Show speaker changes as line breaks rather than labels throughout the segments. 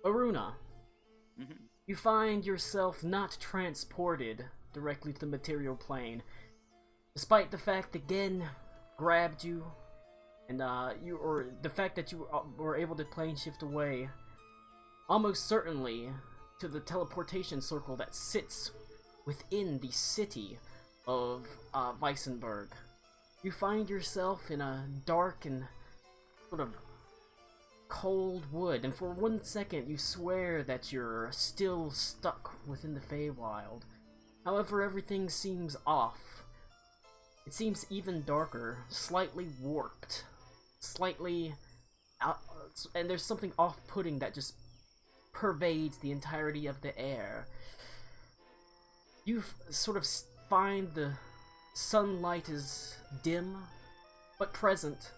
Aruna,
Mm-hmm.
you find yourself not transported directly to the material plane, despite the fact that Gen grabbed you, and the fact that you were able to plane shift away, almost certainly to the teleportation circle that sits within the city of Weisenburg. You find yourself in a dark and sort of cold wood, and for 1 second you swear that you're still stuck within the Feywild. However, everything seems off. It seems even darker, slightly warped, slightly out, and there's something off-putting that just pervades the entirety of the air. You sort of find the sunlight is dim, but present.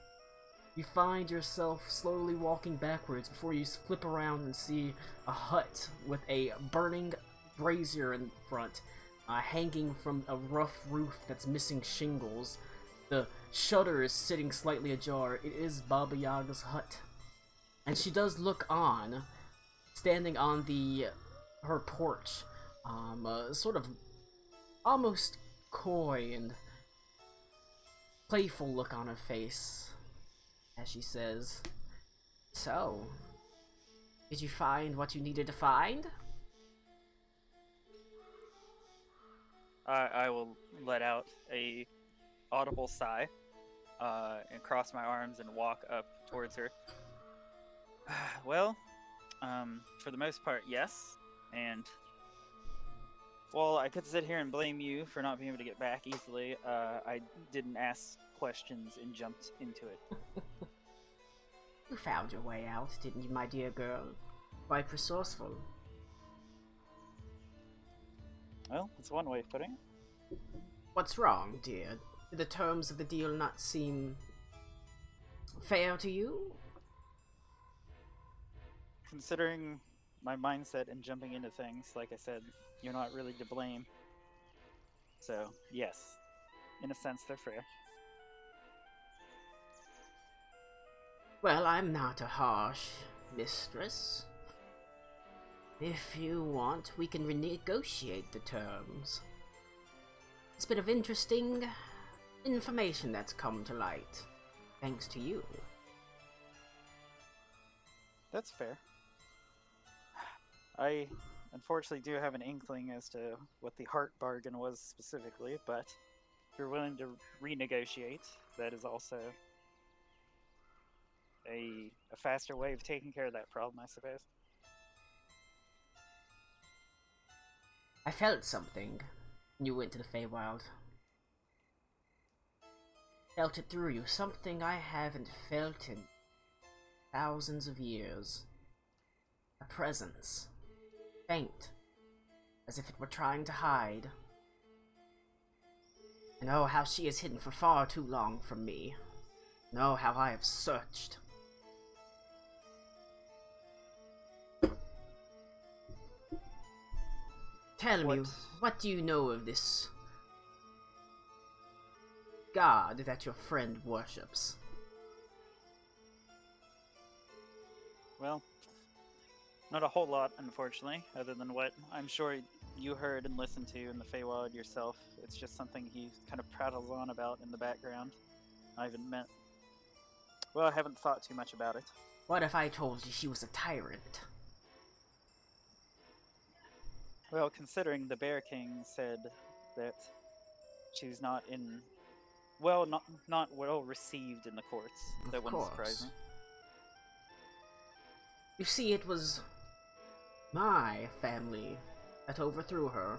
You find yourself slowly walking backwards before you flip around and see a hut with a burning brazier in front, hanging from a rough roof that's missing shingles. The shutter is sitting slightly ajar. It is Baba Yaga's hut. And she does look on, standing on her porch, sort of almost coy and playful look on her face as she says, "So, did you find what you needed to find?"
I will let out a audible sigh, and cross my arms and walk up towards her. Well, for the most part, yes. And well, I could sit here and blame you for not being able to get back easily. I didn't ask questions and jumped into it.
You found your way out, didn't you, my dear girl? Quite resourceful.
Well, that's one way of putting it.
What's wrong, dear? Do the terms of the deal not seem fair to you?
Considering my mindset and jumping into things, like I said, you're not really to blame. So, yes, in a sense, they're fair.
Well, I'm not a harsh mistress. If you want, we can renegotiate the terms. It's a bit of interesting information that's come to light, thanks to you.
That's fair. I unfortunately do have an inkling as to what the heart bargain was specifically, but if you're willing to renegotiate, that is also a faster way of taking care of that problem, I suppose.
I felt something when you went to the Feywild. Felt it through you, something I haven't felt in thousands of years. A presence. Faint, as if it were trying to hide. And oh, how she is hidden for far too long from me. And oh, how I have searched. Tell me, what do you know of this god that your friend worships?
Well, not a whole lot, unfortunately, other than what I'm sure you heard and listened to in the Feywild yourself. It's just something he kind of prattles on about in the background. I haven't thought too much about it.
What if I told you she was a tyrant?
Well, considering the Bear King said that she's not well received in the courts, that wouldn't surprise me.
You see, it was my family that overthrew her.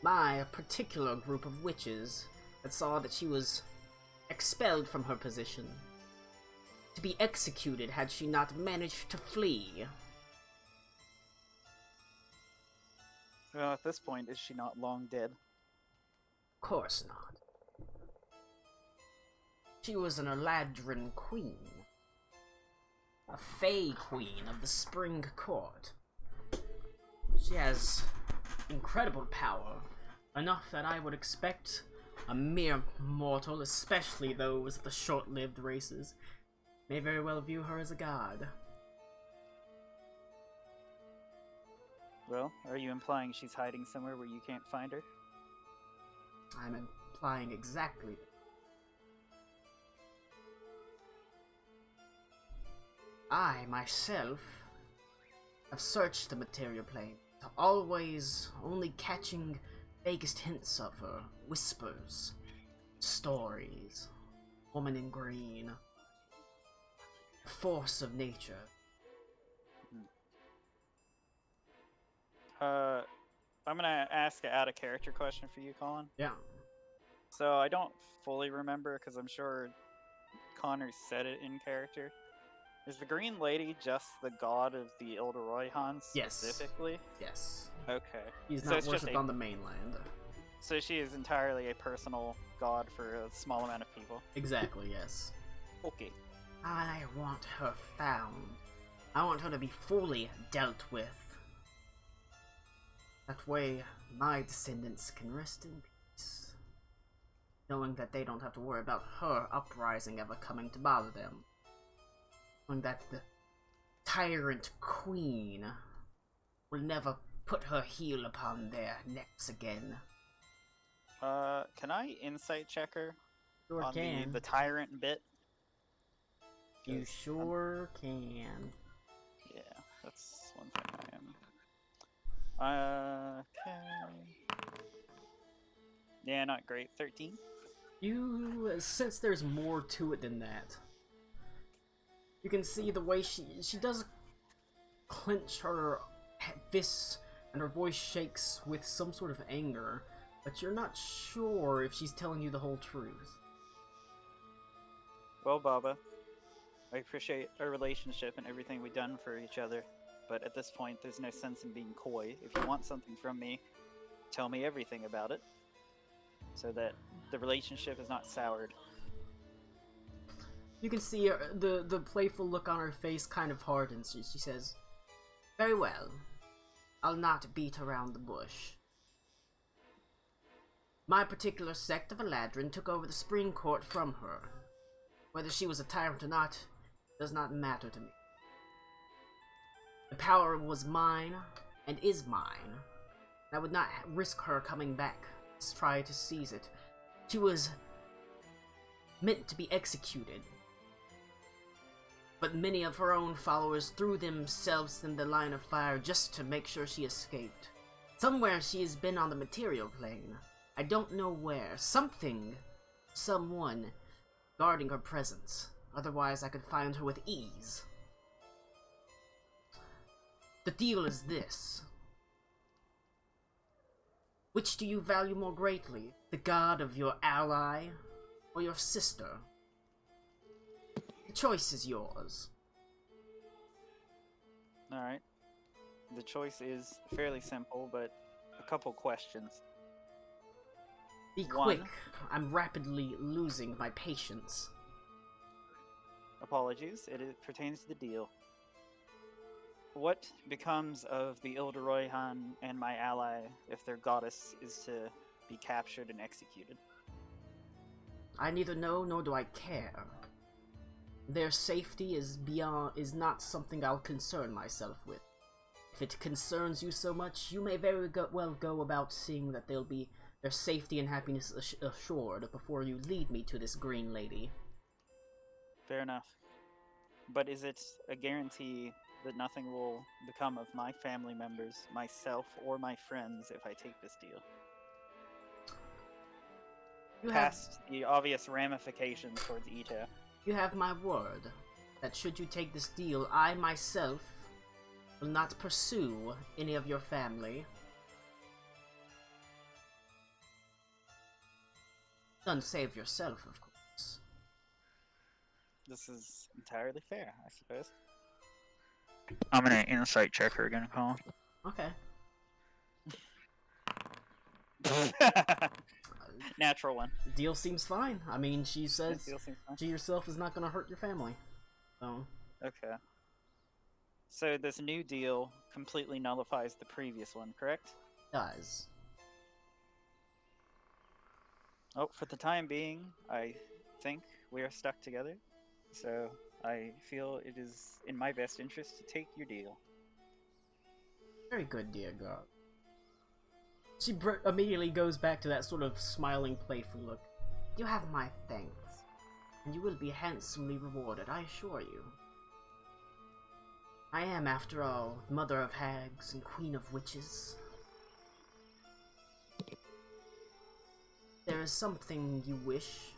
My particular group of witches that saw that she was expelled from her position, to be executed had she not managed to flee.
Well, at this point, is she not long dead?
Of course not. She was an Eladrin queen. A Fey queen of the Spring Court. She has incredible power, enough that I would expect a mere mortal, especially those of the short-lived races, may very well view her as a god.
Well, are you implying she's hiding somewhere where you can't find her?
I'm implying exactly. I, myself, have searched the material plane, always only catching vaguest hints of her, whispers, stories, woman in green, force of nature.
I'm gonna ask an out-of-character question for you, Colin.
Yeah.
So I don't fully remember, because I'm sure Connor said it in character. Is the Green Lady just the god of the Eldoroyhan specifically?
Yes.
Okay.
He's
So
not
it's just
worshipped on the mainland.
So she is entirely a personal god for a small amount of people.
Exactly, yes.
Okay.
I want her found. I want her to be fully dealt with. That way, my descendants can rest in peace, knowing that they don't have to worry about her uprising ever coming to bother them. Knowing that the tyrant queen will never put her heel upon their necks again.
Can I insight check her
Sure
on
can.
the tyrant bit?
You sure can.
Yeah, that's one thing I am. Okay. Yeah, not great. 13.
You sense there's more to it than that. You can see the way she does clench her fists and her voice shakes with some sort of anger, but you're not sure if she's telling you the whole truth.
Well, Baba, I appreciate our relationship and everything we've done for each other, but at this point, there's no sense in being coy. If you want something from me, tell me everything about it, so that the relationship is not soured.
You can see the playful look on her face kind of hardens. She says, "Very well. I'll not beat around the bush. My particular sect of Eladrin took over the Spring Court from her. Whether she was a tyrant or not does not matter to me. The power was mine and is mine. I would not risk her coming back to try to seize it. She was meant to be executed. But many of her own followers threw themselves in the line of fire just to make sure she escaped. Somewhere she has been on the material plane. I don't know where. Someone guarding her presence. Otherwise I could find her with ease. The deal is this. Which do you value more greatly? The god of your ally or your sister? The choice is yours."
Alright. The choice is fairly simple, but a couple questions.
Be
One.
quick. I'm rapidly losing my patience.
Apologies, it pertains to the deal. What becomes of the Eldoroyhan and my ally if their goddess is to be captured and executed?
I neither know nor do I care. Their safety is not something I'll concern myself with. If it concerns you so much, you may very well go about seeing that their safety and happiness assured before you lead me to this Green Lady.
Fair enough. But is it a guarantee that nothing will become of my family members, myself, or my friends if I take this deal? Past the obvious ramifications towards Ito.
You have my word that should you take this deal, I myself will not pursue any of your family. None save yourself, of course.
This is entirely fair, I suppose. I'm gonna insight check her again, Colin.
Okay.
Natural one.
Deal seems fine. I mean, she says
Deal seems fine.
she herself is not going to hurt your family. So,
Okay. So this new deal completely nullifies the previous one, correct?
does.
Oh, for the time being, I think we are stuck together. So I feel it is in my best interest to take your deal.
Very good, dear girl. She immediately goes back to that sort of smiling, playful look. You have my thanks, and you will be handsomely rewarded, I assure you. I am, after all, mother of hags and queen of witches. There is something you wish,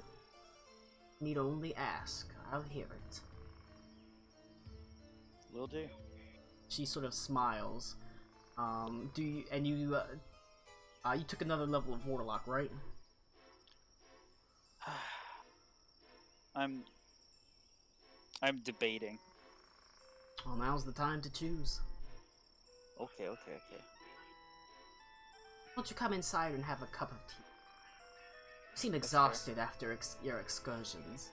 need only ask. I'll hear it.
Will do.
She sort of smiles. You took another level of Warlock, right?
I'm debating.
Well, now's the time to choose.
Okay.
Won't you come inside and have a cup of tea? You seem exhausted after your excursions.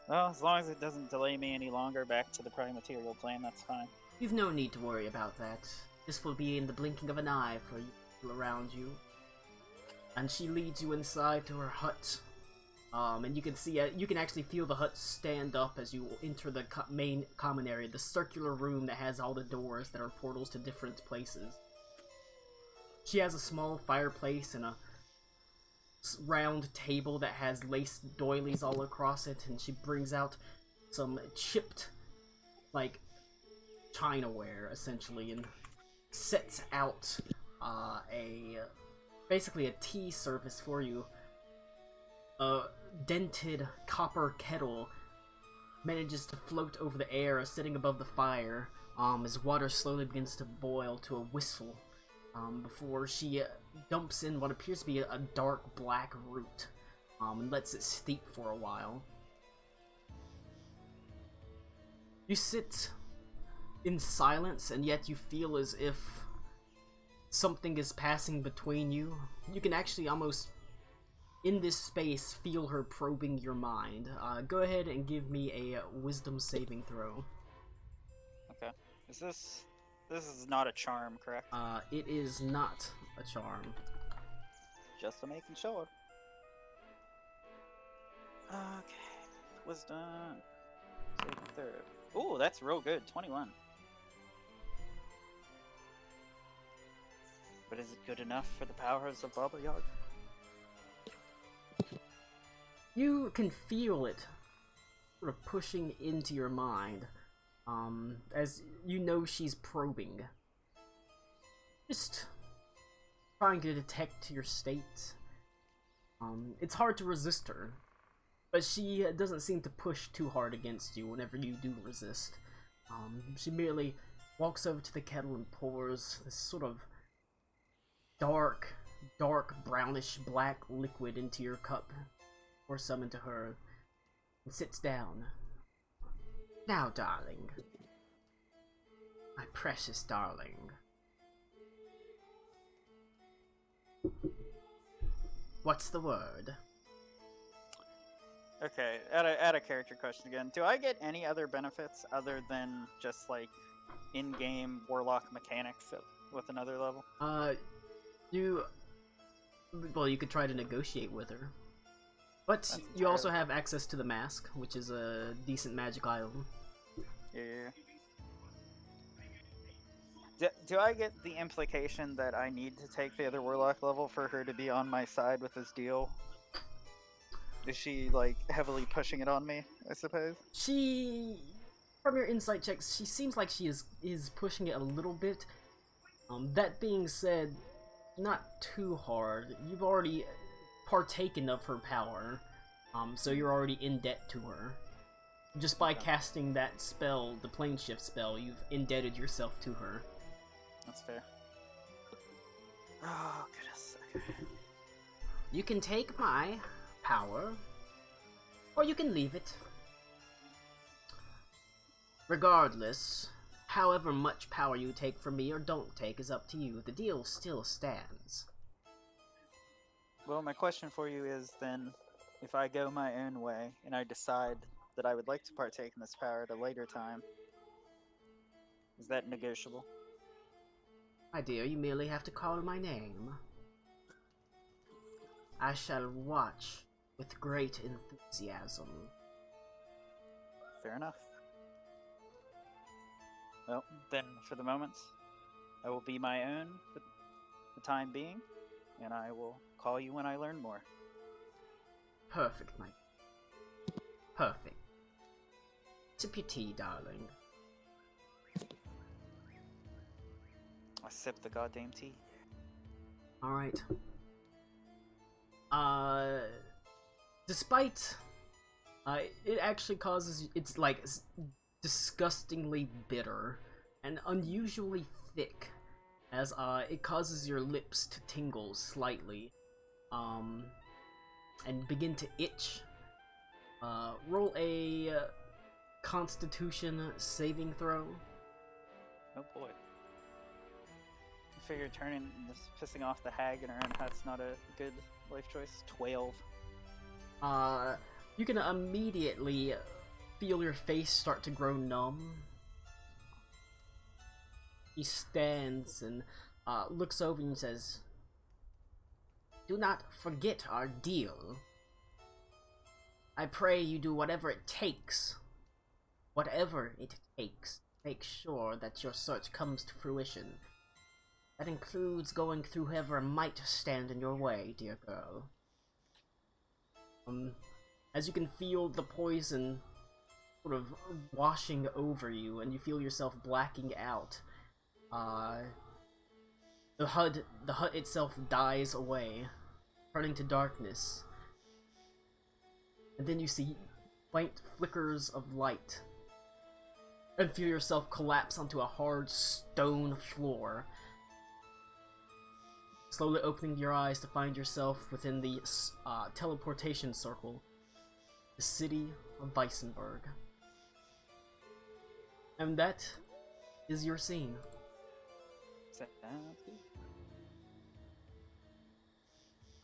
Well, as long as it doesn't delay me any longer back to the prime material plane, that's fine.
You've no need to worry about that. This will be in the blinking of an eye for people around you. And she leads you inside to her hut. And you can actually feel the hut stand up as you enter the main common area, the circular room that has all the doors that are portals to different places. She has a small fireplace and a round table that has lace doilies all across it, and she brings out some chipped, like, chinaware, essentially, and sets out basically a tea service for you. A dented copper kettle manages to float over the air, sitting above the fire, as water slowly begins to boil to a whistle, before she dumps in what appears to be a dark black root, and lets it steep for a while. You sit in silence, and yet you feel as if something is passing between you. You can actually almost, in this space, feel her probing your mind. Go ahead and give me a wisdom saving throw.
Okay. This is not a charm, correct?
It is not a charm.
Just to making sure. Okay. Wisdom. Saving throw. Ooh, that's real good. 21. But is it good enough for the powers of Baba Yaga?
You can feel it sort of pushing into your mind, as you know she's probing. Just trying to detect your state. It's hard to resist her, but she doesn't seem to push too hard against you whenever you do resist. She merely walks over to the kettle and pours this sort of dark brownish black liquid into your cup, or some into her, and sits down. Now, darling. My precious darling. What's the word?
Okay, add a character question again. Do I get any other benefits other than just, like, in-game warlock mechanics with another level?
You could try to negotiate with her. But you also have access to the mask, which is a decent magic item.
Yeah. Do I get the implication that I need to take the other warlock level for her to be on my side with this deal? Is she, like, heavily pushing it on me, I suppose?
From your insight checks, she seems like she is pushing it a little bit. That being said, not too hard. You've already partaken of her power, so you're already in debt to her. Just by casting that spell, the plane shift spell, you've indebted yourself to her.
That's fair. Oh, goodness. Okay.
You can take my power, or you can leave it. Regardless, however much power you take from me or don't take is up to you. The deal still stands.
Well, my question for you is then, if I go my own way and I decide that I would like to partake in this power at a later time, is that negotiable?
My dear, you merely have to call my name. I shall watch with great enthusiasm.
Fair enough. Well, then, for the moment, I will be my own for the time being, and I will call you when I learn more.
Perfect, Mike. Perfect. Sip your tea, darling.
I sip the goddamn tea.
Alright. Despite... it actually causes... It's, like, disgustingly bitter and unusually thick, as, it causes your lips to tingle slightly, and begin to itch. Roll a Constitution saving throw.
Oh boy. I figure turning this pissing off the hag in her own hut's not a good life choice. 12.
You can immediately feel your face start to grow numb. He stands and looks over and says, "Do not forget our deal. I pray you do whatever it takes. Whatever it takes. Make sure that your search comes to fruition. That includes going through whoever might stand in your way, dear girl." As you can feel the poison sort of washing over you, and you feel yourself blacking out, the hut itself dies away, turning to darkness. And then you see faint flickers of light, and feel yourself collapse onto a hard stone floor, slowly opening your eyes to find yourself within the teleportation circle, the city of Weisenburg. And that is your scene.
Sounds good.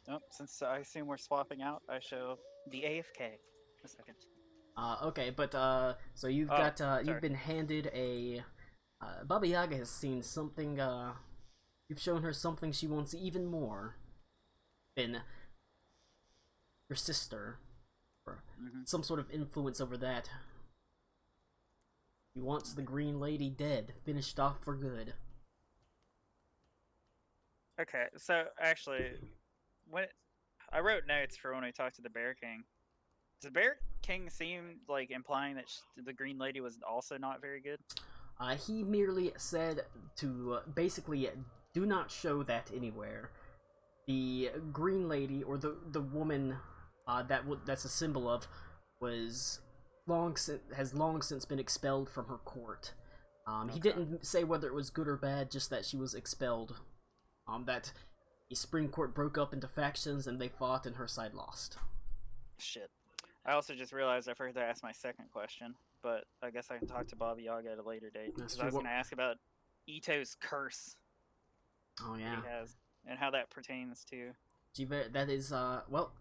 Oh, since I assume we're swapping out, I show the AFK. A second.
Okay, but so you've you've been handed a Baba Yaga has seen something. You've shown her something she wants even more than your sister, or some sort of influence over that. He wants the Green Lady dead, finished off for good.
Okay, so actually, when I wrote notes for when we talked to the Bear King, does the Bear King seem like implying that the Green Lady was also not very good?
He merely said to basically do not show that anywhere. The Green Lady, or the woman that's a symbol of, has long since been expelled from her court. He didn't say whether it was good or bad, just that she was expelled. That the Spring Court broke up into factions and they fought and her side lost.
Shit. I also just realized I forgot to ask my second question, but I guess I can talk to Baba Yaga at a later date. Because I was going to ask about Ito's curse.
Oh yeah.
He has, and how that pertains to.
That is well,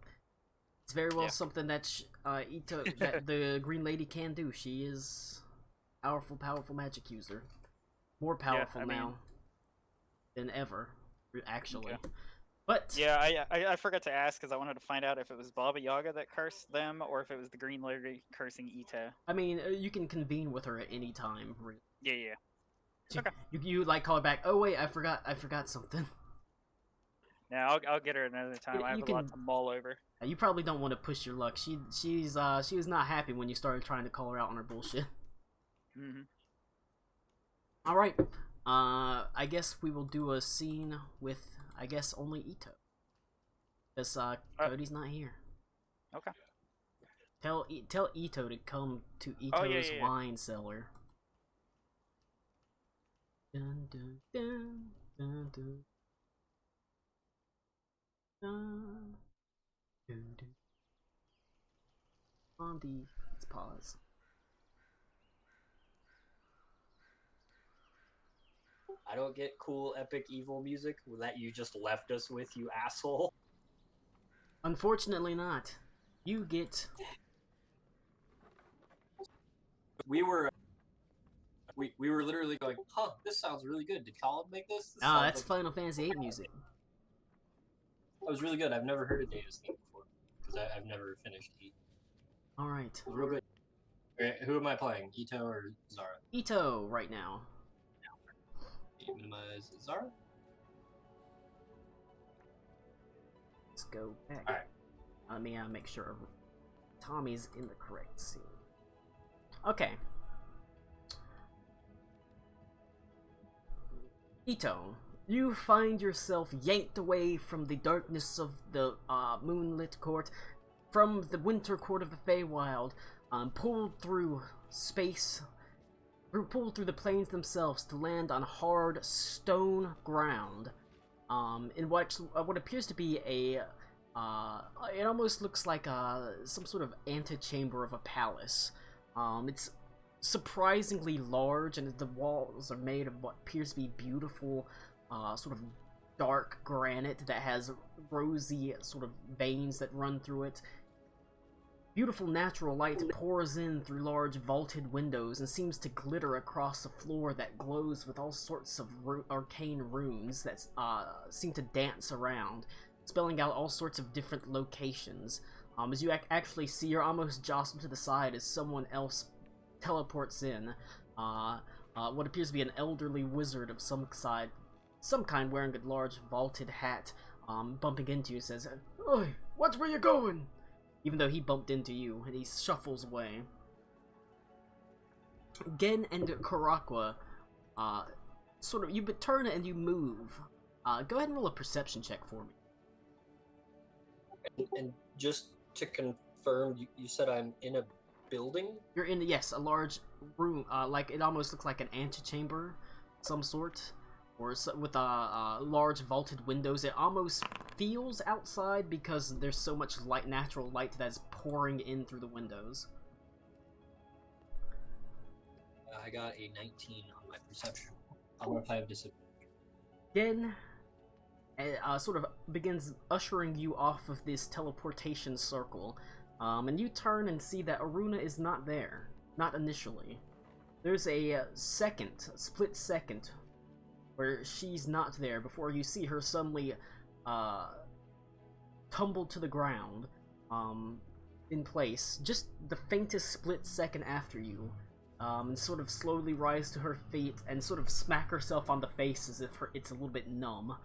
it's very well something that Ito, that the Green Lady can do. She is powerful magic user, more powerful now than ever, actually.
Okay.
But
yeah, I forgot to ask because I wanted to find out if it was Baba Yaga that cursed them or if it was the Green Lady cursing Ito.
I mean, you can convene with her at any time.
Yeah.
Okay. You like call her back. Oh wait, I forgot something.
Yeah, I'll get her another time. I have a lot to mull over.
You probably don't want to push your luck. She was not happy when you started trying to call her out on her bullshit. All right. I guess we will do a scene with only Ito, because Cody's not here.
Okay.
Tell Ito to come to Ito's wine cellar. Dun, dun, dun, dun, dun. Dun, dun, dun. Let's pause.
I don't get cool, epic, evil music that you just left us with, you asshole.
Unfortunately not. You get...
We were literally going, huh, this sounds really good. Did Colin make this?
That's Final Fantasy VIII music.
That was really good. I've never heard a Data's theme before, because I've never finished E.
Alright.
It was real good. Okay, who am I playing? Ito or Zara?
Ito, right now.
Minimize Zara.
Let's go back.
Alright.
Let me make sure Tommy's in the correct scene. Okay. Ito, you find yourself yanked away from the darkness of the moonlit court, from the winter court of the Feywild, pulled through space, pulled through the plains themselves to land on hard stone ground, in what appears to be a it almost looks like some sort of antechamber of a palace. It's surprisingly large, and the walls are made of what appears to be beautiful, sort of dark granite that has rosy sort of veins that run through it. Beautiful natural light pours in through large vaulted windows and seems to glitter across a floor that glows with all sorts of arcane runes that seem to dance around, spelling out all sorts of different locations. As you actually see, you're almost jostled to the side as someone else teleports in. What appears to be an elderly wizard of some kind, wearing a large vaulted hat, bumping into you, says, "Oi, watch where you're going!" Even though he bumped into you, and he shuffles away. Gen and Karakwa, you turn and you move. Go ahead and roll a perception check for me.
And just to confirm, you said I'm in a building?
You're in, yes, a large room, like, it almost looks like an antechamber, some sort, or with large vaulted windows. It almost feels outside because there's so much light, natural light that's pouring in through the windows.
I got a 19 on my perception. I wonder if I have disadvantage.
Then, sort of begins ushering you off of this teleportation circle, and you turn and see that Aruna is not there. Not initially. There's a split second, where she's not there before you see her suddenly tumble to the ground in place, just the faintest split second after you, and sort of slowly rise to her feet and sort of smack herself on the face as if it's a little bit numb,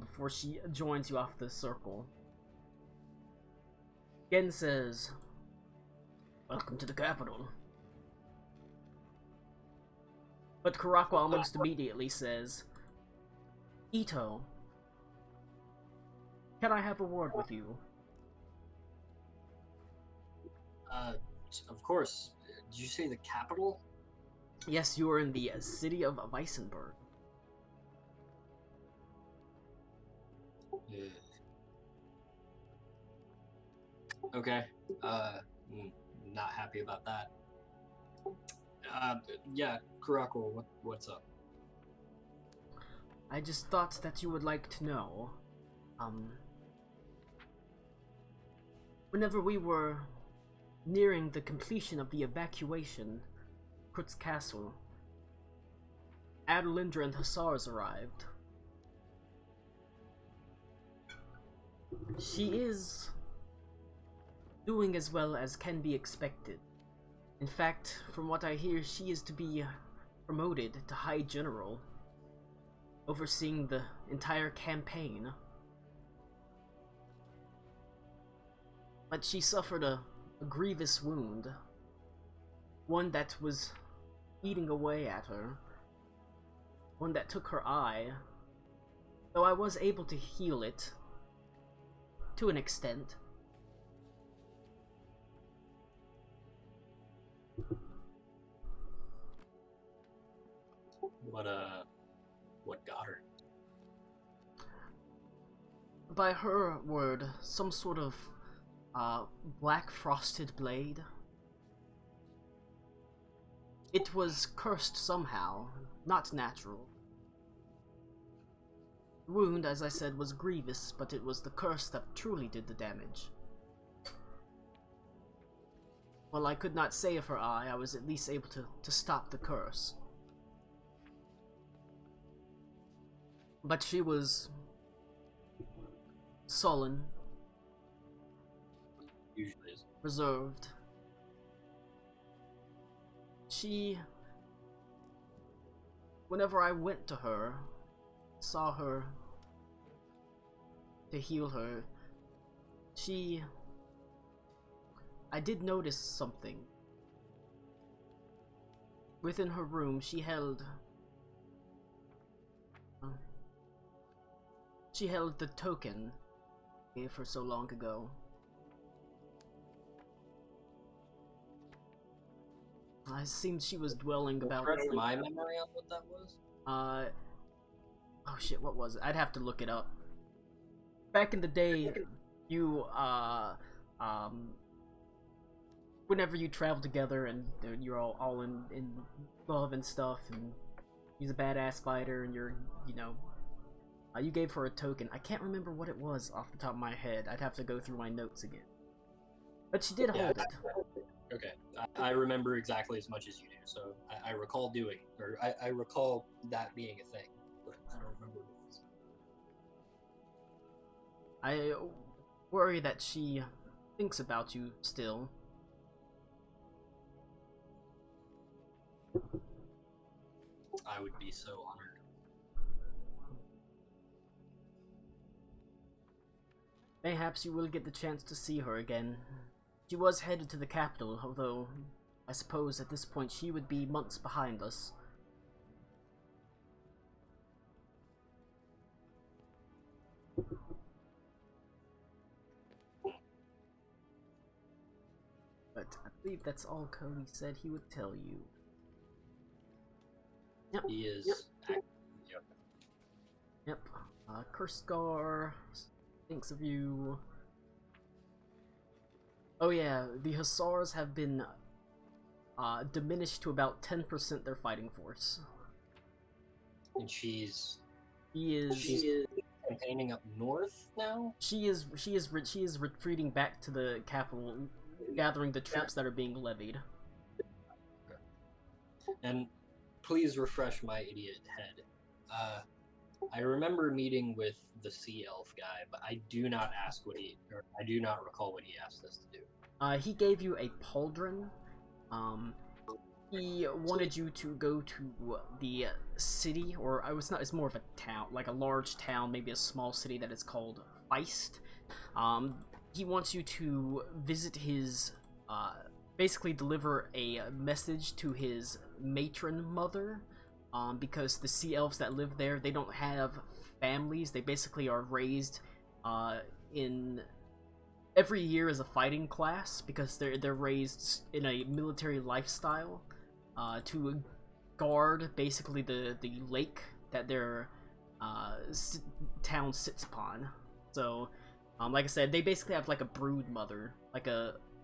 before she joins you off the circle. Gen says, "Welcome to the capital." But Karakwa almost immediately says, "Ito, can I have a word with you?"
Of course. Did you say the capital?
Yes, you are in the city of Weisenburg.
Yeah. Okay. Not happy about that. Yeah, Kurako, what's up?
I just thought that you would like to know. Whenever we were nearing the completion of the evacuation, Krut's castle, Adelindra and Hussars arrived. She is doing as well as can be expected. In fact, from what I hear, she is to be promoted to High General, overseeing the entire campaign. But she suffered a grievous wound, one that was eating away at her, one that took her eye, though I was able to heal it, to an extent.
What got her?
By her word, some sort of black frosted blade. It was cursed somehow, not natural. The wound, as I said, was grievous, but it was the curse that truly did the damage. While I could not save her eye, I was at least able to stop the curse. But she was sullen,
Usually is.
reserved. She whenever I went to her, saw her to heal her, I did notice something. Within her room, she held the token I gave her so long ago. It seemed she was dwelling about.
Refresh my memory on what that was.
Oh shit, what was it? I'd have to look it up. Back in the day, you whenever you travel together and you're all in love and stuff, and he's a badass fighter, and you're, you know, you gave her a token. I can't remember what it was off the top of my head. I'd have to go through my notes again. But she did hold it.
Okay, I remember exactly as much as you do, so I recall doing, or I recall that being a thing, but I don't remember what it was.
I worry that she thinks about you still.
I would be so honored.
Mayhaps you will get the chance to see her again. She was headed to the capital, although I suppose at this point she would be months behind us. But I believe that's all Cody said he would tell you. Yep.
He is. Yep.
Yep. Kurskar thinks of you. Oh yeah, the Hussars have been diminished to about 10% their fighting force.
And she's
She's
campaigning up north now.
She is retreating back to the capital, gathering the troops that are being levied.
And please refresh my idiot head. I remember meeting with the sea elf guy, but I do not recall what he asked us to do.
He gave you a pauldron. He wanted you to go to the city, or it's more of a town, like a large town, maybe a small city that is called Feist. He wants you to visit his, basically deliver a message to his matron mother, because the sea elves that live there, they don't have families. They basically are raised in every year as a fighting class, because they're raised in a military lifestyle to guard basically the lake that their town sits upon. So like I said, they basically have like a brood mother,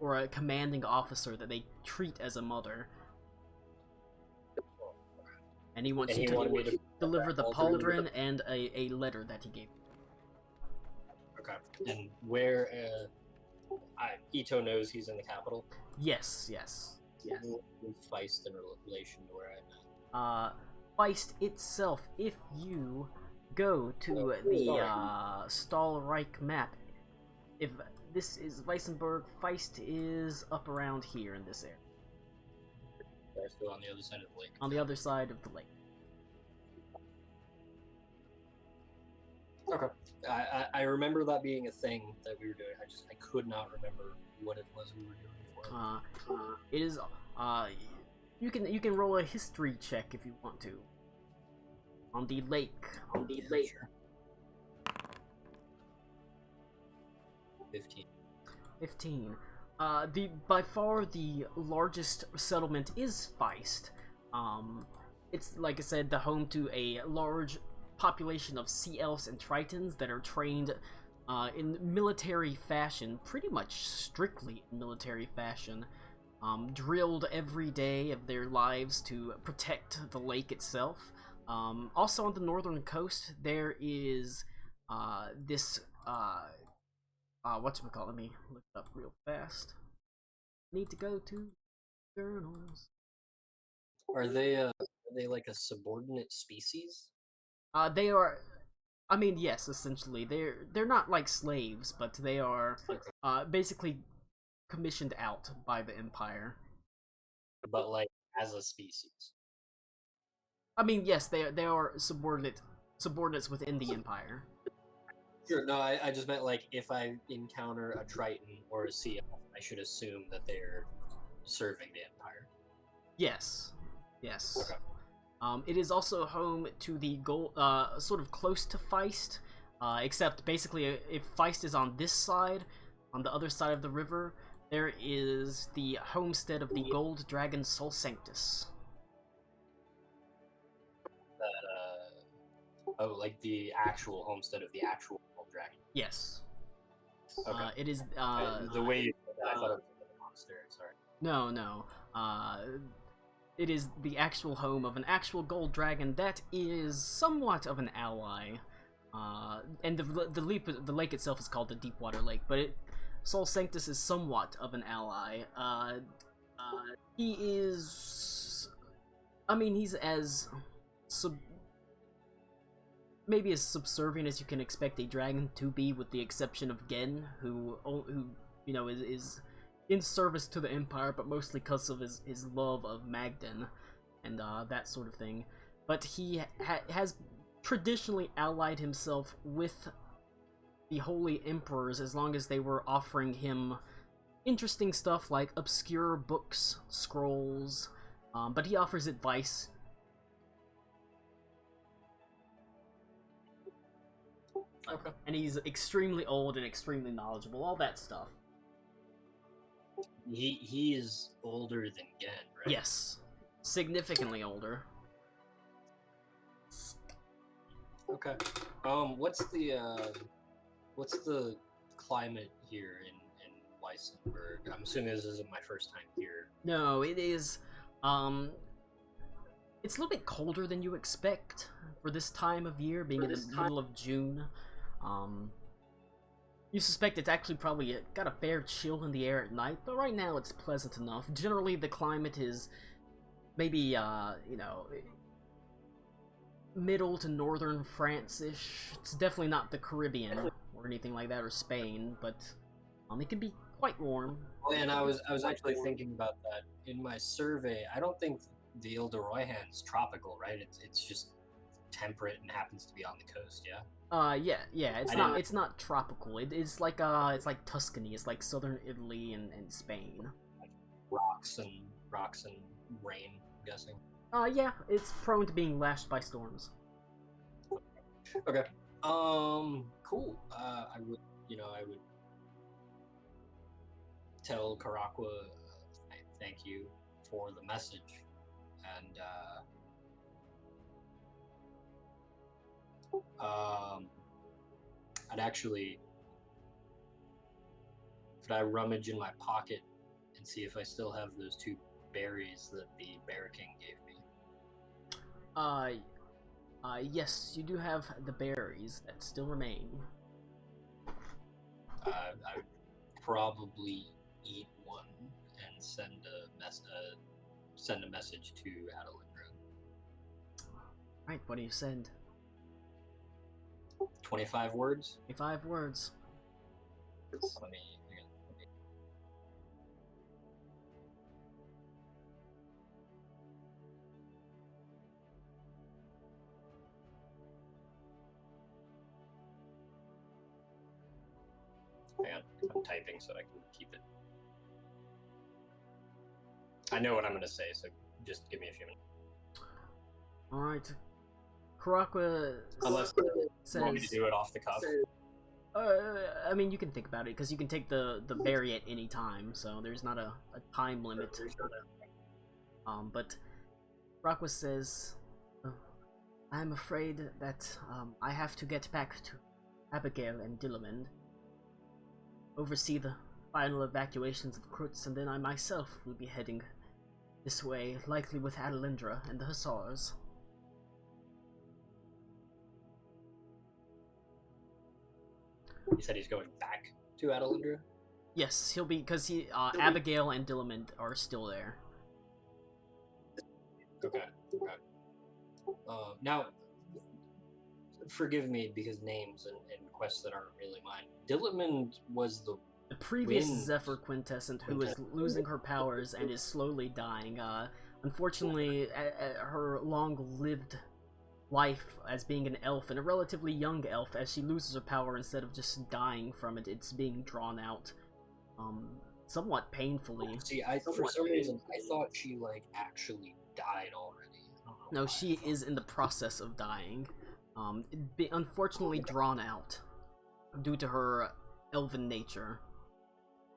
or a commanding officer that they treat as a mother. And he wants you to deliver the pauldron and a letter that he gave.
Okay. And where Ito knows he's in the capital?
Yes.
Feist in relation to where I'm at.
Feist itself, if you go to the Stahlreich map, if this is Weisenburg, Feist is up around here in this area.
They're still on the other side of the lake.
On the other side of the lake.
Okay. I remember that being a thing that we were doing. I could not remember what it was we were doing for it.
It is you can roll a history check if you want to. On the lake.
Sure. 15.
By far the largest settlement is Feist. It's, like I said, the home to a large population of sea elves and tritons that are trained in military fashion, pretty much strictly military fashion, drilled every day of their lives to protect the lake itself. Also on the northern coast, there is this whatchamacallit, let me look it up real fast. Need to go to journals.
Are they like a subordinate species?
They are. I mean, yes, essentially, they're not like slaves, but they are basically commissioned out by the Empire.
But like as a species.
I mean, yes, they are subordinates within the Empire.
Sure. No, I just meant like if I encounter a Triton or a Sea Elf, I should assume that they're serving the Empire.
Yes. Yes.
Okay.
It is also home to the sort of close to Feist, except basically if Feist is on this side, on the other side of the river, there is the homestead of the Gold Dragon Sol Sanctus.
Oh, like the actual homestead of the actual dragon.
Yes.
Okay.
It is.
The way you said that, I thought it was a monastery. Sorry.
No. It is the actual home of an actual gold dragon that is somewhat of an ally. And the lake itself is called the Deepwater Lake, but Sol Sanctus is somewhat of an ally. He is. I mean, he's as maybe as subservient as you can expect a dragon to be, with the exception of Gen, who you know is in service to the Empire, but mostly because of his love of Magden and that sort of thing. But he has traditionally allied himself with the Holy Emperors as long as they were offering him interesting stuff like obscure books, scrolls, but he offers advice.
Okay.
And he's extremely old and extremely knowledgeable, all that stuff.
He is older than Gen, right?
Yes. Significantly older.
Okay. What's the climate here in Weisenburg? I'm assuming this isn't my first time here.
No, it is, it's a little bit colder than you expect for this time of year, being in the middle of June. You suspect it's actually probably got a fair chill in the air at night, but right now it's pleasant enough. Generally, the climate is maybe, you know, middle to northern France-ish. It's definitely not the Caribbean or anything like that, or Spain, but it can be quite warm.
And I was actually thinking about that in my survey. I don't think the Ile de Royhan is tropical, right? It's just temperate and happens to be on the coast, yeah?
Yeah. It's not tropical. It's like Tuscany. It's like southern Italy and Spain.
Rocks and rain, I'm guessing.
Yeah, it's prone to being lashed by storms.
Okay. Cool. I would tell Karakwa, thank you for the message, and could I rummage in my pocket and see if I still have those 2 berries that the Bear King gave me?
Yes, you do have the berries that still remain.
I would probably eat one and send a message to Adelindra.
Right, what do you send?
25 words?
25 words.
Let me... Hang on, I'm typing so I can keep it. I know what I'm going to say, so just give me a few minutes.
Alright. Karakwa
Unless
says...
you want me to do it off the cuff.
I mean, you can think about it, because you can take the berry at any time, so there's not a time limit. But Karakwa says, I'm afraid that I have to get back to Abigail and Dillamond, oversee the final evacuations of Krutz, and then I myself will be heading this way, likely with Adelindra and the Hussars.
He said he's going back to Adelindra?
Yes, he'll be, because Abigail and Dillamond are still there.
Okay. Now, forgive me because names and quests that aren't really mine. Dillamond was the
previous Zephyr Quintessent who is losing her powers and is slowly dying. Unfortunately, her long-lived life as being an elf, and a relatively young elf, as she loses her power instead of just dying from it, it's being drawn out, somewhat painfully.
See, for some reason I thought she like actually died already. I don't know
No,
why
she
I thought
is in the process of dying. Unfortunately drawn out due to her elven nature.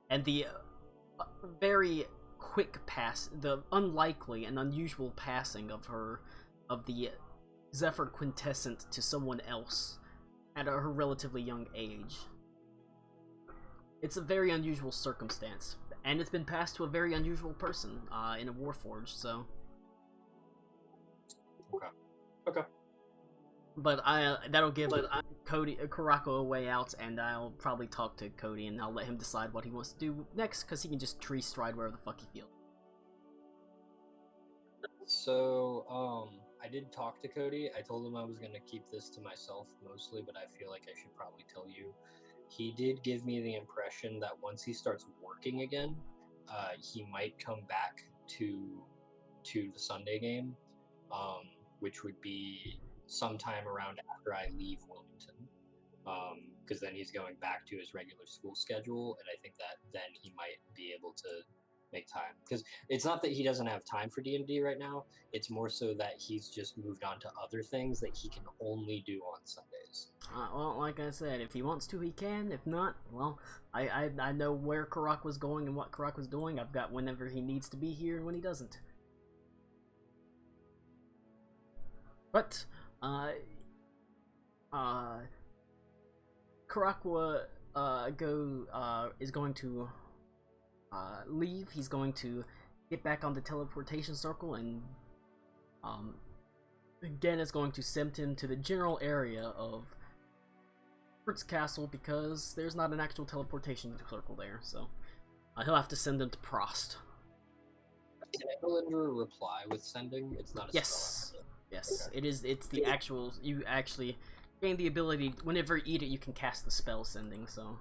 And the very quick the unlikely and unusual passing of the Zephyr quintessent to someone else at her relatively young age. It's a very unusual circumstance, and it's been passed to a very unusual person in a Warforged, so...
Okay.
But that'll give Karako a way out, and I'll probably talk to Cody, and I'll let him decide what he wants to do next, because he can just tree stride wherever the fuck he feels.
So, I did talk to Cody. I told him I was gonna keep this to myself mostly, but I feel like I should probably tell you. He did give me the impression that once he starts working again, he might come back to the Sunday game, which would be sometime around after I leave Wilmington, because then he's going back to his regular school schedule, and I think that then he might be able to make time. Because it's not that he doesn't have time for D&D right now, it's more so that he's just moved on to other things that he can only do on Sundays.
Well, like I said, if he wants to, he can. If not, well, I know where Karak was going and what Karak was doing. I've got whenever he needs to be here and when he doesn't. But, Karakwa, is going to, leave. He's going to get back on the teleportation circle, and, again is going to send him to the general area of Fritz Castle, because there's not an actual teleportation circle there, so he'll have to send him to Prost.
Can Evelindra reply with sending? It's not a
Yes.
spell.
Yes,
Okay.
it is. It's the actual. You actually gain the ability whenever you eat it. You can cast the spell sending. So,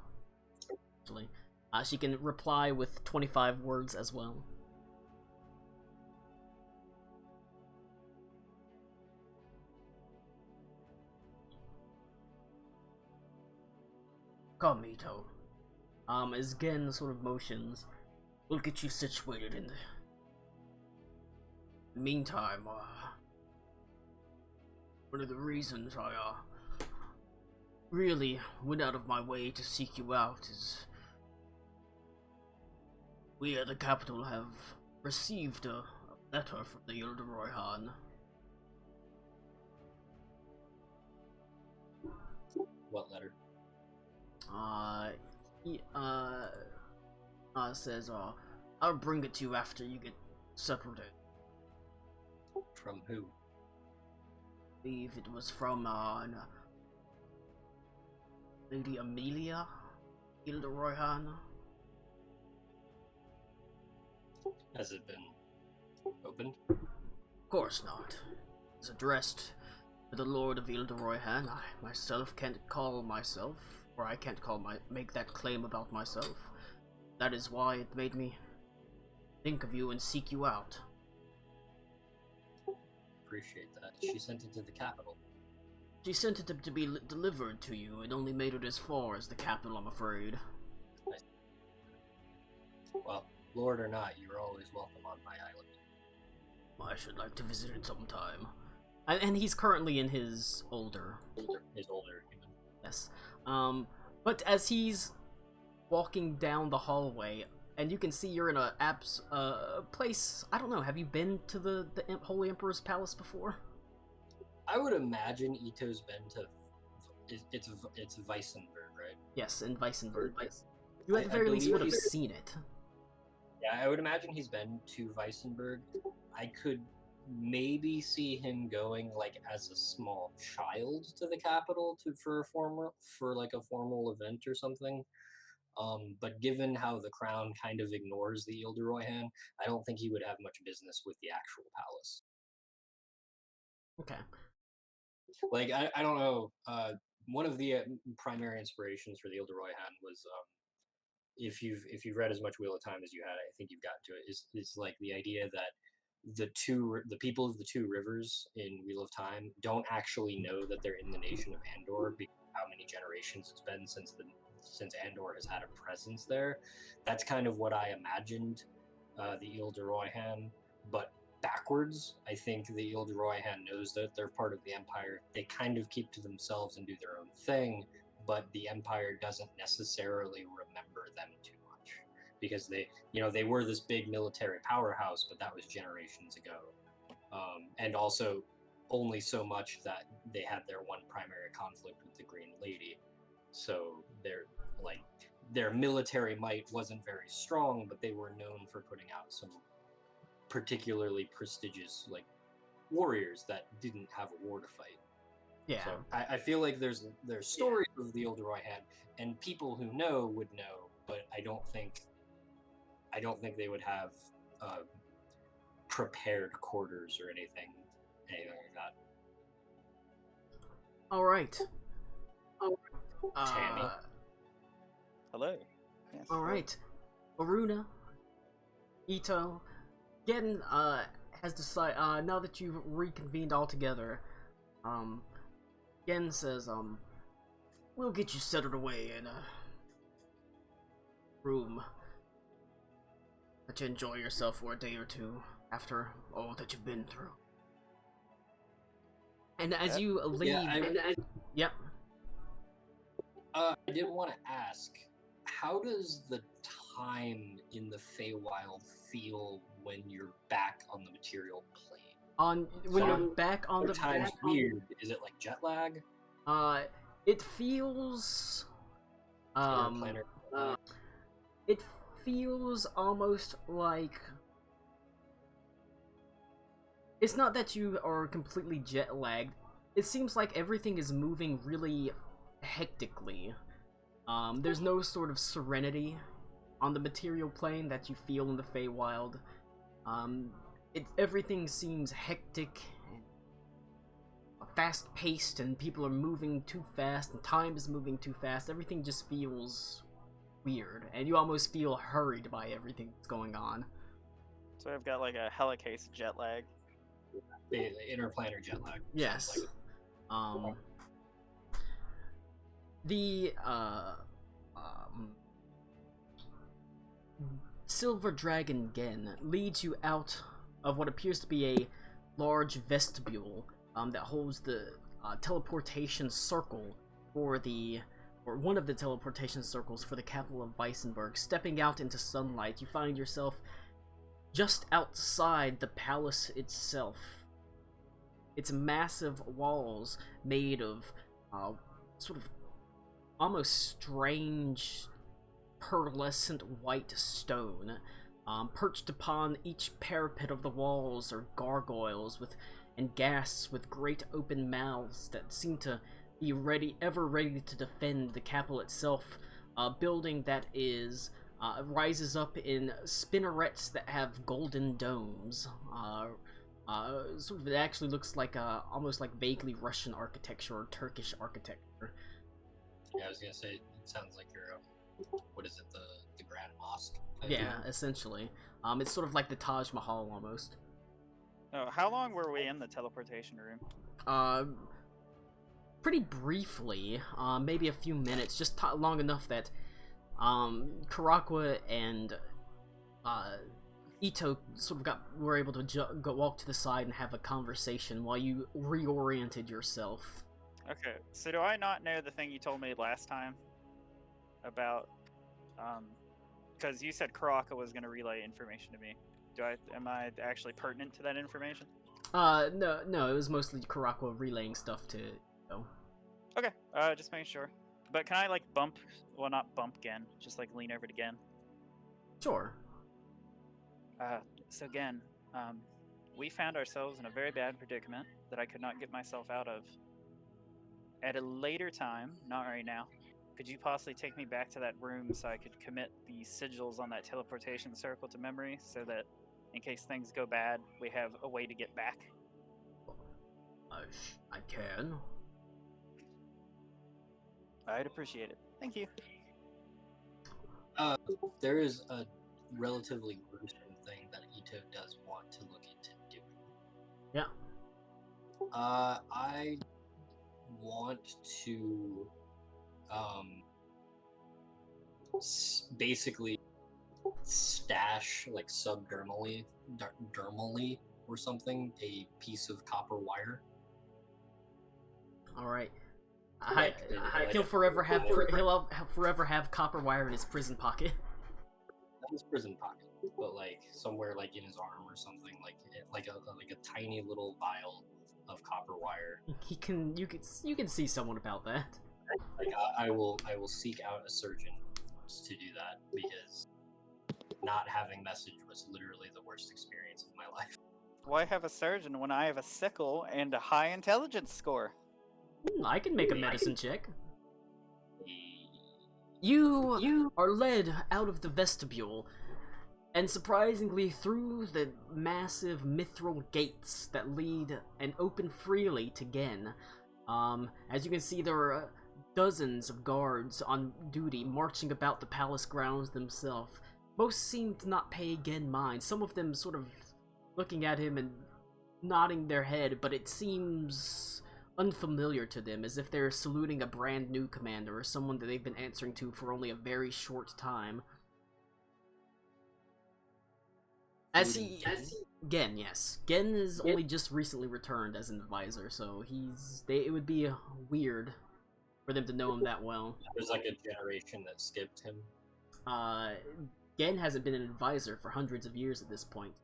actually, she can reply with 25 words as well. Come, Ito. As again sort of motions, we'll get you situated in the meantime. One of the reasons I really went out of my way to seek you out is we at the capital have received a letter from the Ilderoy Han.
What letter?
He says, I'll bring it to you after you get separated.
From who?
I believe it was from, Lady Amelia Ilderoy Han.
Has it been opened?
Of course not. It's addressed to the Lord of Ilderoy Han. I myself can't call myself, or I can't make that claim about myself. That is why it made me think of you and seek you out.
Appreciate that. She sent it to the capital.
She sent it to be delivered to you. It only made it as far as the capital, I'm afraid.
Well, Lord or not, you're always welcome on my island.
I should like to visit it sometime. And he's currently in his older.
His older human.
Yes. But as he's walking down the hallway, and you can see you're in a place. I don't know. Have you been to the Holy Emperor's Palace before?
I would imagine Ito's been to. It's Weisenburg, right?
Yes, in Weisenburg. You at the very least would have seen it.
Yeah, I would imagine he's been to Weisenburg. I could maybe see him going like as a small child to the capital for a formal event or something. But given how the crown kind of ignores the Ilderoy Han, I don't think he would have much business with the actual palace.
Okay.
Like I don't know. One of the primary inspirations for the Ilderoy Han was if you've read as much Wheel of Time as you had, I think you've gotten to it. Is like the idea that the people of the two rivers in Wheel of Time don't actually know that they're in the nation of Andor because of how many generations it's been since Andor has had a presence there. That's kind of what I imagined the Ile de Royhan, but backwards. I think the Ile de Royhan knows that they're part of the Empire. They kind of keep to themselves and do their own thing, but the Empire doesn't necessarily remember them too much because they were this big military powerhouse, but that was generations ago, and also only so much that they had their one primary conflict with the Green Lady, so their military might wasn't very strong, but they were known for putting out some particularly prestigious warriors that didn't have a war to fight.
Yeah.
So I feel like there's stories of the Ile de Royhan, and people who know would know, but I don't think they would have prepared quarters or anything like that.
All right.
Tammy.
Hello. Yes.
All right. Aruna, Ito, Gen has decided now that you've reconvened all together. Gen says, we'll get you settled away in a room. Let you enjoy yourself for a day or two after all that you've been through. And as you leave, yep.
I did want to ask, how does the time in the Feywild feel when you're back on the material plane?
You're back on the
time's weird. Is it like jet lag?
It feels it feels almost like it's not that you are completely jet lagged. It seems like everything is moving really hectically. There's no sort of serenity on the material plane that you feel in the Feywild. Everything seems hectic and fast-paced, and people are moving too fast, and time is moving too fast. Everything just feels weird, and you almost feel hurried by everything that's going on.
So I've got like a helicase jet lag.
The interplanar jet lag.
Yes. The Silver Dragon Gen leads you out of what appears to be a large vestibule that holds the teleportation circle or one of the teleportation circles for the capital of Weisenburg. Stepping out into sunlight, you find yourself just outside the palace itself. Its massive walls made of sort of almost strange pearlescent white stone. Perched upon each parapet of the walls are gargoyles and ghasts with great open mouths that seem to be ever ready to defend the capital itself. A building that rises up in spinnerets that have golden domes. Sort of, it actually looks like almost like vaguely Russian architecture or Turkish architecture.
Yeah, I was gonna say, it sounds like you're what is it, the Grand Mosque?
Yeah, essentially. It's sort of like the Taj Mahal almost.
Oh, how long were we in the teleportation room?
Pretty briefly, maybe a few minutes, just long enough that Karakwa and Ito sort of were able to walk to the side and have a conversation while you reoriented yourself.
Okay, so do I not know the thing you told me last time about, because you said Karaka was going to relay information to me. Am I actually pertinent to that information?
No, it was mostly Karakwa relaying stuff to Ito.
Okay, just making sure. But can I, not bump Gen, just, lean over to Gen?
Sure.
So Gen, we found ourselves in a very bad predicament that I could not get myself out of. At a later time, not right now, could you possibly take me back to that room so I could commit the sigils on that teleportation circle to memory so that in case things go bad, we have a way to get back?
I can.
I'd appreciate it. Thank you.
There is a relatively gruesome thing that Ito does want to look into.
Yeah.
I want to basically stash, like subdermally, dermally or something, a piece of copper wire.
All right.
Like
He'll forever have forever have copper wire in his prison pocket.
Not his prison pocket, but like somewhere like in his arm or something, like a tiny little vial of copper wire.
You can see someone about that.
Like I will seek out a surgeon to do that, because not having message was literally the worst experience of my life.
Why have a surgeon when I have a sickle and a high intelligence score?
I can make a medicine check. You are led out of the vestibule, and surprisingly through the massive mithril gates that lead and open freely to Gen. As you can see, there are dozens of guards on duty marching about the palace grounds themselves. Most seem to not pay Gen mind, some of them sort of looking at him and nodding their head, but it seems unfamiliar to them, as if they're saluting a brand new commander or someone that they've been answering to for only a very short time. Gen, yes. Gen is only just recently returned as an advisor, so it would be weird for them to know him that well.
There's like a generation that skipped him.
Gen hasn't been an advisor for hundreds of years at this point.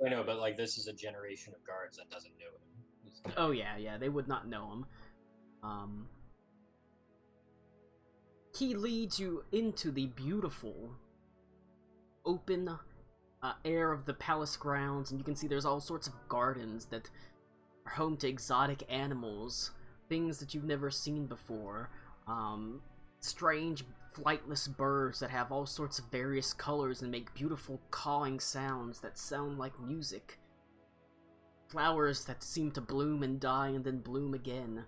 I know, but like this is a generation of guards that doesn't know him.
Oh yeah, they would not know him. He leads you into the beautiful, open air of the palace grounds, and you can see there's all sorts of gardens that are home to exotic animals, things that you've never seen before, strange flightless birds that have all sorts of various colors and make beautiful cawing sounds that sound like music. Flowers that seem to bloom and die and then bloom again,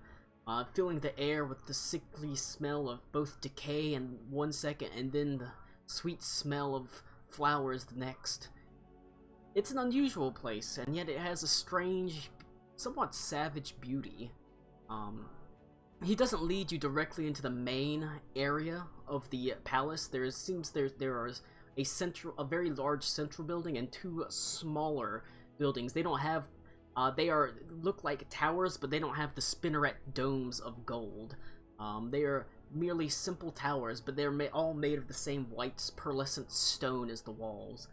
filling the air with the sickly smell of both decay in 1 second and then the sweet smell of flowers the next. It's an unusual place, and yet it has a strange, somewhat savage beauty. He doesn't lead you directly into the main area of the palace. There is a very large central building and two smaller buildings. They don't have look like towers, but they don't have the spinneret domes of gold. They are merely simple towers, but they're all made of the same white pearlescent stone as the walls.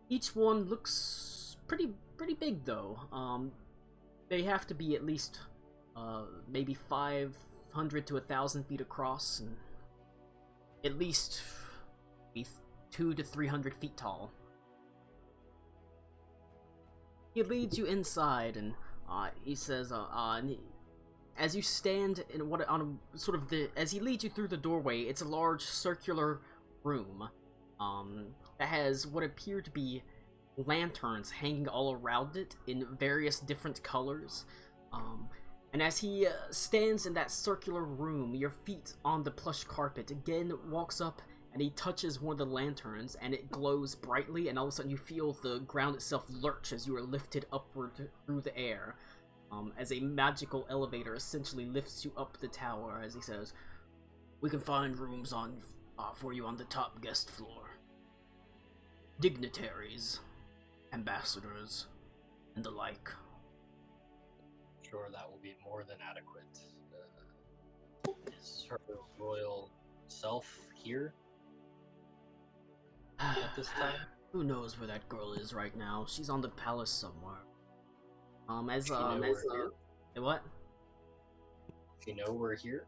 Each one looks pretty big though. They have to be at least maybe 500 to 1,000 feet across, and at least 200 to 300 feet tall. He leads you inside, and he says, as you stand in as he leads you through the doorway, it's a large circular room that has what appear to be lanterns hanging all around it in various different colors. And as he stands in that circular room, your feet on the plush carpet, again walks up and he touches one of the lanterns and it glows brightly, and all of a sudden you feel the ground itself lurch as you are lifted upward through the air, as a magical elevator essentially lifts you up the tower. As he says, "We can find rooms for you on the top guest floor. Dignitaries, ambassadors, and the like."
Sure, that will be more than adequate. Is her royal self here at this time?
Who knows where that girl is right now? She's on the palace somewhere. What?
She know we're here?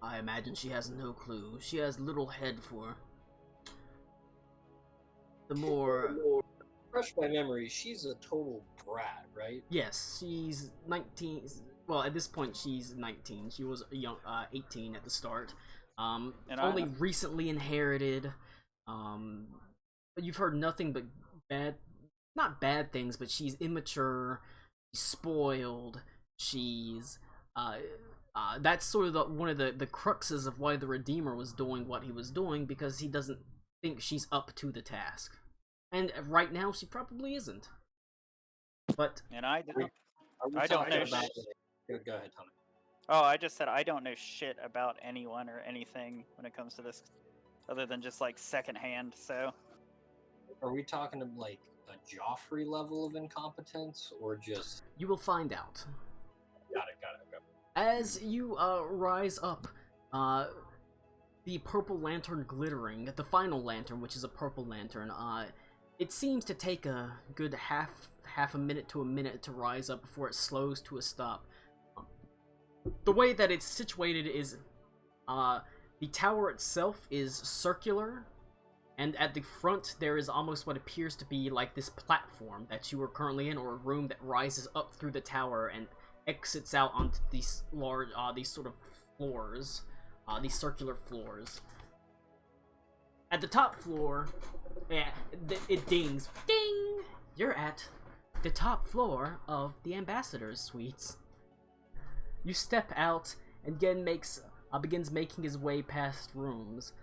I imagine she has no clue. She has little head for the more.
Refresh my memory. She's a total brat, right?
Yes, she's 19. Well, at this point, she's 19. She was 18 at the start. Only recently inherited. But you've heard nothing but not bad things, but she's immature, she's spoiled, she's, that's sort of one of the cruxes of why the Redeemer was doing what he was doing, because he doesn't think she's up to the task. And right now, she probably isn't. But
And I
Are we,
don't.
are we
I don't
talking
know
about?
sh-
Go ahead, Tommy.
Oh, I just said I don't know shit about anyone or anything when it comes to this, other than just like secondhand. So
Are we talking of like a Joffrey level of incompetence, or just?
you will find out.
Got it. Go.
As you rise up, the purple lantern glittering, the final lantern, which is a purple lantern, it seems to take a good half a minute to a minute to rise up before it slows to a stop. The way that it's situated is, the tower itself is circular, and at the front there is almost what appears to be like this platform that you are currently in, or a room that rises up through the tower and exits out onto these large, these sort of floors, these circular floors. At the top floor, yeah, it dings. Ding! You're at the top floor of the ambassador's suites. You step out and again begins making his way past rooms.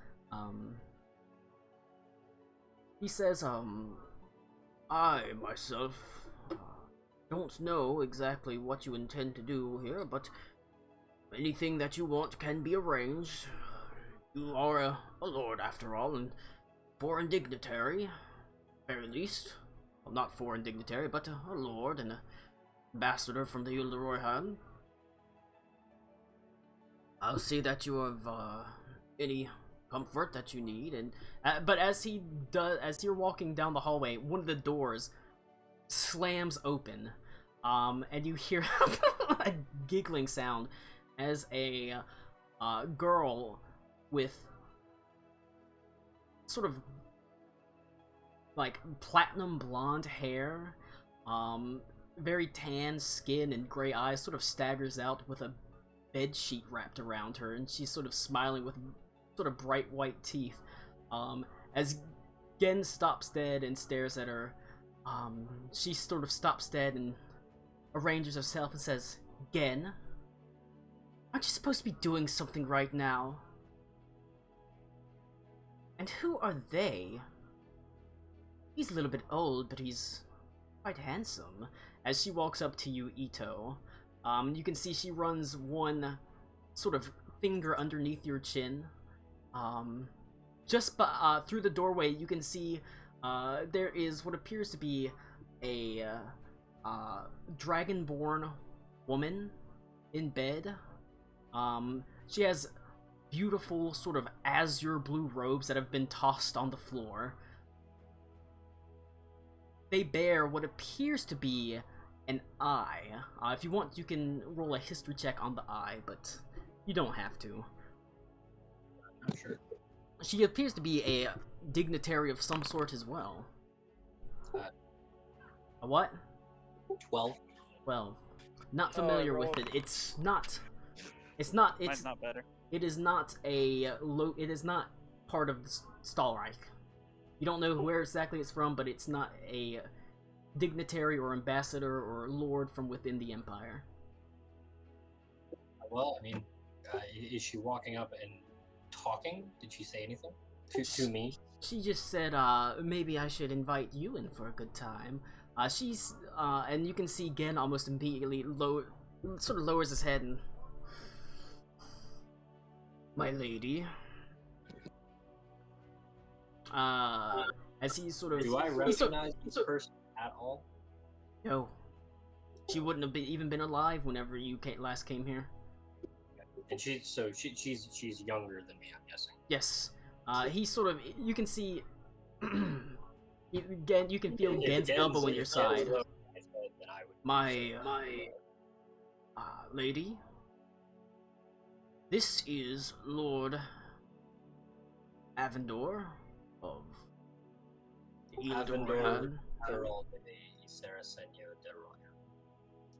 He says, I myself don't know exactly what you intend to do here, but anything that you want can be arranged. You are a lord after all, and foreign dignitary, very least. Well, not foreign dignitary, but a lord and an ambassador from the Ile de Royhan. I'll see that you have any comfort that you need, and but as you're walking down the hallway, one of the doors slams open, and you hear a giggling sound as a girl with sort of like platinum blonde hair, very tan skin and gray eyes, sort of staggers out with a bed sheet wrapped around her, and she's sort of smiling with sort of bright white teeth. As Gen stops dead and stares at her, she sort of stops dead and arranges herself and says, Gen, aren't you supposed to be doing something right now? And who are they? He's a little bit old, but he's quite handsome. As she walks up to you, Ito, you can see she runs one sort of finger underneath your chin. Just through the doorway, you can see there is what appears to be a Dragonborn woman in bed. She has beautiful sort of azure blue robes that have been tossed on the floor. They bear what appears to be an eye. If you want, you can roll a history check on the eye, but you don't have to.
I'm sure.
She appears to be a dignitary of some sort as well. A what?
12.
12. Not familiar with it. It's not.
mine's not better.
It is not it is not part of the Stahlreich. You don't know where exactly it's from, but it's not a dignitary or ambassador or lord from within the empire.
Well, I mean, is she walking up and talking? Did she say anything to me?
She just said, maybe I should invite you in for a good time. She's, and you can see Gen almost immediately sort of lowers his head and, my lady. As he sort of...
Do I recognize this person at all?
No. She wouldn't have even been alive whenever you last came here.
And she's younger than me, I'm guessing.
Yes. He sort of... You can see... Again, you can feel Gen's elbow in your side. My lady? This is Lord Avendor of the Ile de Royhan.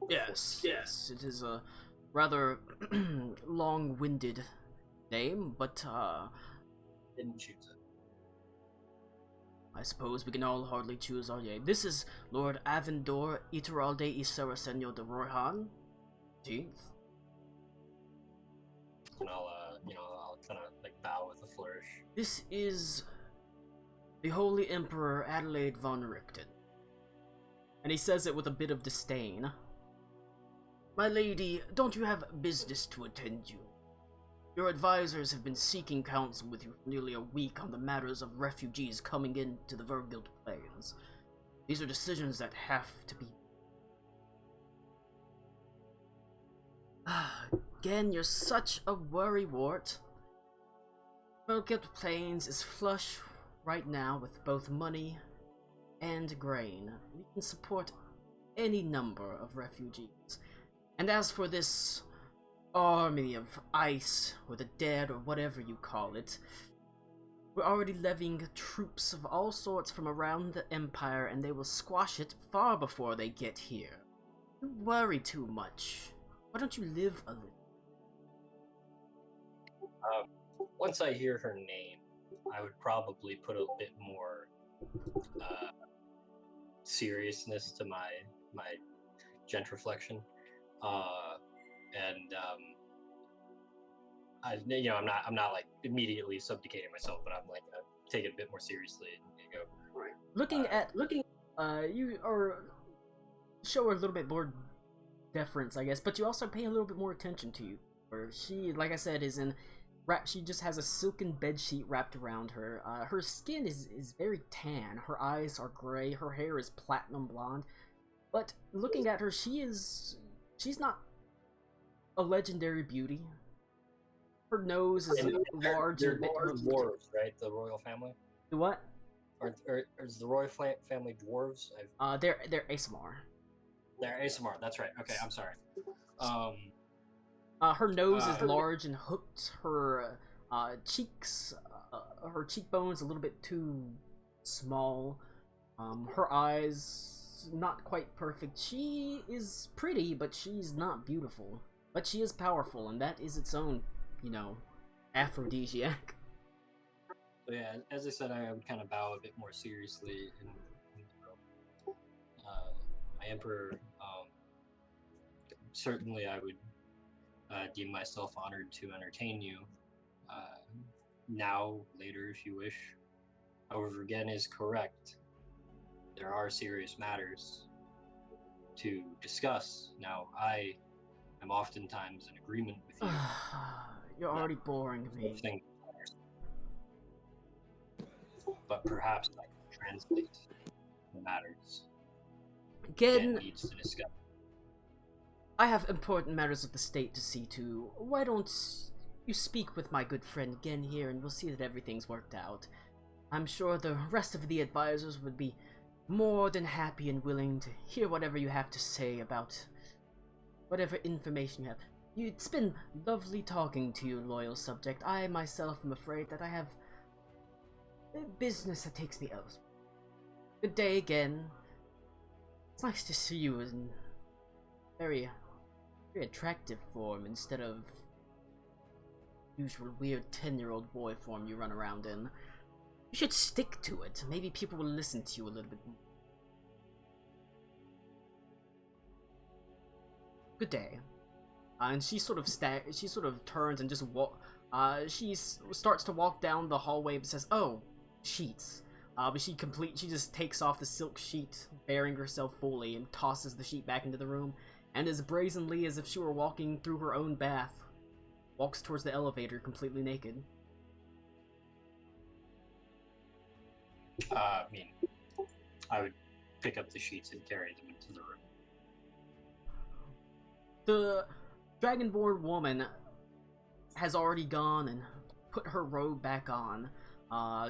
Yes, it is a rather long-winded name, but
Didn't choose it.
I suppose we can all hardly choose our name. This is Lord Avendor Iteralde y Sarasenio de Royhan, 10th.
And I'll kind of like bow with a flourish.
This is the Holy Emperor Adelaide von Richten. and he says it with a bit of disdain. My lady, don't you have business to attend to? Your advisors have been seeking counsel with you for nearly a week on the matters of refugees coming into the Vergild Plains. These are decisions that have to be... Again, you're such a worrywart. Vergild Plains is flush right now with both money and grain. We can support any number of refugees. And as for this army of ice, or the dead, or whatever you call it, we're already levying troops of all sorts from around the Empire, and they will squash it far before they get here. You worry too much. Why don't you live a little?
Once I hear her name, I would probably put a bit more seriousness to my gentriflection, I'm not like immediately subjugating myself, but I'm like take it a bit more seriously and go. Right.
You are show her a little bit more deference, I guess, but you also pay a little bit more attention to you. Or she, like I said, is in. She just has a silken bedsheet wrapped around her. Her skin is very tan. Her eyes are gray. Her hair is platinum blonde. But looking at her, she's not a legendary beauty. Her nose is large.
They're dwarves, right? The royal family.
The what?
Or is the royal family dwarves?
They're ASMR.
They're ASMR. That's right. Okay, I'm sorry.
Her nose is large and hooked. Her cheeks, her cheekbones a little bit too small. Her eyes not quite perfect. She is pretty, but she's not beautiful. But she is powerful, and that is its own, aphrodisiac.
So yeah, as I said, I would kind of bow a bit more seriously in my emperor. Certainly, I would deem myself honored to entertain you. Now, later, if you wish. However, again, is correct. There are serious matters to discuss. Now, I am oftentimes in agreement with you.
You're already boring me.
But perhaps I can translate the matters.
Again,
needs to discuss.
I have important matters of the state to see to. Why don't you speak with my good friend Gen here, and we'll see that everything's worked out. I'm sure the rest of the advisors would be more than happy and willing to hear whatever you have to say about whatever information you have. It's been lovely talking to you, loyal subject. I myself am afraid that I have business that takes me elsewhere. Good day again. It's nice to see you in very attractive form instead of usual weird 10-year-old boy form you run around in. You should stick to it. Maybe people will listen to you a little bit more. Good day. And she sort of turns and just she starts to walk down the hallway and says, "Oh, sheets." But she just takes off the silk sheet, bearing herself fully, and tosses the sheet back into the room, and as brazenly as if she were walking through her own bath, walks towards the elevator completely naked.
I would pick up the sheets and carry them into the room.
The Dragonborn Woman has already gone and put her robe back on.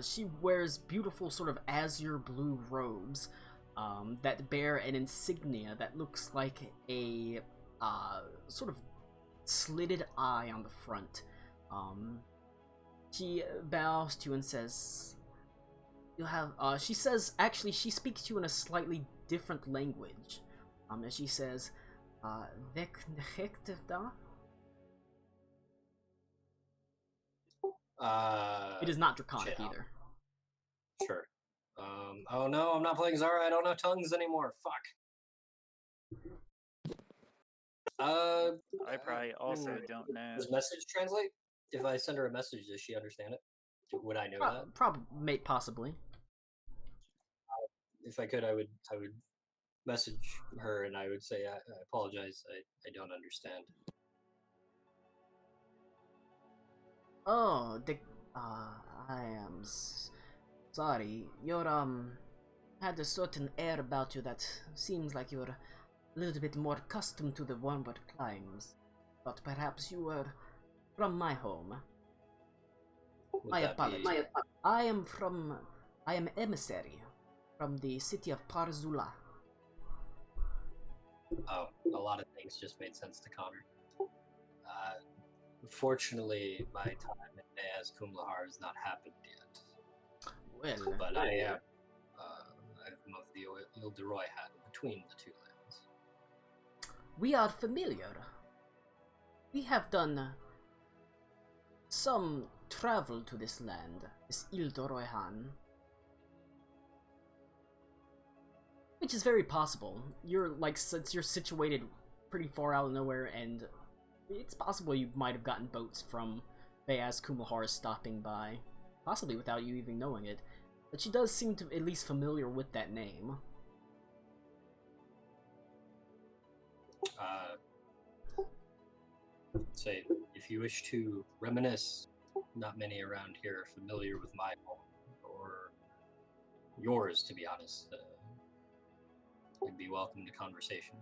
She wears beautiful sort of azure blue robes that bear an insignia that looks like a sort of slitted eye on the front. She bows to you and says, "You'll have." She says, actually, she speaks to you in a slightly different language. As she says, "Veknechekta." It is not Draconic either.
Sure. Oh no, I'm not playing Zara. I don't know tongues anymore. Fuck.
I probably also don't know.
Does message translate? If I send her a message, does she understand it? Would I know that?
Probably, possibly.
If I could, I would message her and I would say, I apologize, I don't understand.
Oh, I am sorry. You're, had a certain air about you that seems like you're a little bit more accustomed to the warmer climes. But perhaps you were from my home. My apologies. I am emissary from the city of Parzula.
Oh, a lot of things just made sense to Connor. Fortunately, my time as Kumlahar has not happened yet.
Well,
But I am of the Ilderoy hat between the two lands.
we are familiar. We have done some travel to this land, this Ildoroyhan. Which is very possible. You're, like, since you're situated pretty far out of nowhere, and it's possible you might have gotten boats from Bayaz Kumahar stopping by. Possibly without you even knowing it. But she does seem to at least familiar with that name.
Say, if you wish to reminisce, not many around here are familiar with my home, or yours, to be honest. You'd be welcome to conversation.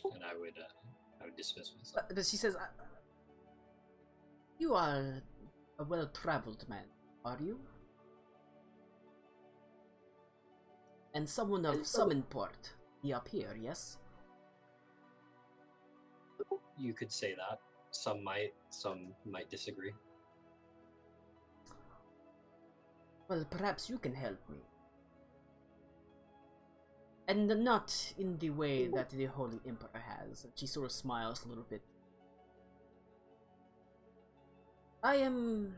And I would dismiss myself.
But she says, you are a well-traveled man, are you? And someone of some import. Be up here, yes?
You could say that. Some might disagree.
Well, perhaps you can help me. And not in the way that the Holy Emperor has. She sort of smiles a little bit. I am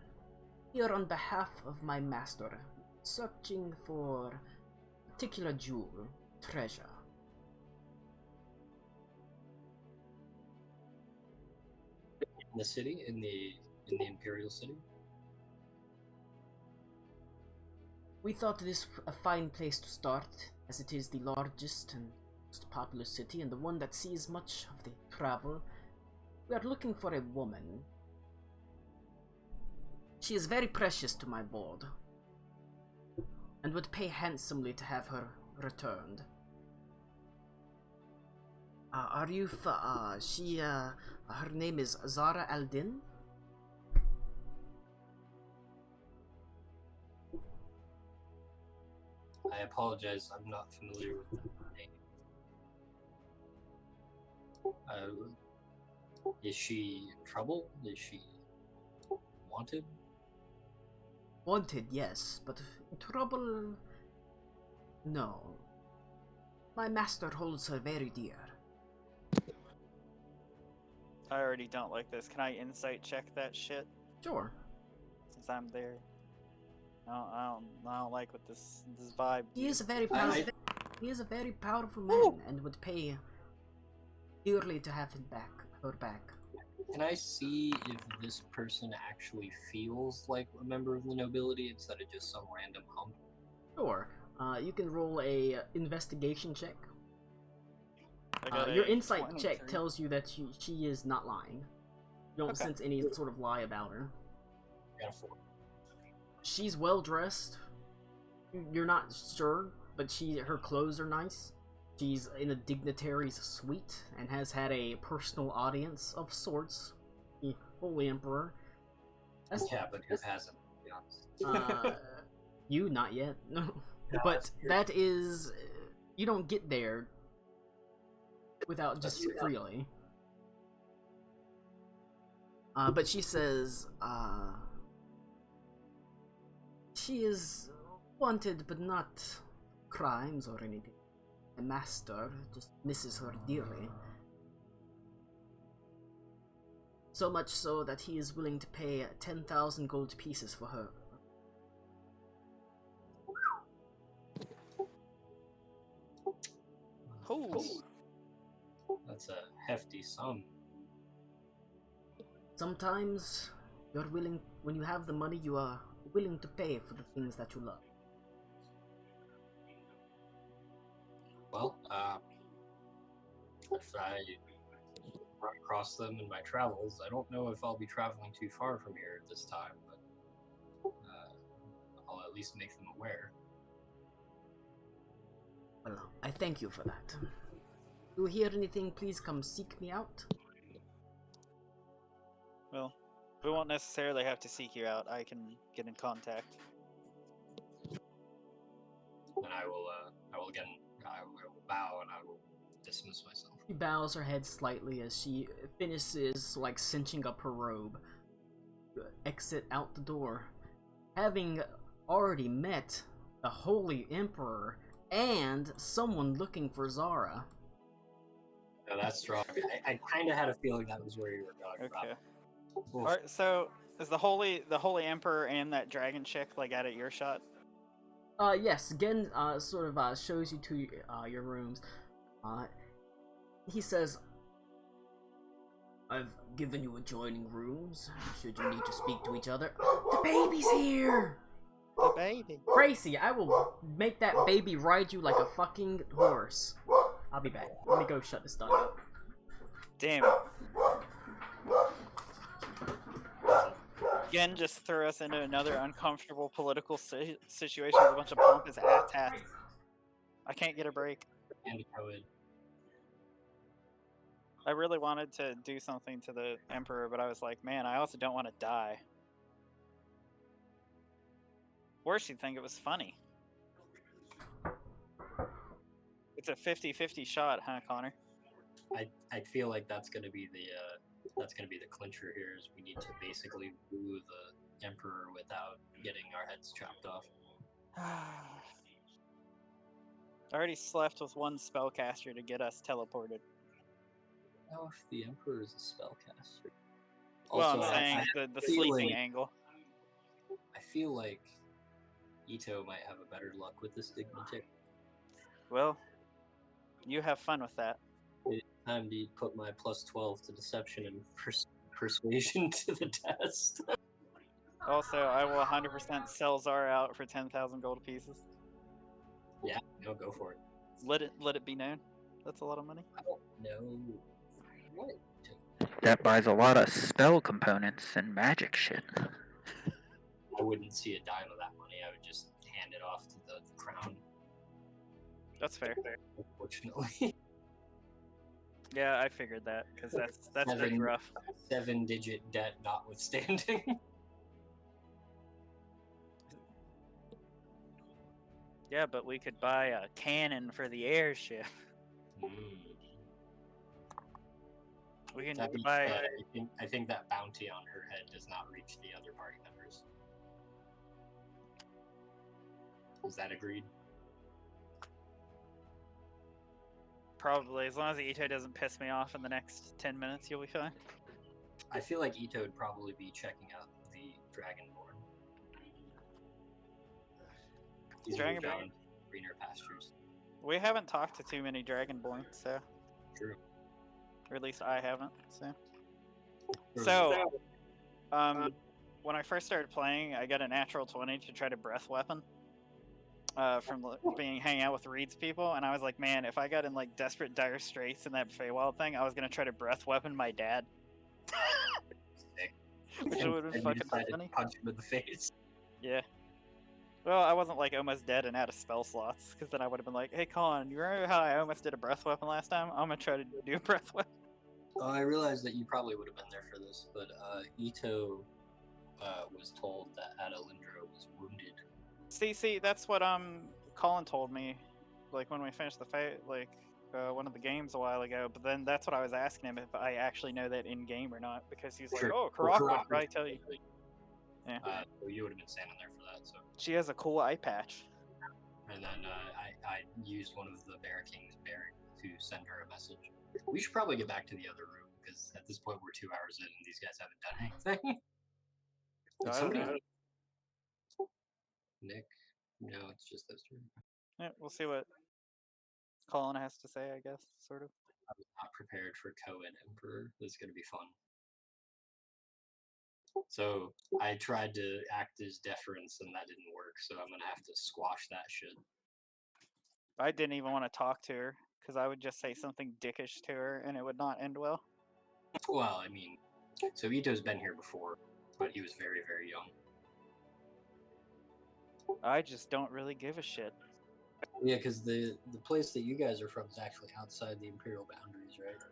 here on behalf of my master, searching for a particular jewel, treasure.
In the city, in the Imperial City.
We thought this a fine place to start, as it is the largest and most populous city, and the one that sees much of the travel. We are looking for a woman. She is very precious to my board, and would pay handsomely to have her returned. Are you her name is Zara Aldin?
I apologize, I'm not familiar with the name. Is she in trouble? Is she wanted?
Wanted, yes, but trouble... no. My master holds her very dear.
I already don't like this. Can I insight check that shit?
Sure.
Since I'm there. I don't like what this vibe.
He is a very powerful. He is a very powerful man, and would pay dearly to have her back.
Can I see if this person actually feels like a member of the nobility instead of just some random hump?
Sure. You can roll a investigation check.
I got
Your
a
insight
23.
check tells you that she is not lying. You don't sense any sort of lie about her.
I got a 4.
She's well dressed. You're not sure, but her clothes are nice. She's in a dignitary's suite and has had a personal audience of sorts. The Holy Emperor.
Yeah, but who hasn't, to be honest?
You not yet. No. But that is, you don't get there without just freely. But she says, she is wanted, but not crimes or anything. The master just misses her dearly. So much so that he is willing to pay 10,000 gold pieces for her.
Holy.
That's a hefty sum.
Sometimes you're willing, when you have the money, you are willing to pay for the things that you love.
Well, if I run across them in my travels, I don't know if I'll be traveling too far from here at this time, but I'll at least make them aware.
Well, I thank you for that. If you hear anything, please come seek me out.
Well, we won't necessarily have to seek you out. I can get in contact.
And I will bow and I will dismiss myself.
She bows her head slightly as she finishes, like, cinching up her robe. Exit out the door. Having already met the Holy Emperor and someone looking for Zara.
No, that's strong. I kind of had a feeling that was where you were going.
Okay.
Oof.
Alright, so is the Holy Emperor and that dragon chick like out at your shot?
Yes, again, sort of, shows you to your rooms. He says, I've given you adjoining rooms, should you need to speak to each other. The baby's here!
The baby.
Gracie, I will make that baby ride you like a fucking horse. I'll be back. Let me go shut this down.
Damn it. Again, just throw us into another uncomfortable political situation with a bunch of pompous ass-hats. I can't get a break.
And Coed.
I really wanted to do something to the Emperor, but I was like, man, I also don't want to die. Or she'd think it was funny. It's a 50-50 shot, huh, Connor?
I feel like that's gonna be the clincher here. Is we need to basically woo the Emperor without getting our heads chopped off.
I already slept with one spellcaster to get us teleported.
Now, if the Emperor is a spellcaster.
Well, I'm saying the sleeping angle.
I feel like Ito might have a better luck with this dignitic.
Well, you have fun with that.
It's time to put my plus 12 to deception and persuasion to the test.
Also, I will 100% sell Zara out for 10,000 gold pieces.
Yeah, no, go for it.
Let it be known. That's a lot of money.
I don't know what.
That buys a lot of spell components and magic shit.
I wouldn't see a dime of that money. I would just hand it off to the crown.
That's fair.
Unfortunately.
Yeah, I figured that because that's pretty rough.
7-digit debt notwithstanding.
Yeah, but we could buy a cannon for the airship. We can
That being
buy.
said, I think that bounty on her head does not reach the other party members. Is that agreed?
Probably, as long as Ito doesn't piss me off in the next 10 minutes, you'll be fine.
I feel like Ito would probably be checking out the Dragonborn. He's moved
Dragonborn.
out into greener pastures.
We haven't talked to too many Dragonborn, so.
True.
Or at least I haven't, so.
True.
So, when I first started playing, I got a natural 20 to try to breath weapon. From hanging out with Reed's people, and I was like, man, if I got in like desperate dire straits in that Feywild thing, I was gonna try to breath weapon my dad. Which would have been fucking funny.
Punch him in the face.
Yeah. Well, I wasn't like almost dead and out of spell slots, because then I would have been like, hey Colin, you remember how I almost did a breath weapon last time? I'm gonna try to do a breath weapon.
Oh, I realized that you probably would have been there for this, but Ito was told that Adalindra was wounded.
See, that's what Colin told me, like when we finished the fight, like one of the games a while ago. But then that's what I was asking him if I actually know that in game or not, because he's like,
Sure.
oh, Karak would probably tell you. Yeah.
So you would have been standing there for that. So.
She has a cool eye patch.
And then I used one of the Bear King's bear to send her a message. We should probably get back to the other room because at this point we're 2 hours in and these guys haven't done anything. Did somebody? Nick? No, it's just those two.
Yeah, we'll see what Colin has to say, I guess, sort of.
I was not prepared for Coed Emperor. This is going to be fun. So I tried to act as deference and that didn't work, so I'm going to have to squash that shit.
I didn't even want to talk to her because I would just say something dickish to her and it would not end well.
Well, I mean, so Ito's been here before, but he was very, very young.
I just don't really give a shit.
Yeah, because the place that you guys are from is actually outside the Imperial boundaries, right?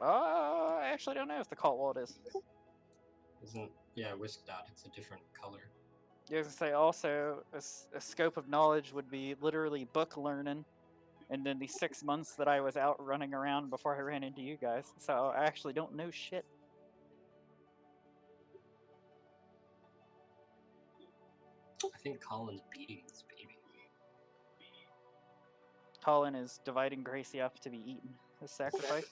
I actually don't know if the cult wall is.
Isn't yeah, Whisk Dot? It's a different color.
You have to say also a scope of knowledge would be literally book learning, and then the 6 months that I was out running around before I ran into you guys. So I actually don't know shit.
I think Colin's beating this baby.
Colin is dividing Gracie up to be eaten as sacrifice,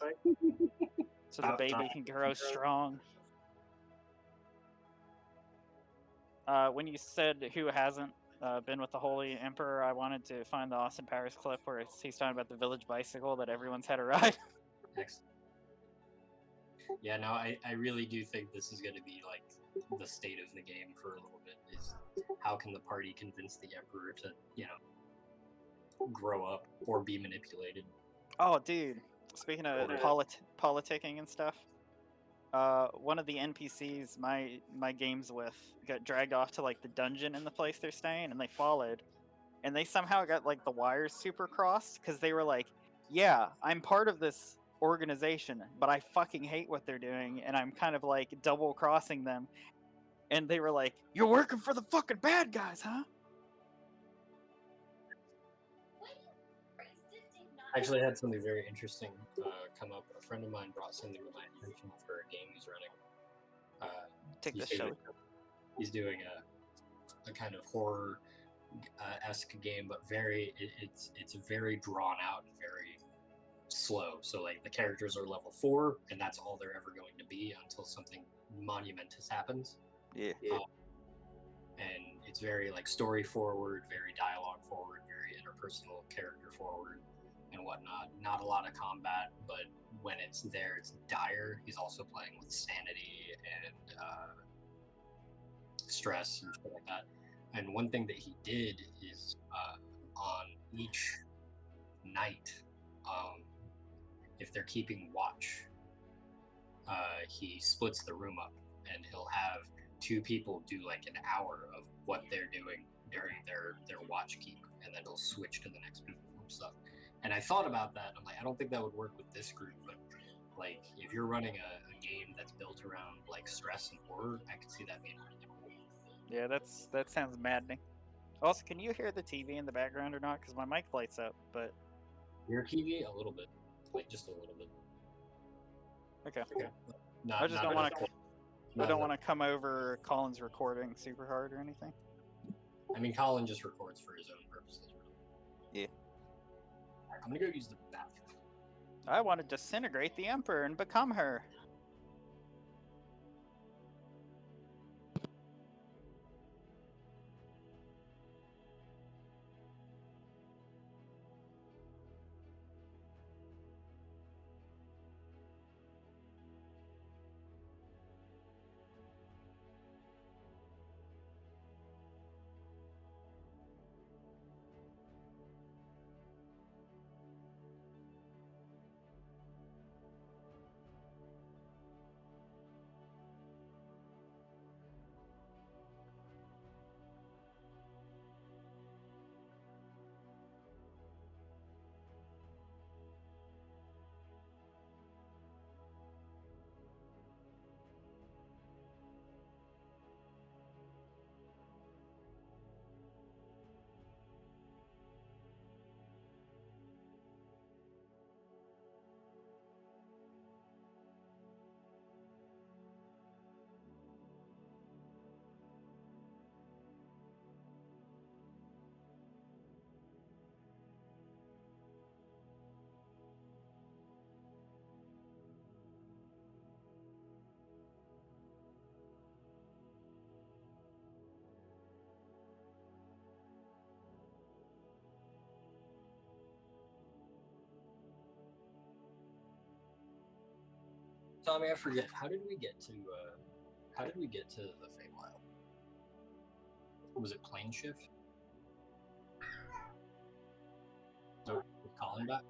so the baby can grow strong. When you said who hasn't been with the Holy Emperor, I wanted to find the Austin Powers clip where he's talking about the village bicycle that everyone's had a ride.
Excellent. Yeah, no, I really do think this is going to be like the state of the game for a little bit. Is how can the party convince the Emperor to, grow up or be manipulated?
Oh, dude. Speaking of politicking and stuff, one of the NPCs my games with got dragged off to like the dungeon in the place they're staying, and they followed, and they somehow got like the wires super crossed because they were like, "Yeah, I'm part of this organization, but I fucking hate what they're doing, and I'm kind of like double crossing them." And they were like, "You're working for the fucking bad guys, huh?"
I actually had something very interesting come up. A friend of mine brought something to my attention for a game he's running.
Take this show.
He's doing a kind of horror esque game, but it's very drawn out and very slow. So like the characters are level 4, and that's all they're ever going to be until something monumentous happens.
Yeah.
And it's very like story forward, very dialogue forward, very interpersonal character forward and whatnot. Not a lot of combat, but when it's there, it's dire. He's also playing with sanity and stress and shit like that. And one thing that he did is on each night, if they're keeping watch, he splits the room up, and he'll have 2 people do like an hour of what they're doing during their watch keep, and then he'll switch to the next people and stuff. And I thought about that. I'm like, I don't think that would work with this group, but like if you're running a game that's built around like stress and horror, I could see that being really cool.
Yeah, that sounds maddening. Also, can you hear the TV in the background or not? Because my mic lights up, but
Your TV a little bit, like just a little bit.
okay.
Not,
I just
not
don't want
enough.
to. I don't want to come over Colin's recording super hard or anything.
I mean, Colin just records for his own purposes. Really.
Yeah.
Alright, I'm gonna go use the bathroom.
I want to disintegrate the Emperor and become her.
Tommy, I forget. How did we get to the Feywild? Was it plane shift? Colin back?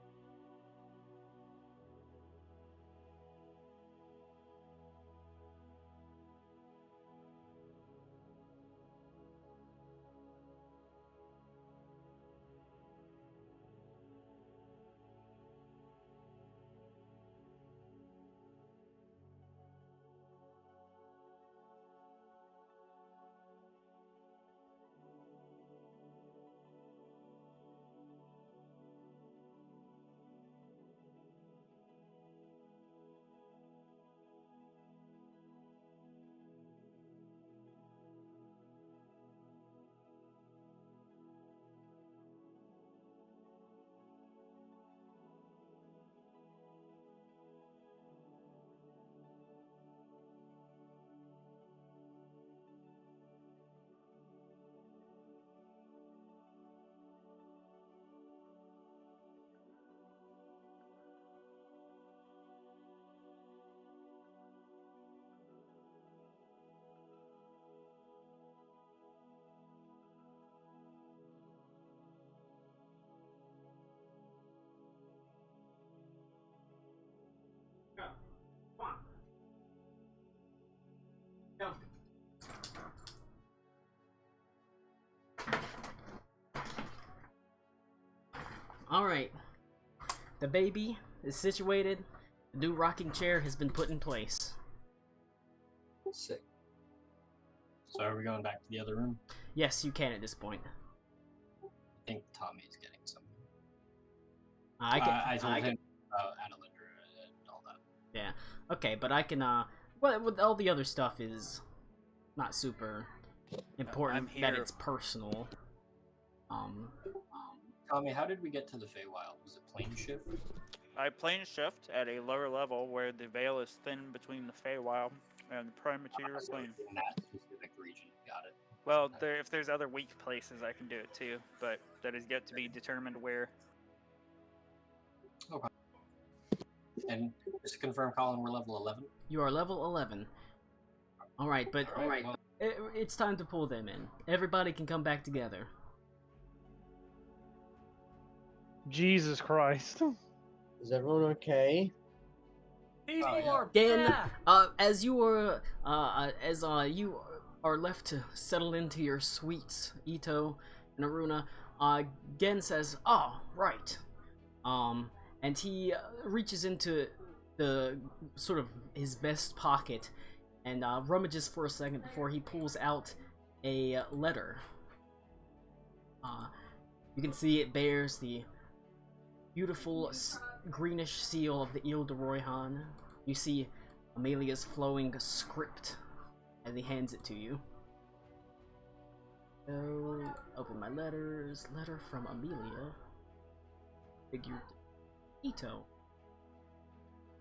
Go. Alright. The baby is situated. The new rocking chair has been put in place.
Sick. So are we going back to the other room?
Yes, you can at this point.
I think Tommy's getting some.
I
told
can.
him about Annalindra and all that.
Yeah. Okay, but I can. Well, with all the other stuff is not super important
I'm
that
here.
it's personal.
Tommy, how did we get to the Feywild? Was it plane shift?
I plane shift at a lower level where the veil is thin between the Feywild and the prime material
So
plane.
in that specific region. Got it.
Well, if there's other weak places, I can do it too, but that is yet to be determined where.
Okay. And just to confirm, Colin, we're level 11?
You are level 11. Alright, but
Alright. Well,
it's time to pull them in. Everybody can come back together.
Jesus Christ.
Is everyone okay?
Again, as you are, you are left to settle into your suites, Ito and Aruna, Gen says, "Oh, right." And he reaches into the sort of his vest pocket and rummages for a second before he pulls out a letter. You can see it bears the beautiful greenish seal of the Ile de Royhan. You see Amelia's flowing script as he hands it to you. So, open my letters. Letter from Amelia. Figured Ito.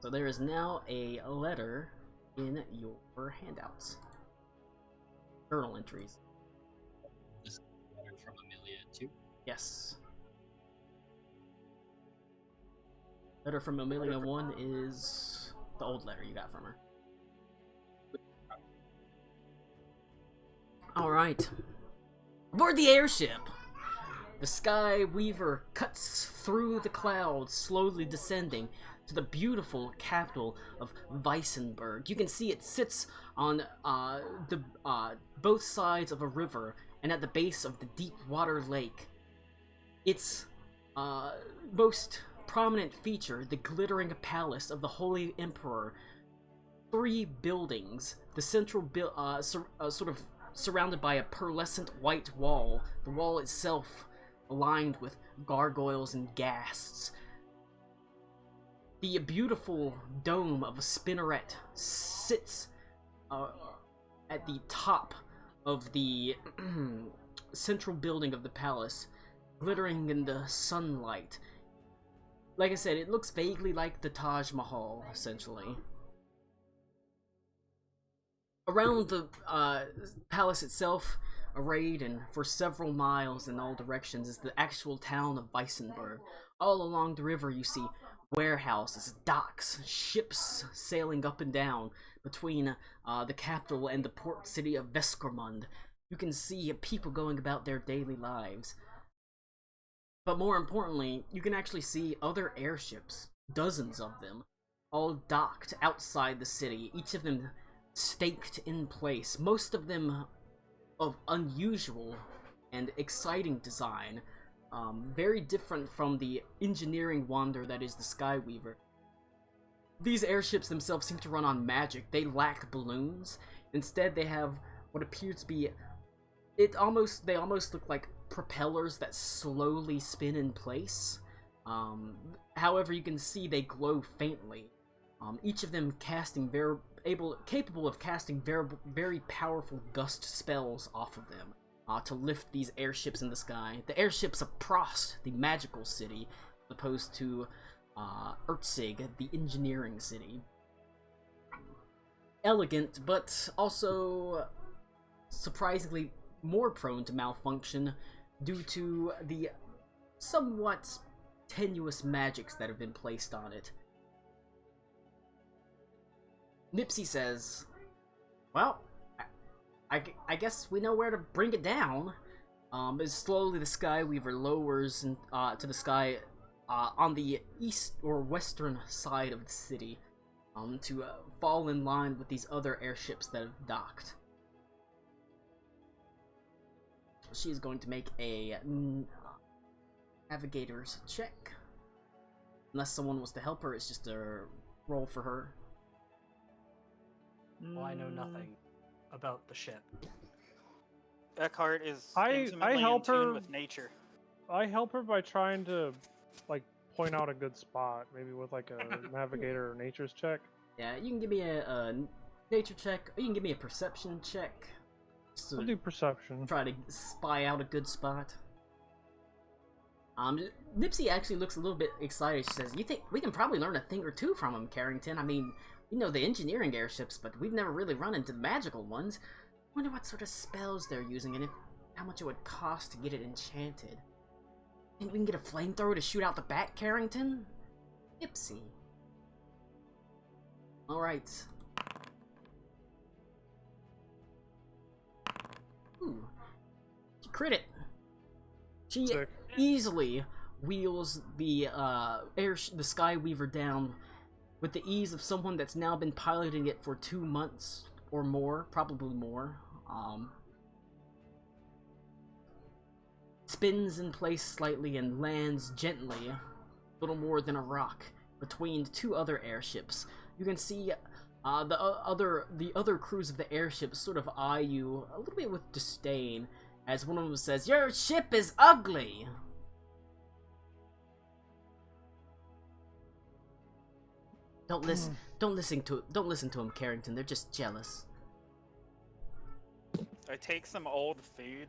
So there is now a letter in your handouts. Journal entries.
this is a letter from Amelia, too.
Yes. Letter from Amelia 1 is the old letter you got from her. Alright. Aboard the airship! The Sky Weaver cuts through the clouds, slowly descending to the beautiful capital of Weisenburg. You can see it sits on both sides of a river and at the base of the deep water lake. Its most prominent feature, the glittering palace of the Holy Emperor. 3 buildings, the central sort of surrounded by a pearlescent white wall, the wall itself lined with gargoyles and ghasts. The beautiful dome of a spinneret sits at the top of the central building of the palace, glittering in the sunlight. Like I said, it looks vaguely like the Taj Mahal, essentially. Around the palace itself, arrayed and for several miles in all directions, is the actual town of Weisenburg. All along the river you see warehouses, docks, ships sailing up and down between the capital and the port city of Veskermund. You can see people going about their daily lives. But more importantly, you can actually see other airships, dozens of them, all docked outside the city, each of them staked in place, most of them of unusual and exciting design, very different from the engineering wonder that is the Skyweaver. These airships themselves seem to run on magic. They lack balloons. Instead, they have what appears to be they almost look like propellers that slowly spin in place. However, you can see they glow faintly. Each of them capable of casting very powerful gust spells off of them to lift these airships in the sky. The airships of Prost, the magical city, as opposed to Ertzig, the engineering city. Elegant, but also surprisingly more prone to malfunction due to the somewhat tenuous magics that have been placed on it. Nipsey says, well, I guess we know where to bring it down. As slowly the Skyweaver lowers to the sky on the east or western side of the city to fall in line with these other airships that have docked. She's going to make a navigator's check. Unless someone was to help her, it's just a roll for her.
Well, I know nothing about the ship.
Eckhart is
I
intimately
help
in tune
her-
with nature.
I help her by trying to, like, point out a good spot, maybe with like a navigator or nature's check.
Yeah, you can give me a nature check, or you can give me a perception check. Just
I'll
to
do perception.
try to spy out a good spot. Nipsey actually looks a little bit excited. She says, "You think we can probably learn a thing or two from him, Carrington? I mean, we know the engineering airships, but we've never really run into the magical ones. Wonder what sort of spells they're using and how much it would cost to get it enchanted. Think we can get a flamethrower to shoot out the back, Carrington?" Nipsey. Alright. Ooh. She crit it. She
Sick.
easily wheels the the Skyweaver down with the ease of someone that's now been piloting it for 2 months or more, probably more. Spins in place slightly and lands gently, little more than a rock, between two other airships. You can see the other crews of the airships sort of eye you a little bit with disdain, as one of them says, "Your ship is ugly." Don't listen to him, Carrington. They're just jealous.
I take some old food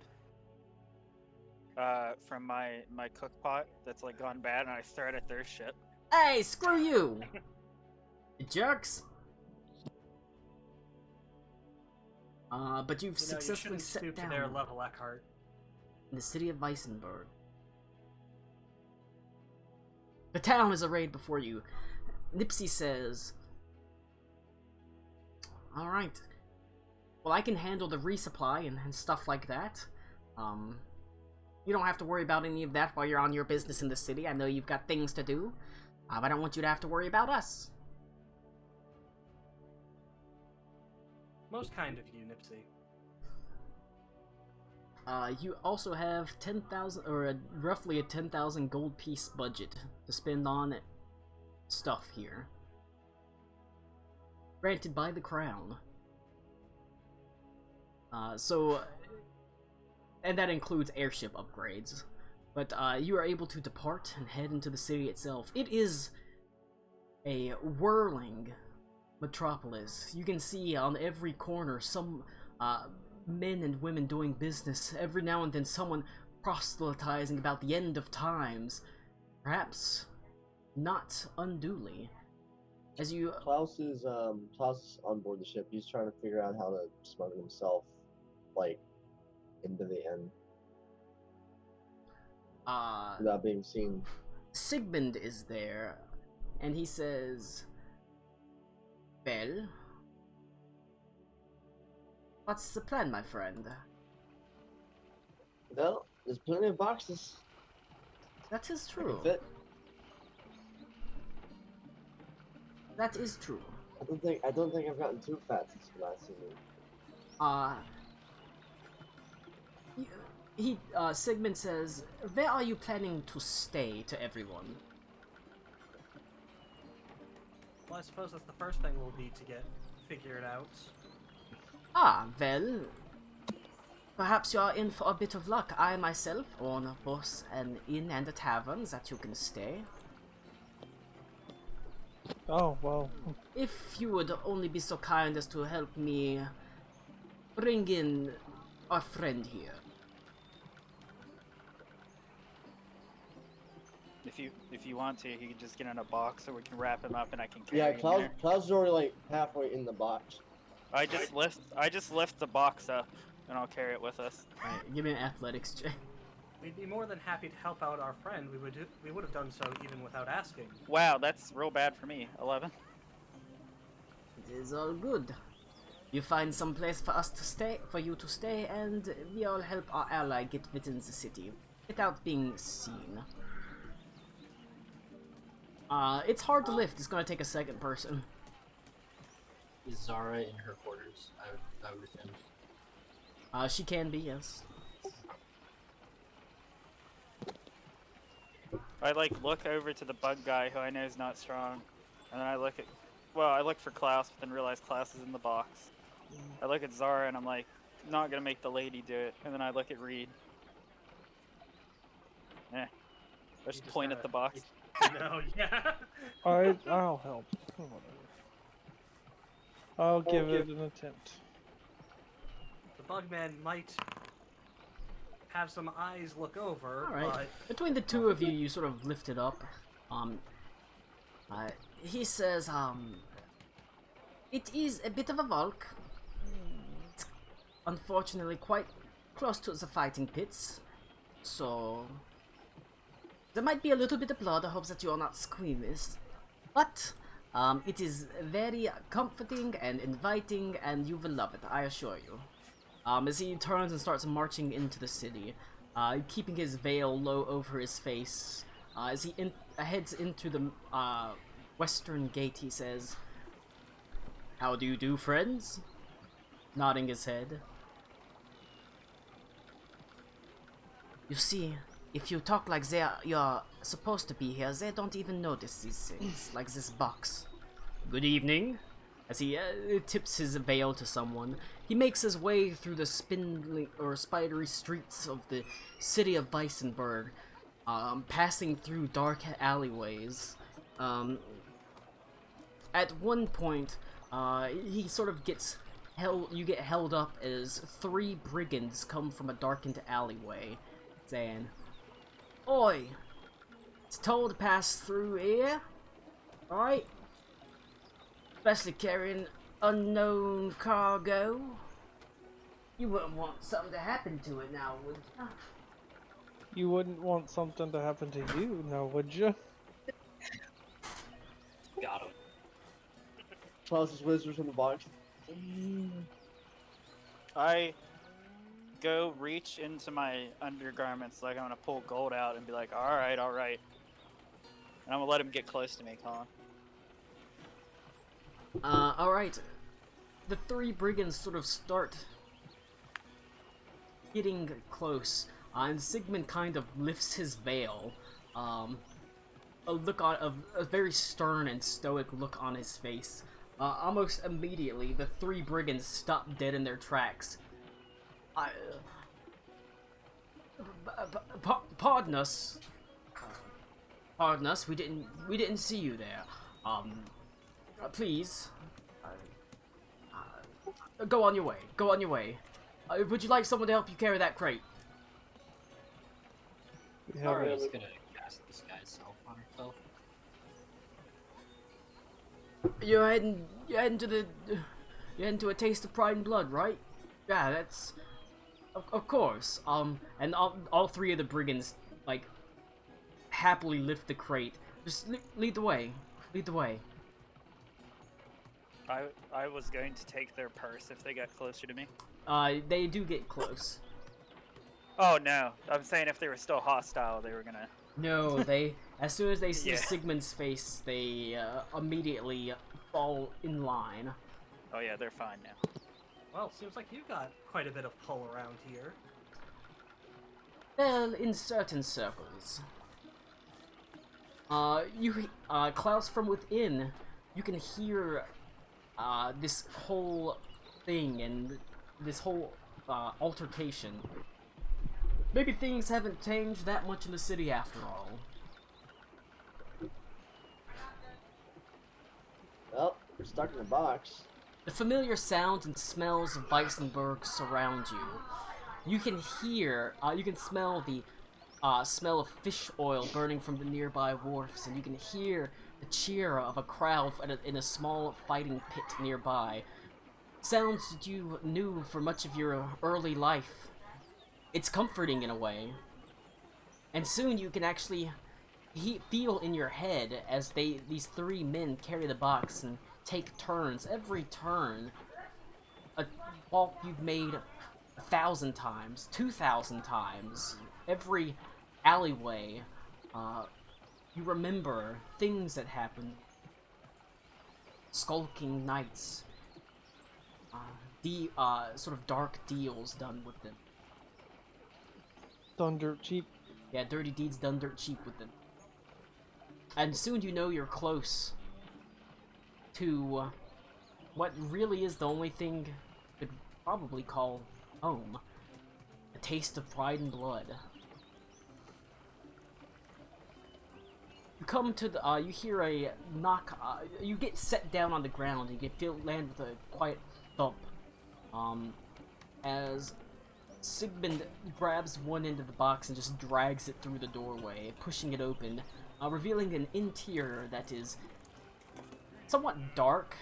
from my cook pot that's like gone bad, and I throw it at their ship.
Hey, screw you! You jerks! But you've
You
successfully
shouldn't
set
stoop
down
to their level, Eckhart.
in the city of Weisenburg. The town is arrayed before you. Nipsey says, "Alright. Well, I can handle the resupply and stuff like that. You don't have to worry about any of that while you're on your business in the city. I know you've got things to do. But I don't want you to have to worry about us."
Most kind of you, Nipsey.
You also have 10,000, or roughly a 10,000 gold piece budget to spend on stuff here. Granted by the crown. And that includes airship upgrades. But you are able to depart and head into the city itself. It is a whirling metropolis. You can see on every corner some men and women doing business. Every now and then someone proselytizing about the end of times. Perhaps not unduly. As you
Klaus is on board the ship. He's trying to figure out how to smuggle himself, like, into the end without being seen.
Sigmund is there, and he says, "Well, what's the plan, my friend?"
Well, there's plenty of boxes.
That is
I can
true.
fit.
That is true.
I don't think I've gotten too fat since you last seen me.
Sigmund says, where are you planning to stay to everyone?
Well, I suppose that's the first thing we'll need to figure it out.
Ah, well, perhaps you are in for a bit of luck. I myself own both an inn and a tavern that you can stay.
Oh, well.
If you would only be so kind as to help me bring in our friend here.
If you want to, you can just get in a box, or we can wrap him up, and I can carry
Yeah,
him there.
Klaus is already like halfway in the box.
I just lift the box up, and I'll carry it with us.
Alright, give me an athletics check.
We'd be more than happy to help out our friend. We would have done so even without asking.
Wow, that's real bad for me. 11.
It is all good. You find some place for you to stay, and we all help our ally get within the city without being seen. It's hard to lift. It's gonna take a second person.
Is Zara in her quarters? I would assume.
She can be, yes.
I look over to the bug guy, who I know is not strong, and then I look for Klaus, but then realize Klaus is in the box. I look at Zara, and I'm like, not gonna make the lady do it, and then I look at Reed. I just point at the box.
No, yeah.
I'll help. Whatever. I'll give it an attempt.
The Bugman might have some eyes look over,
Alright.
but
Between the two of you, you sort of lift it up. He says, it is a bit of a bulk. It's unfortunately quite close to the fighting pits. So there might be a little bit of blood. I hope that you are not squeamish. But it is very comforting and inviting, and you will love it, I assure you. As he turns and starts marching into the city, keeping his veil low over his face, as he heads into the western gate, he says, "How do you do, friends?" Nodding his head. You see, if you talk like you're supposed to be here, they don't even notice these things, like this box. Good evening. As he tips his veil to someone, he makes his way through the spindly or spidery streets of the city of Weisenburg, passing through dark alleyways. At one point, he sort of gets you get held up as 3 brigands come from a darkened alleyway, saying, "Oi, it's told to pass through here, right? Especially carrying unknown cargo. You wouldn't want something to happen to it now, would you?"
You wouldn't want something to happen to you, now would you?
Got him.
Klaus just whispers from the box.
I go reach into my undergarments like I'm gonna pull gold out and be like, alright. And I'm gonna let him get close to me, Colin.
Alright. The 3 brigands sort of start getting close, and Sigmund kind of lifts his veil. A very stern and stoic look on his face. Almost immediately, the 3 brigands stop dead in their tracks. Pardon us. Pardon us. We didn't see you there. Please. Go on your way. Go on your way. Would you like someone to help you carry that crate?
Zara's gonna cast this guy's self on herself.
You're heading to a taste of pride and blood, right? Yeah, that's of course. And all 3 of the brigands happily lift the crate. Just lead the way. Lead the way.
I was going to take their purse if they got closer to me.
They do get close.
Oh no, I'm saying if they were still hostile, they were gonna
No, they. As soon as they see
Yeah.
Sigmund's face, they immediately fall in line.
Oh yeah, they're fine now.
Well, seems like you got quite a bit of pull around here.
Well, in certain circles. Klaus, from within, you can hear this whole thing and this whole altercation. Maybe things haven't changed that much in the city after all.
Well, we're stuck in a box.
The familiar sounds and smells of Weisenburg surround you. You can hear, you can smell the smell of fish oil burning from the nearby wharfs, and you can hear the cheer of a crowd in a small fighting pit nearby. Sounds that you knew for much of your early life. It's comforting in a way. And soon you can actually feel in your head as these three men carry the box and take turns. Every turn, a walk you've made 1,000 times, 2,000 times. Every alleyway, you remember things that happened. Skulking nights. Sort of dark deals done with them.
Done dirt cheap.
Yeah, dirty deeds done dirt cheap with them. And soon you know you're close to what really is the only thing you could probably call home. A taste of pride and blood. You come to the, you hear a knock, you get set down on the ground, and you land with a quiet thump. As Sigmund grabs one end of the box and just drags it through the doorway, pushing it open, revealing an interior that is somewhat dark.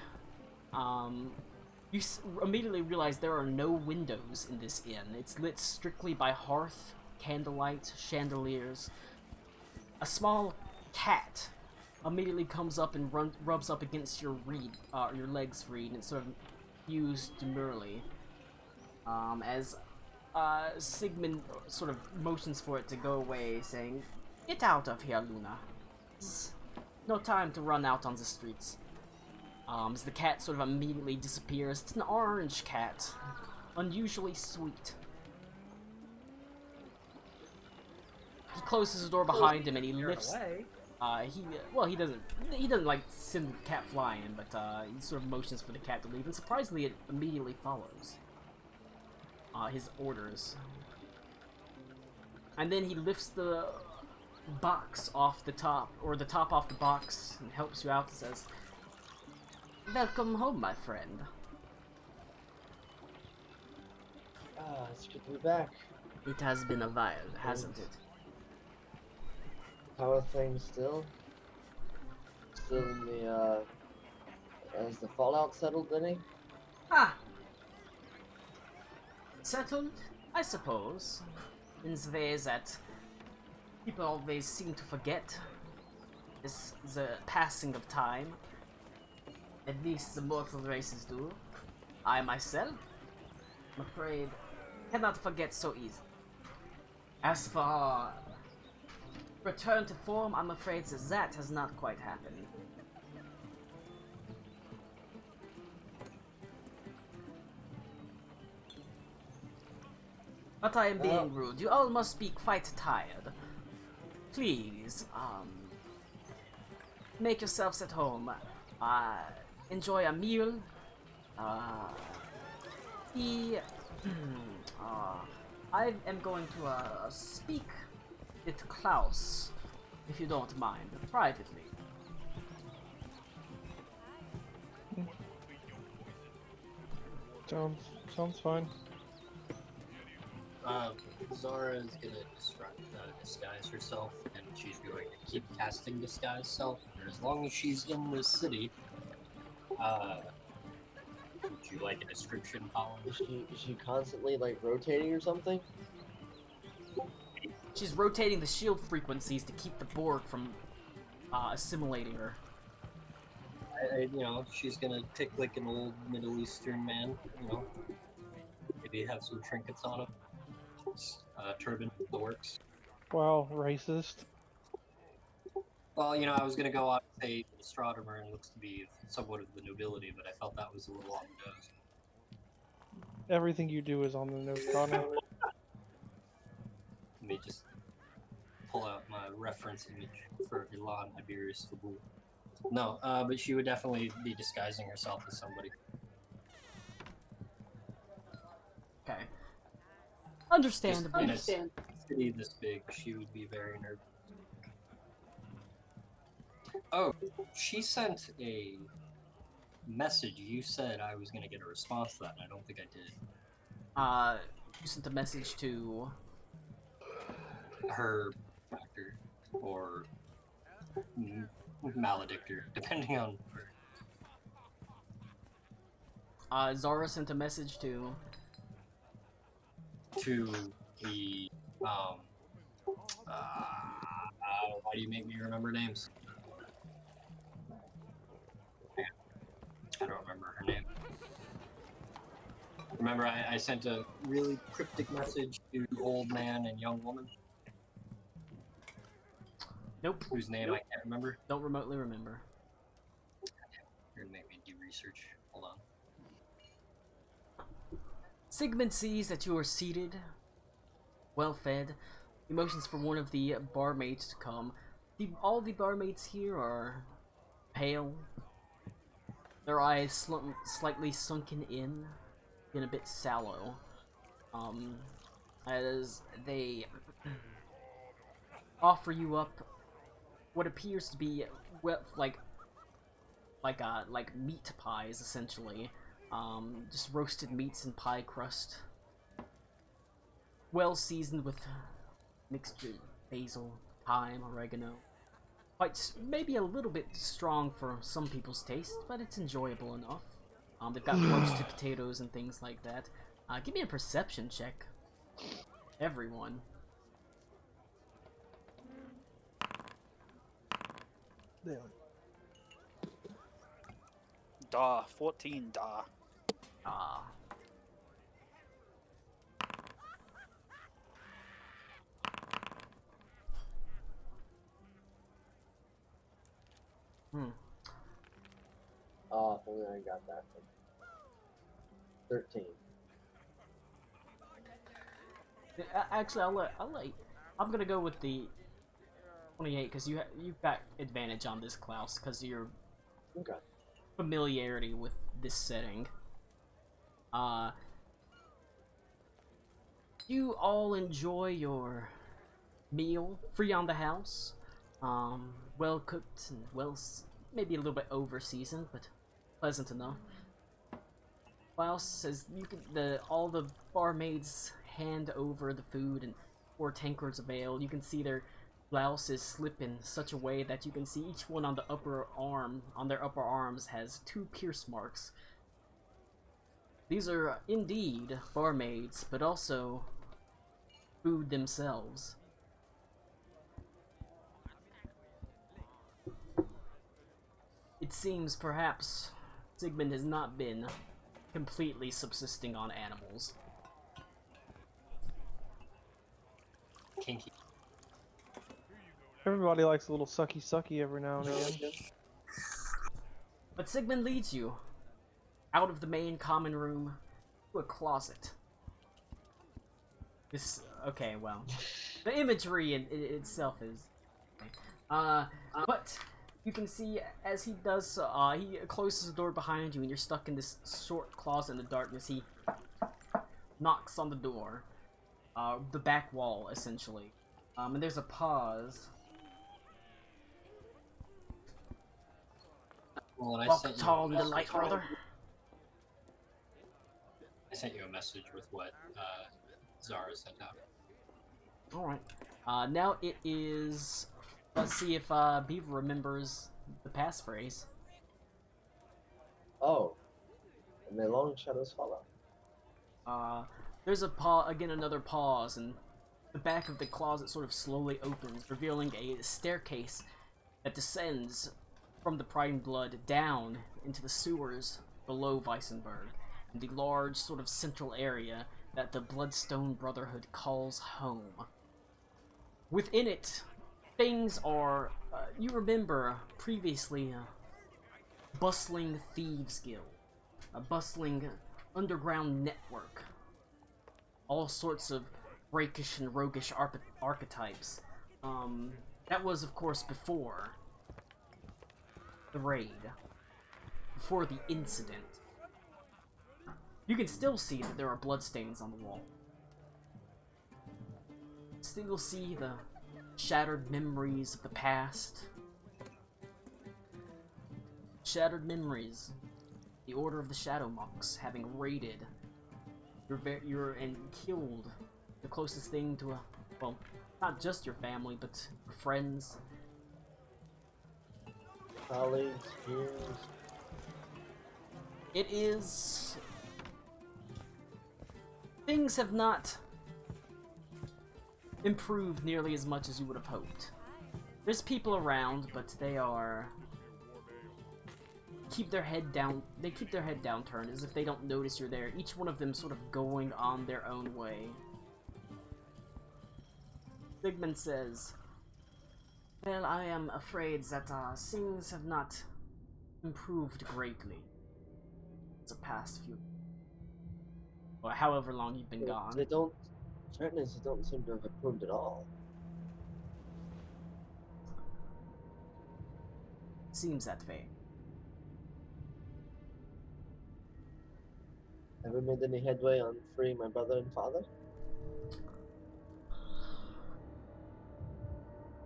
You immediately realize there are no windows in this inn. It's lit strictly by hearth, candlelight, chandeliers. A small cat immediately comes up and rubs up against your legs, Reed, and sort of mews demurely. As Sigmund sort of motions for it to go away, saying, "Get out of here, Luna. It's no time to run out on the streets." As the cat sort of immediately disappears. It's an orange cat. Unusually sweet. He closes the door behind him and he lifts...
Away.
He doesn't like send the cat flying, but he sort of motions for the cat to leave, and surprisingly it immediately follows his orders. And then he lifts the box off the top, or the top off the box, and helps you out and says, "Welcome home, my friend."
It's good to be back.
It has been a while, hasn't it?
How are things still? Still in the, has the fallout settled any?
Ah! Settled, I suppose. In the way that people always seem to forget is the passing of time. At least the mortal races do. I myself, I'm afraid, cannot forget so easily. As for return to form, I'm afraid that has not quite happened. But I am being rude. You all must be quite tired. Please, make yourselves at home. Enjoy a meal. I am going to speak with Klaus, if you don't mind, privately.
Sounds fine.
Zara is gonna disguise herself, and she's going to keep casting disguise self for as long as she's in this city. Would you like a description column?
Is she constantly like rotating or something?
She's rotating the shield frequencies to keep the Borg from assimilating her.
She's gonna pick like an old Middle Eastern man, maybe have some trinkets on him. Turban, the works.
Wow, racist.
Well, you know, I was gonna go on and say astronomer and looks to be somewhat of the nobility, but I felt that was a little on the nose.
Everything you do is on the nose, Connor.
Let me just pull out my reference image for Ilan Iberius Fabul. No, but she would definitely be disguising herself as somebody.
Okay.
Just
Understandable.
in a city this big, she would be very nervous. Oh, she sent a message. You said I was gonna get a response to that, and I don't think I did.
You sent a message to...
Her doctor or maledictor, depending on her.
Zara sent a message to...
the why do you make me remember names? I don't remember her name. Remember, I sent a really cryptic message to old man and young woman.
Nope.
Whose name I can't remember.
Don't remotely remember.
You're gonna make me do research. Hold on.
Sigmund sees that you are seated, well fed. He motions for one of the barmaids to come. All the barmaids here are pale. Their eyes slightly sunken in a bit sallow. As they offer you up what appears to be like meat pies, essentially. Just roasted meats and pie crust, well seasoned with mixture basil, thyme, oregano. Quite maybe a little bit strong for some people's taste, but it's enjoyable enough. They've got roasted potatoes and things like that. Give me a perception check, everyone.
Da, 14 da.
Oh, if only I got that one. 13.
Actually, I'm gonna go with the 28 because you've got advantage on this, Klaus, because your familiarity with this setting. You all enjoy your meal, free on the house, well cooked and maybe a little bit over seasoned, but pleasant enough. Klaus says all the barmaids hand over the food and pour tankards of ale. You can see their blouses slip in such a way that you can see each one on their upper arms has 2 pierce marks. These are indeed barmaids, but also food themselves. It seems perhaps Sigmund has not been completely subsisting on animals.
Kinky.
Everybody likes a little sucky every now and again.
But Sigmund leads you out of the main common room to a closet. Okay, well, the imagery in itself is... but you can see as he does, he closes the door behind you and you're stuck in this short closet in the darkness. He knocks on the door, the back wall, essentially. And there's a pause.
Well, and
Walk tall in the light, brother.
I sent you a message with what Zara sent out.
Alright. Now it is... Let's see if Beaver remembers the passphrase.
Oh. And the long shadows follow.
There's another pause, and the back of the closet sort of slowly opens, revealing a staircase that descends from the Pride Blood down into the sewers below Weisenburg, in the large sort of central area that the Bloodstone Brotherhood calls home. Within it, things are You remember previously bustling thieves guild, a bustling underground network, all sorts of rakish and roguish archetypes. That was, of course, before the raid, before the incident. You can still see that there are bloodstains on the wall. Still see the shattered memories of the past. Shattered memories. The Order of the Shadow Monks having raided and killed the closest thing to a, well, not just your family, but your friends.
Colleagues, peers.
It is... Things have not improved nearly as much as you would have hoped. There's people around, but they keep their head down. They keep their head down turned as if they don't notice you're there. Each one of them sort of going on their own way. Sigmund says, "Well, I am afraid that things have not improved greatly. It's the past few, or however long you've been gone."
They don't seem to have improved at all.
Seems that way.
Have we made any headway on freeing my brother and father?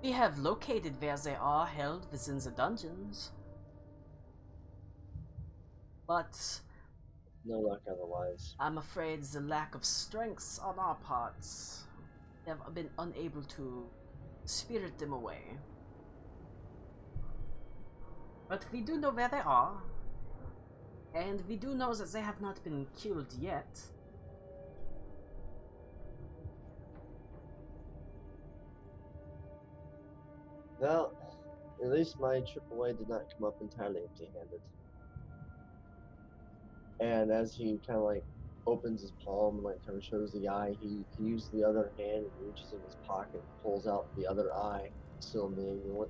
We have located where they are held within the dungeons. But
No luck otherwise.
I'm afraid the lack of strength on our parts have been unable to spirit them away. But we do know where they are, and we do know that they have not been killed yet.
Well, at least my trip away did not come up entirely empty-handed. And as he kind of like opens his palm and like kind of shows the eye, he uses the other hand and reaches in his pocket and pulls out the other eye, still in the amulet.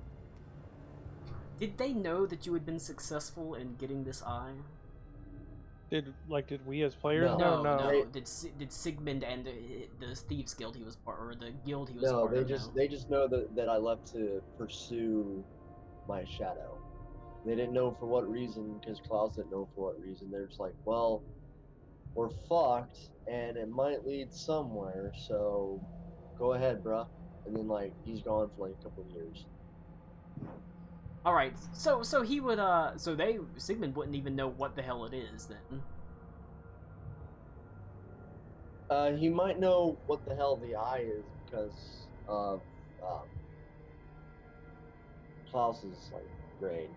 Did they know that you had been successful in getting this eye?
Did we as players
No.
know? No.
They-
Did Sigmund and the Thieves Guild he was part, or the guild he was
No,
part
they
of
just
know?
they just know that I left to pursue my shadow. They didn't know for what reason, because Klaus didn't know for what reason. They're just like, well, we're fucked, and it might lead somewhere, so go ahead, bruh. And then like he's gone for like a couple of years.
All right, so he would Sigmund wouldn't even know what the hell it is then.
He might know what the hell the eye is because of Klaus's like grade.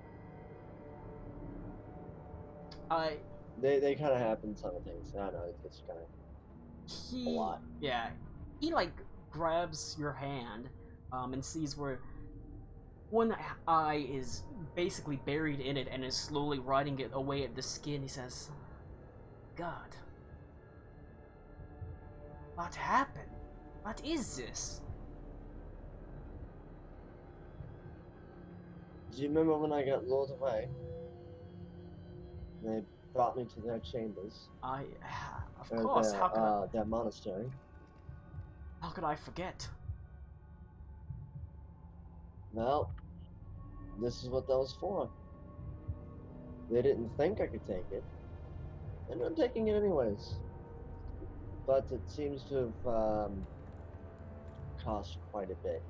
They kind of happen simultaneously. I don't know, it's kind of a lot.
Yeah, he like grabs your hand, and sees where one eye is basically buried in it and is slowly rotting it away at the skin. He says, "God, what happened? What is this?"
Do you remember when I got lured away? They brought me to their chambers.
Of course,
That monastery.
how could I forget?
Well, this is what that was for. They didn't think I could take it. And I'm taking it anyways. But it seems to have cost quite a bit.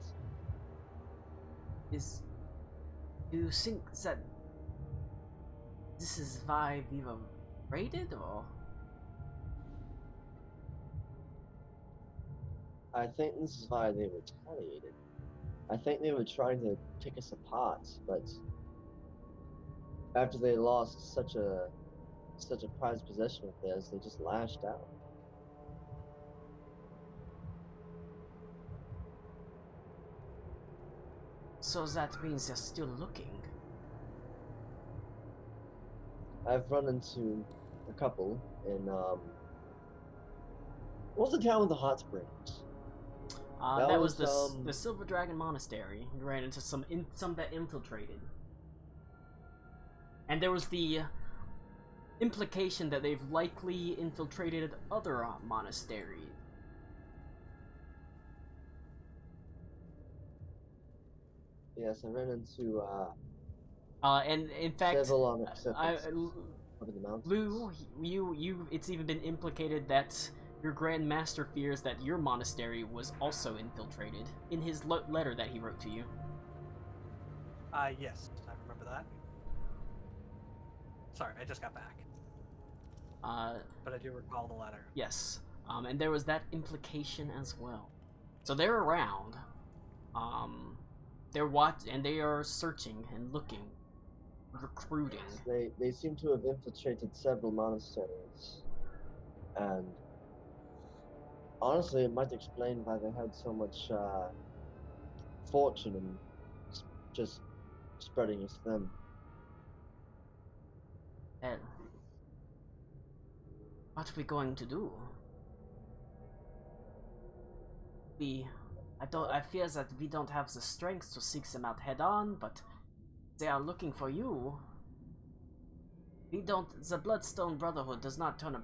Do you think that this is why we were raided, or?
I think this is why they retaliated. I think they were trying to pick us apart, but after they lost such a prized possession of theirs, they just lashed out.
So that means they're still looking.
I've run into a couple in what was the town with the hot springs?
That was the Silver Dragon Monastery. You ran into some that infiltrated. And there was the implication that they've likely infiltrated other monasteries.
Yes, I ran into
and in fact,
several unacceptances up in the mountains.
Lou, it's even been implicated that your Grand Master fears that your monastery was also infiltrated in his letter that he wrote to you.
Yes, I remember that. Sorry, I just got back. But I do recall the letter.
Yes. And there was that implication as well. So they're around. They are searching and looking, recruiting.
They seem to have infiltrated several monasteries, and honestly, it might explain why they had so much fortune in just spreading its thin.
And what are we going to do? I fear that we don't have the strength to seek them out head on, but they are looking for you. The Bloodstone Brotherhood does not turn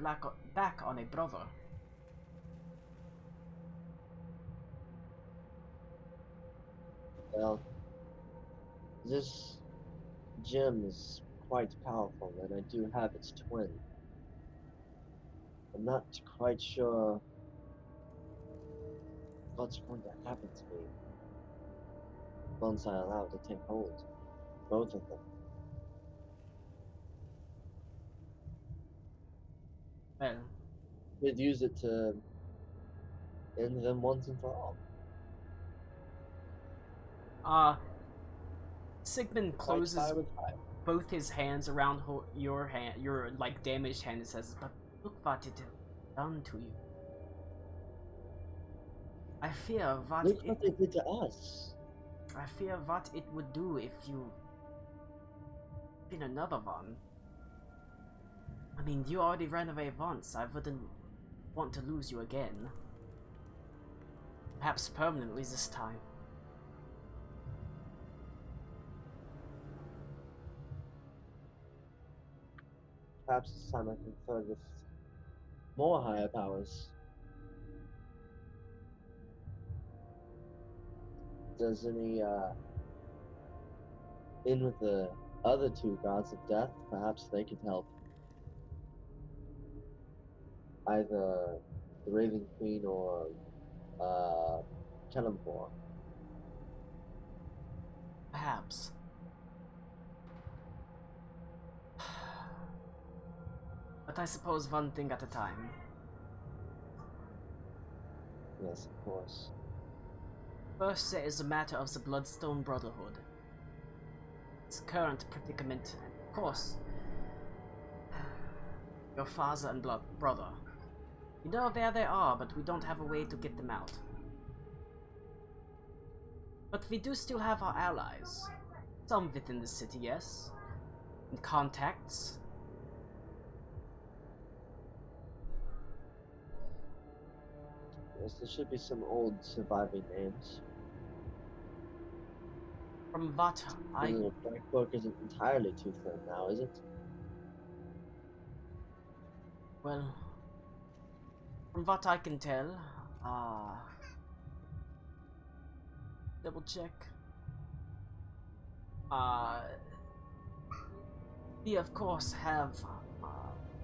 back on a brother.
Well, this gem is quite powerful, and I do have its twin. I'm not quite sure what's going to happen to me once I allow it to take hold. Both of them.
Well,
Could use it to end them once and for all.
Sigmund closes both his hands around your hand, your like damaged hand, and says, "But look what it has done to you. I fear what
Look what they did to us.
I fear what it would do if you been another one. I mean, you already ran away once. I wouldn't want to lose you again. Perhaps permanently this time."
Perhaps this time I can confer with more higher powers. Does any in with the other two gods of death? Perhaps they could help. Either the Raven Queen or Kellenborg.
Perhaps. But I suppose one thing at a time.
Yes, of course.
First, there is the matter of the Bloodstone Brotherhood. Its current predicament, of course. Your father and brother. We know where they are, but we don't have a way to get them out. But we do still have our allies. Some within the city, yes. And contacts.
Yes, there should be some old surviving names.
From what
The little black book isn't entirely too thin now, is it?
Well, from what I can tell, double check. We of course have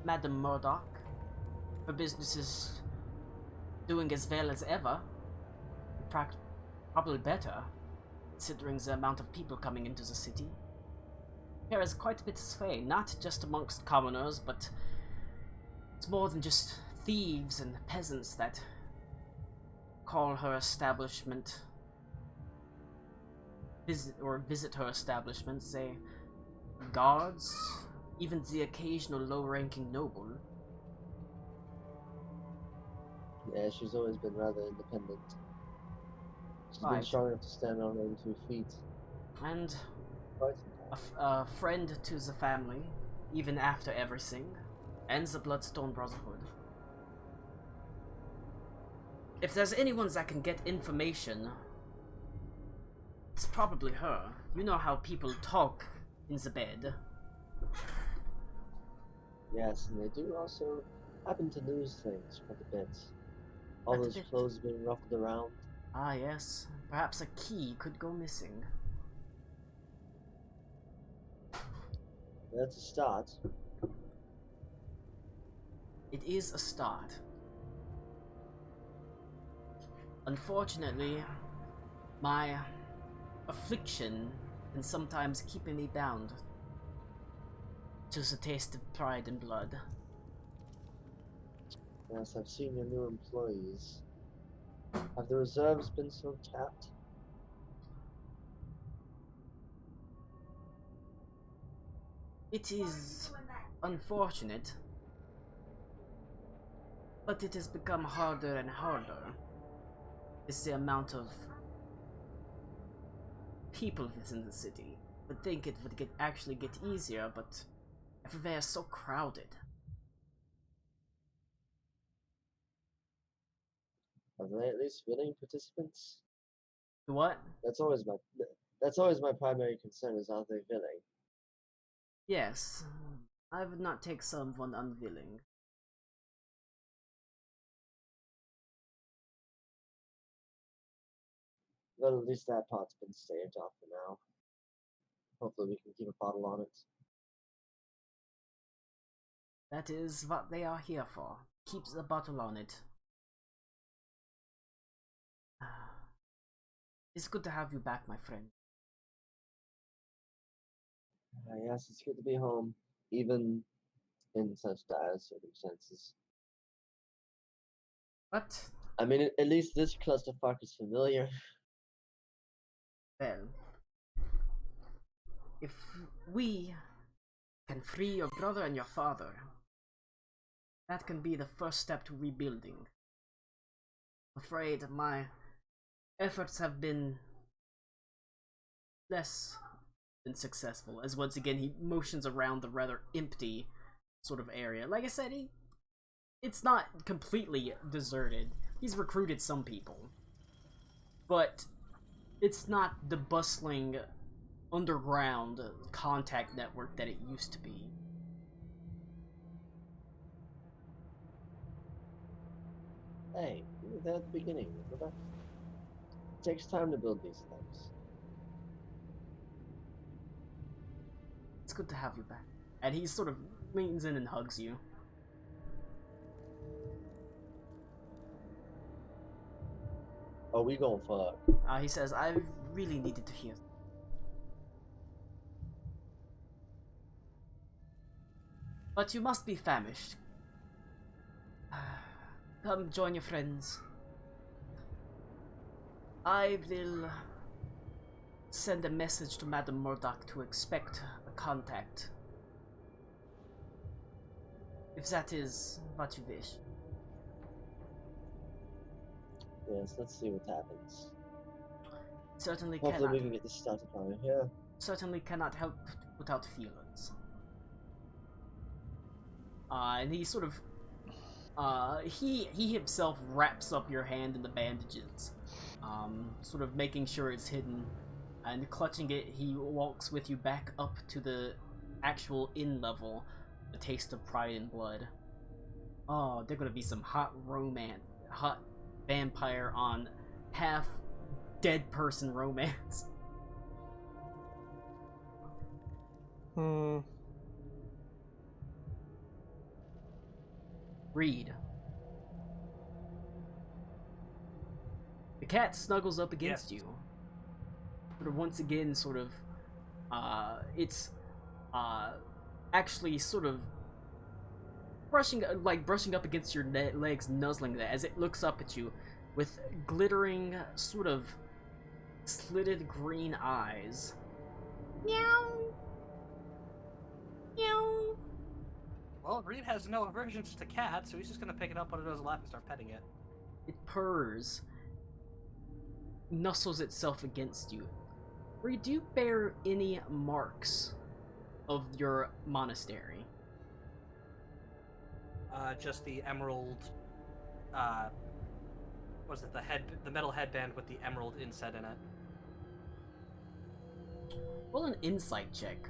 Madame Murdoch. Her business is doing as well as ever. In fact, probably better, considering the amount of people coming into the city. There is quite a bit of sway, not just amongst commoners, but it's more than just thieves and peasants that call her establishment, visit her establishment, say, guards, even the occasional low-ranking noble.
Yeah, she's always been rather independent. She's been
Right.
strong enough to stand on her own 2 feet.
And
Quite
a friend to the family, even after everything, and the Bloodstone Brotherhood. If there's anyone that can get information, it's probably her. You know how people talk in the bed.
Yes, and they do also happen to lose things quite a bit. All
Quite a
those
bit.
clothes being ruffled around.
Ah, yes. Perhaps a key could go missing.
That's a start.
It is a start. Unfortunately, my affliction can sometimes keep me bound to the taste of pride and blood.
Yes, I've seen your new employees. Have the reserves been so tapped?
It is unfortunate, but it has become harder and harder. It's the amount of people within the city. I would think it would actually get easier, but everywhere is so crowded.
Are they at least willing participants?
What?
That's always my primary concern is are they willing?
Yes, I would not take someone unwilling.
Well, at least that part's been staved off for now. Hopefully we can keep a bottle on it.
That is what they are here for. Keeps a bottle on it. It's good to have you back, my friend.
Yes, it's good to be home, even in such dire circumstances.
But,
I mean, at least this clusterfuck is familiar.
well, if we can free your brother and your father, that can be the first step to rebuilding. I'm afraid my efforts have been less than successful, as once again he motions around the rather empty sort of area. Like I said, it's not completely deserted. He's recruited some people, but it's not the bustling underground contact network that it used to be.
Hey, you were there at the beginning, remember? It takes time to build these things.
It's good to have you back. And he sort of leans in and hugs you.
Oh, we gon' fuck.
He says, I really needed to hear. But you must be famished. Come join your friends. I will send a message to Madame Murdoch to expect a contact. If that is what you wish.
Yes, let's see what happens.
Certainly
Hopefully
cannot.
we can get this started on it, yeah.
Certainly cannot help without feelings. And he sort of, he himself wraps up your hand in the bandages, sort of making sure it's hidden, and clutching it, he walks with you back up to the actual inn level, the taste of pride and blood. Oh, they're gonna be some hot romance, hot vampire on half dead person romance. Reed. The cat snuggles up against you. Sort of once again, sort of, it's, actually sort of brushing up against your legs, nuzzling that as it looks up at you with glittering, sort of slitted green eyes. Meow. Meow.
Well, Reed has no aversions to cats, so he's just gonna pick it up on his lap and start petting it.
It purrs, nuzzles itself against you. Reed, do you bear any marks of your monastery?
Just the emerald, Was it the metal headband with the emerald inset in it?
Roll an insight check.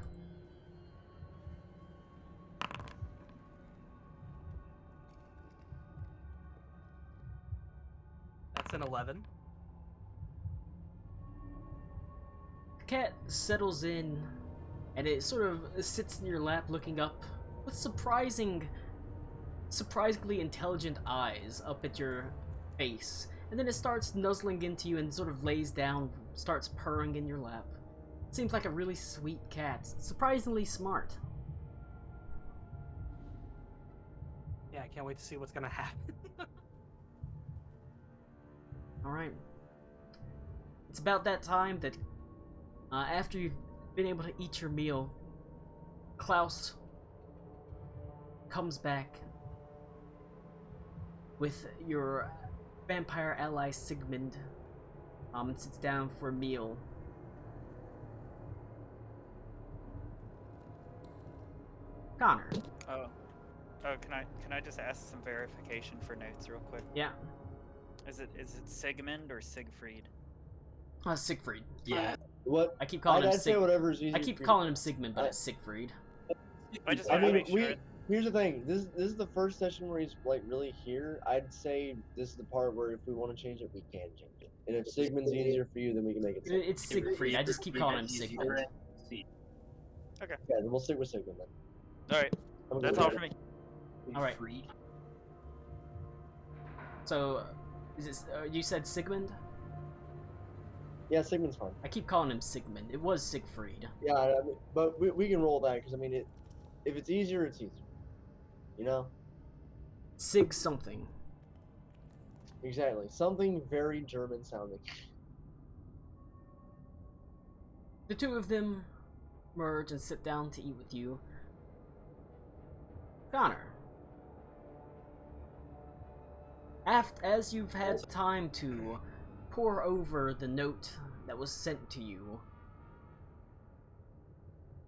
That's an 11.
The cat settles in, and it sort of sits in your lap looking up with surprisingly intelligent eyes up at your face. And then it starts nuzzling into you and sort of lays down, starts purring in your lap. Seems like a really sweet cat. Surprisingly smart.
Yeah, I can't wait to see what's gonna happen.
Alright. It's about that time that, after you've been able to eat your meal, Klaus comes back with your vampire ally Sigmund, and sits down for a meal. Connor.
Oh, can I just ask some verification for notes real quick?
Yeah.
Is it Sigmund or Siegfried?
Siegfried.
Yeah.
What?
I keep calling him
I'd say whatever's easy.
I keep calling him Sigmund, but it's Siegfried.
I just
I
want to
mean,
make sure.
here's the thing. This is the first session where he's like really here. I'd say this is the part where if we want to change it, we can change it. And if Sigmund's easier for you, then we can make it. Sigmund.
It's Siegfried. I just keep calling him Sigmund.
Okay.
Yeah, then we'll stick with Sigmund then.
All right.
I'm
That's
good
all
with
for
it.
me.
All right. So, is it? You said Sigmund?
Yeah, Sigmund's fine.
I keep calling him Sigmund. It was Siegfried.
Yeah, I mean, but we can roll that because I mean, if it's easier, it's easier. You know?
Sig something.
Exactly. Something very German sounding.
The two of them merge and sit down to eat with you. Connor. As you've had time to pore over the note that was sent to you,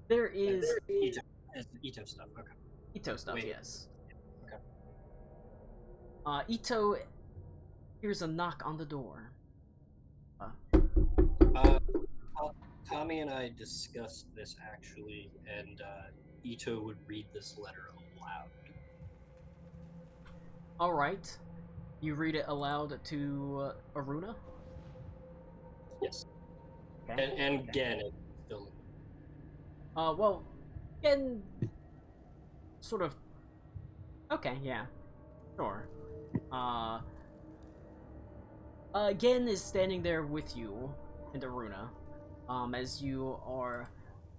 there is
Ito stuff. Okay.
Ito stuff,
Wait.
yes.
Okay.
Ito hears a knock on the door.
Tommy and I discussed this actually, and Ito would read this letter aloud.
Alright. You read it aloud to Aruna?
Yes.
Okay.
And again, it's still.
Well, again, sort of. Okay, yeah, sure. Again is standing there with you and Aruna, as you are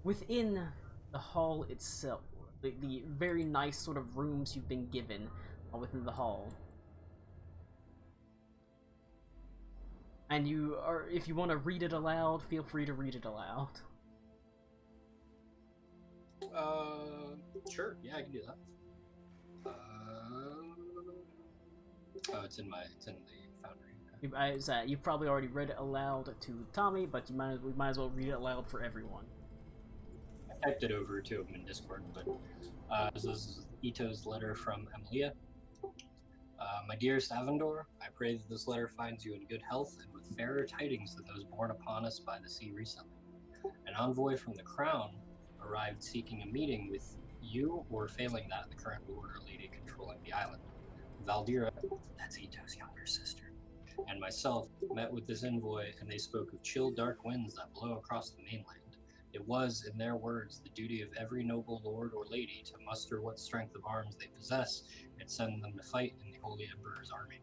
within the hall itself, the very nice sort of rooms you've been given within the hall. And you are, if you want to read it aloud, feel free to read it aloud.
Sure. Yeah, I can do that. Oh, it's in the foundry.
You probably already read it aloud to Tommy, but we might as well read it aloud for everyone.
I typed it over to him in Discord, but this is Ito's letter from Emilia. My dearest Avendor, I pray that this letter finds you in good health and with fairer tidings than those borne upon us by the sea recently. An envoy from the crown arrived seeking a meeting with you, or failing that, the current lord or lady controlling the island. Valdira, that's Ito's younger sister, and myself met with this envoy, and they spoke of chill dark winds that blow across the mainland. It was, in their words, the duty of every noble lord or lady to muster what strength of arms they possess and send them to fight in the Holy Emperor's army.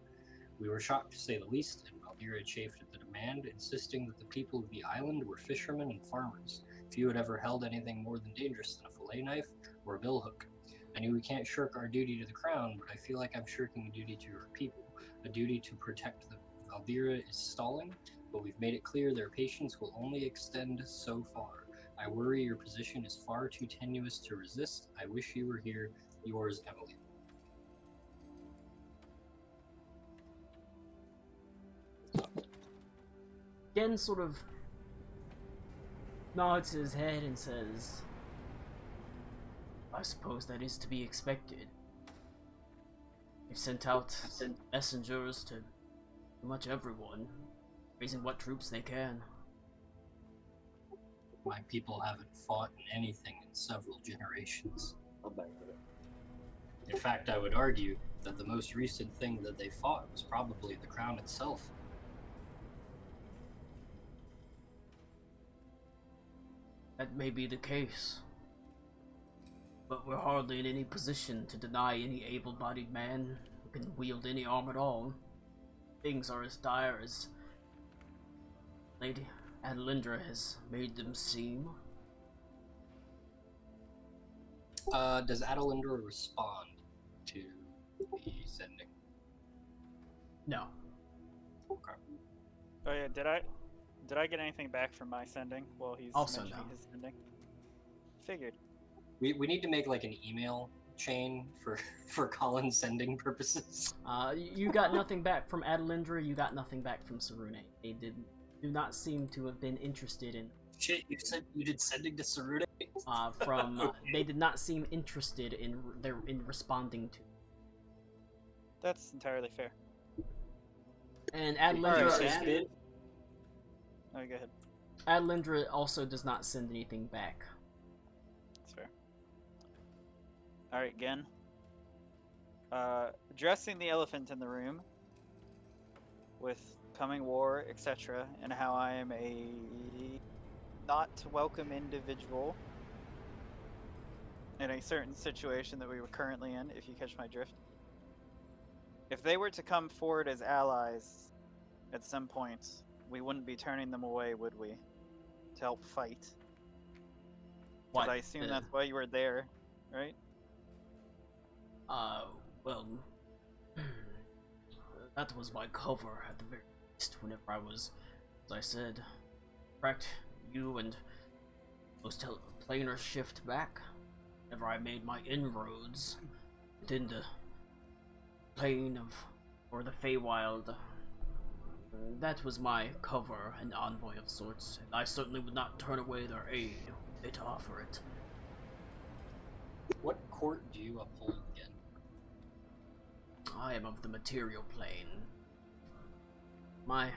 We were shocked to say the least, and Valdira chafed at the demand, insisting that the people of the island were fishermen and farmers. Few had ever held anything more than dangerous than a fillet knife or a billhook. I knew we can't shirk our duty to the crown, but I feel like I'm shirking a duty to your people, a duty to protect them. Valdira is stalling, but we've made it clear their patience will only extend so far. I worry your position is far too tenuous to resist. I wish you were here. Yours, Emily.
Again, sort of nods his head and says, I suppose that is to be expected. You've sent out messengers to Pretty much everyone, raising what troops they can.
My people haven't fought in anything in several generations.
I'm back with it.
In fact, I would argue that the most recent thing that they fought was probably the crown itself.
That may be the case. But we're hardly in any position to deny any able-bodied man who can wield any arm at all. Things are as dire as Lady Adelindra has made them seem.
Does Adelindra respond to the sending?
No.
Okay.
Oh yeah, did I get anything back from my sending while he's
Also
mentioning
no.
his sending? Figured.
We need to make like an email chain for Colin sending purposes.
You got nothing back from Adelindra, you got nothing back from Sarune. They do not seem to have been interested in
Shit, you said you did sending to Sarune?
they did not seem interested in responding to.
That's entirely fair.
And
Alright,
Adelindra,
Oh, go ahead.
Adelindra also does not send anything back.
That's fair. Alright, again. Addressing the elephant in the room with coming war, etc., and how I am a not welcome individual in a certain situation that we were currently in, if you catch my drift. If they were to come forward as allies at some point, we wouldn't be turning them away, would we? To help fight. Because I assume that's why you were there, right?
Well, that was my cover at the very least whenever I was, as I said, tracked you and those planers shift back. Whenever I made my inroads within the plane of, or the Feywild, that was my cover and envoy of sorts, and I certainly would not turn away their aid if they'd offer it.
What court do you uphold again?
I am of the material plane. My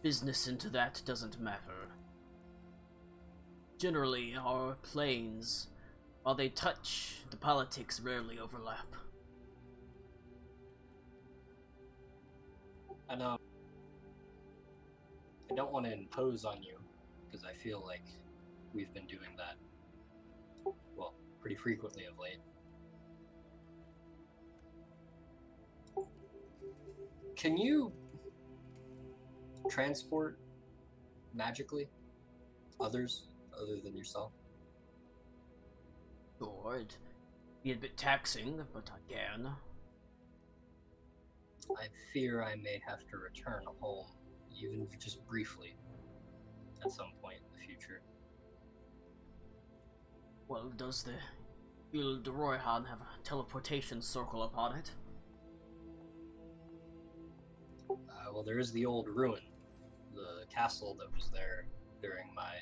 business into that doesn't matter. Generally, our planes, while they touch, the politics rarely overlap.
And I don't want to impose on you, because I feel like we've been doing that, well, pretty frequently of late. Can you transport magically others other than yourself?
Sure, it'd be a bit taxing, but I can.
I fear I may have to return home, even if just briefly, at some point in the future.
Well, does the Ile de Royhan have a teleportation circle upon it?
Well, there is the old ruin, the castle that was there during my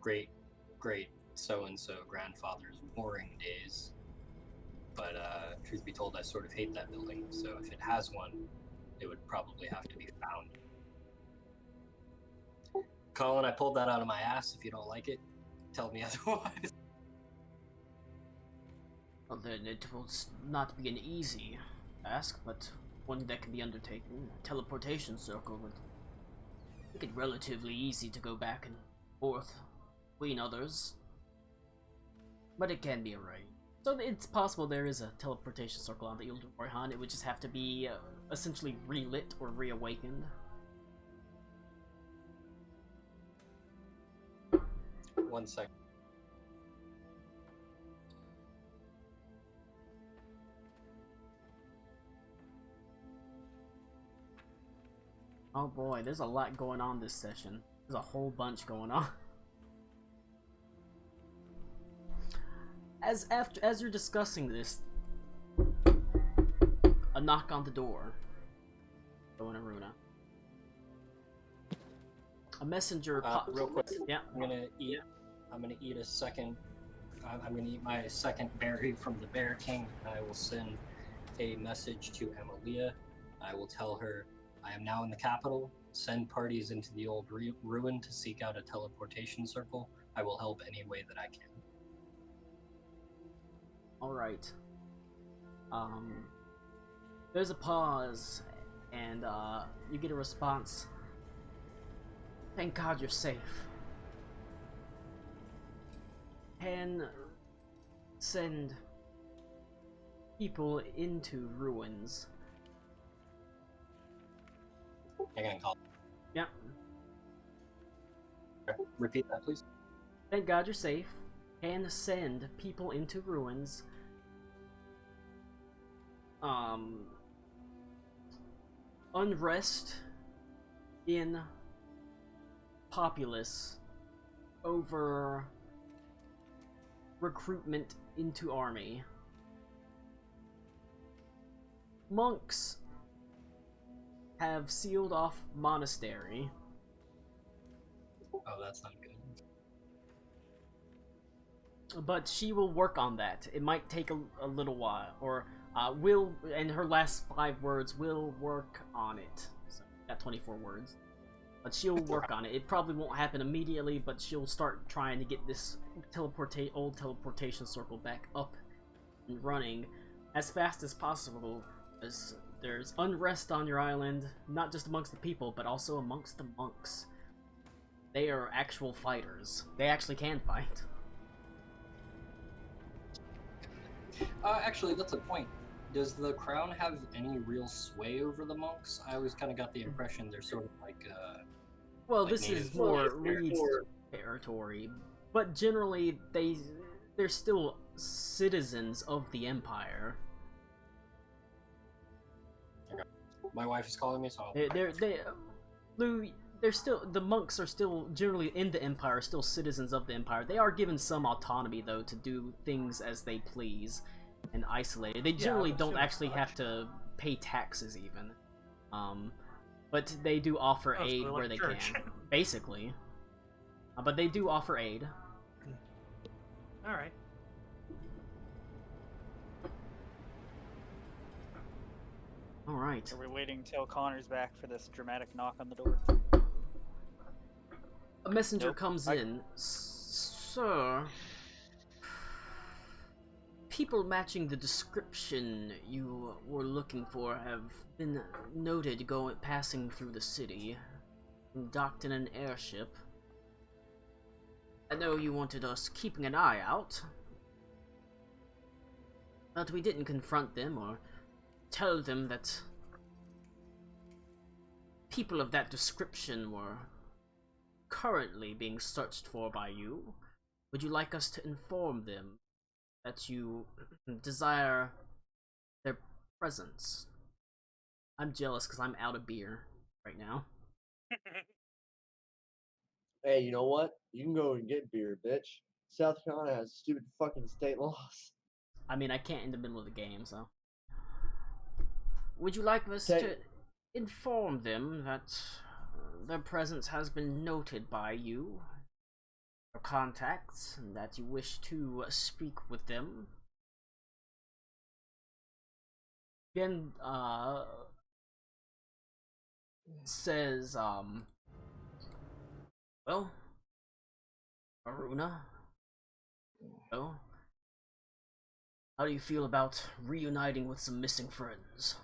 great so-and-so grandfather's warring days. But truth be told, I sort of hate that building, so if it has one, it would probably have to be found. Colin, I pulled that out of my ass. If you don't like it, tell me otherwise.
Well, then it will not be an easy task, but one that can be undertaken. A teleportation circle would make it relatively easy to go back and forth between others. But it can be arranged. So it's possible there is a teleportation circle on the Ile de Royhan. It would just have to be essentially relit or reawakened.
1 second.
Oh boy, there's a lot going on this session. There's a whole bunch going on. As you're discussing this, a knock on the door. Go in Aruna. A messenger pops.
Real quick.
Yeah.
I'm gonna eat a second. I'm gonna eat my second berry from the Bear King. I will send a message to Emilia I will tell her I am now in the capital. Send parties into the old ruin to seek out a teleportation circle. I will help any way that I can.
Alright. There's a pause, and you get a response. Thank God you're safe. Can send people into ruins.
Hang on, call.
Yep.
Repeat that, please.
Thank God you're safe. Can send people into ruins. Unrest in populace over recruitment into army. Monks have sealed off Monastery.
Oh, that's not good.
But she will work on that. It might take a little while, or will, and her last 5 words, will work on it. So, got 24 words. But she'll work on it. It probably won't happen immediately, but she'll start trying to get this old teleportation circle back up and running as fast as possible. As there's unrest on your island, not just amongst the people, but also amongst the monks. They are actual fighters. They actually can fight.
Actually, that's a point. Does the crown have any real sway over the monks? I always kind of got the impression they're sort of like,
well,
like
this is
native
more
born
Reed's territory, but generally they're still citizens of the Empire.
My wife is calling me, so
Lou, they're still, the monks are still generally in the Empire, still citizens of the Empire. They are given some autonomy though to do things as they please and isolated. They generally don't actually have to pay taxes even. But they do offer aid where they can, basically. But they do offer aid.
Alright.
Alright.
Are we waiting till Connor's back for this dramatic knock on the door?
A messenger
Nope.
comes in. Sir, people matching the description you were looking for have been noted passing through the city, docked in an airship. I know you wanted us keeping an eye out, but we didn't confront them or tell them that people of that description were currently being searched for by you. Would you like us to inform them that you desire their presence? I'm jealous because I'm out of beer right now.
Hey, you know what? You can go and get beer, bitch. South Carolina has stupid fucking state laws.
I mean, I can't in the middle of the game, so. Would you like us
Say-
to inform them that their presence has been noted by you, your contacts, and that you wish to speak with them? Again, says, well, Aruna, well, how do you feel about reuniting with some missing friends?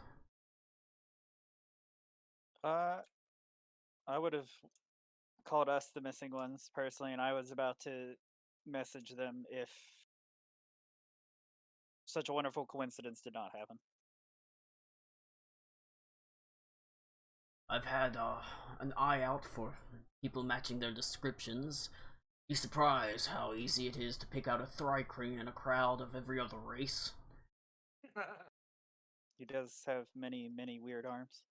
I would have called us the missing ones personally, and I was about to message them if such a wonderful coincidence did not happen.
I've had an eye out for people matching their descriptions. Be surprised how easy it is to pick out a Thrycreen in a crowd of every other race.
He does have many, many weird arms.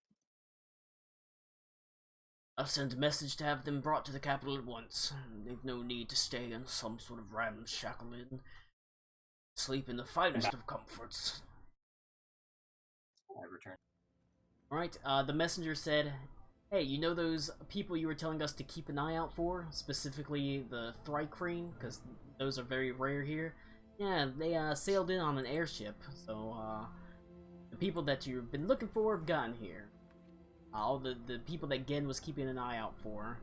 I'll send a message to have them brought to the capital at once. They've no need to stay in some sort of ramshackle inn. Sleep in the finest of comforts.
I return.
Alright, the messenger said, hey, you know those people you were telling us to keep an eye out for? Specifically the Thrycreen, because those are very rare here. Yeah, they sailed in on an airship, so people that you've been looking for have gotten here. All the people that Gen was keeping an eye out for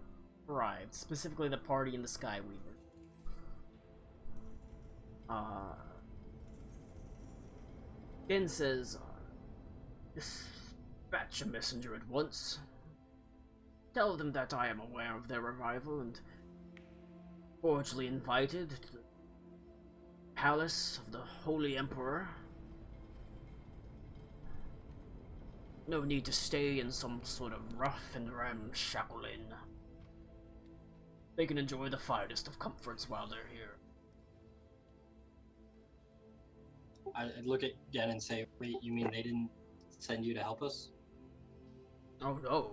arrived, specifically the party in the Skyweaver. Gen says, dispatch a messenger at once. Tell them that I am aware of their arrival and cordially invited to the palace of the Holy Emperor. No need to stay in some sort of rough and ramshackle inn. They can enjoy the finest of comforts while they're here.
I'd look at Gen and say, wait, you mean they didn't send you to help us?
Oh no.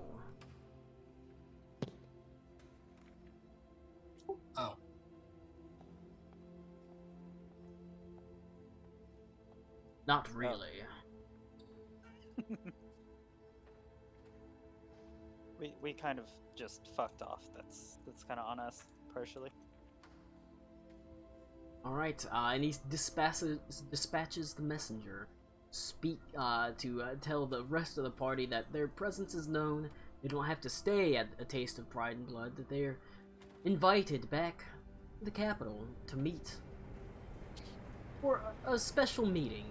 Oh.
Not really.
We kind of just fucked off. That's kind of on us partially.
All right, and he dispatches the messenger. To tell the rest of the party that their presence is known. They don't have to stay at a Taste of Pride and Blood. That they're invited back to the capital to meet for a special meeting.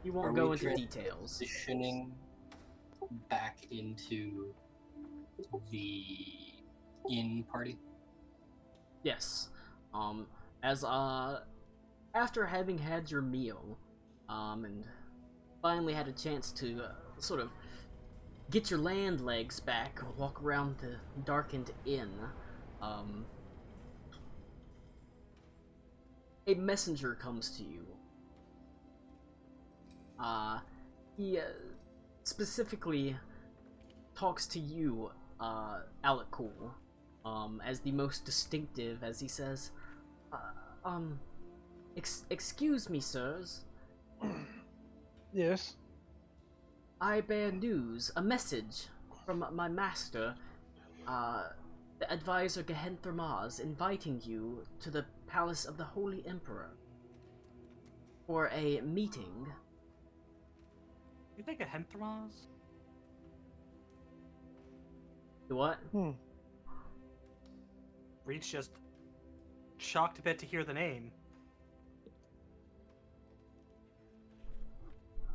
You won't go into details.
Transitioning back into the inn party.
Yes. After having had your meal, and finally had a chance to sort of get your land legs back, walk around the darkened inn, a messenger comes to you. He specifically talks to you, Alec Cool, as the most distinctive, as he says, excuse me, sirs.
Yes.
I bear news, a message from my master, the advisor Gehenthar Maz, inviting you to the palace of the Holy Emperor for a meeting.
You think of Henthramaz?
What?
Reed's just shocked a bit to hear the name.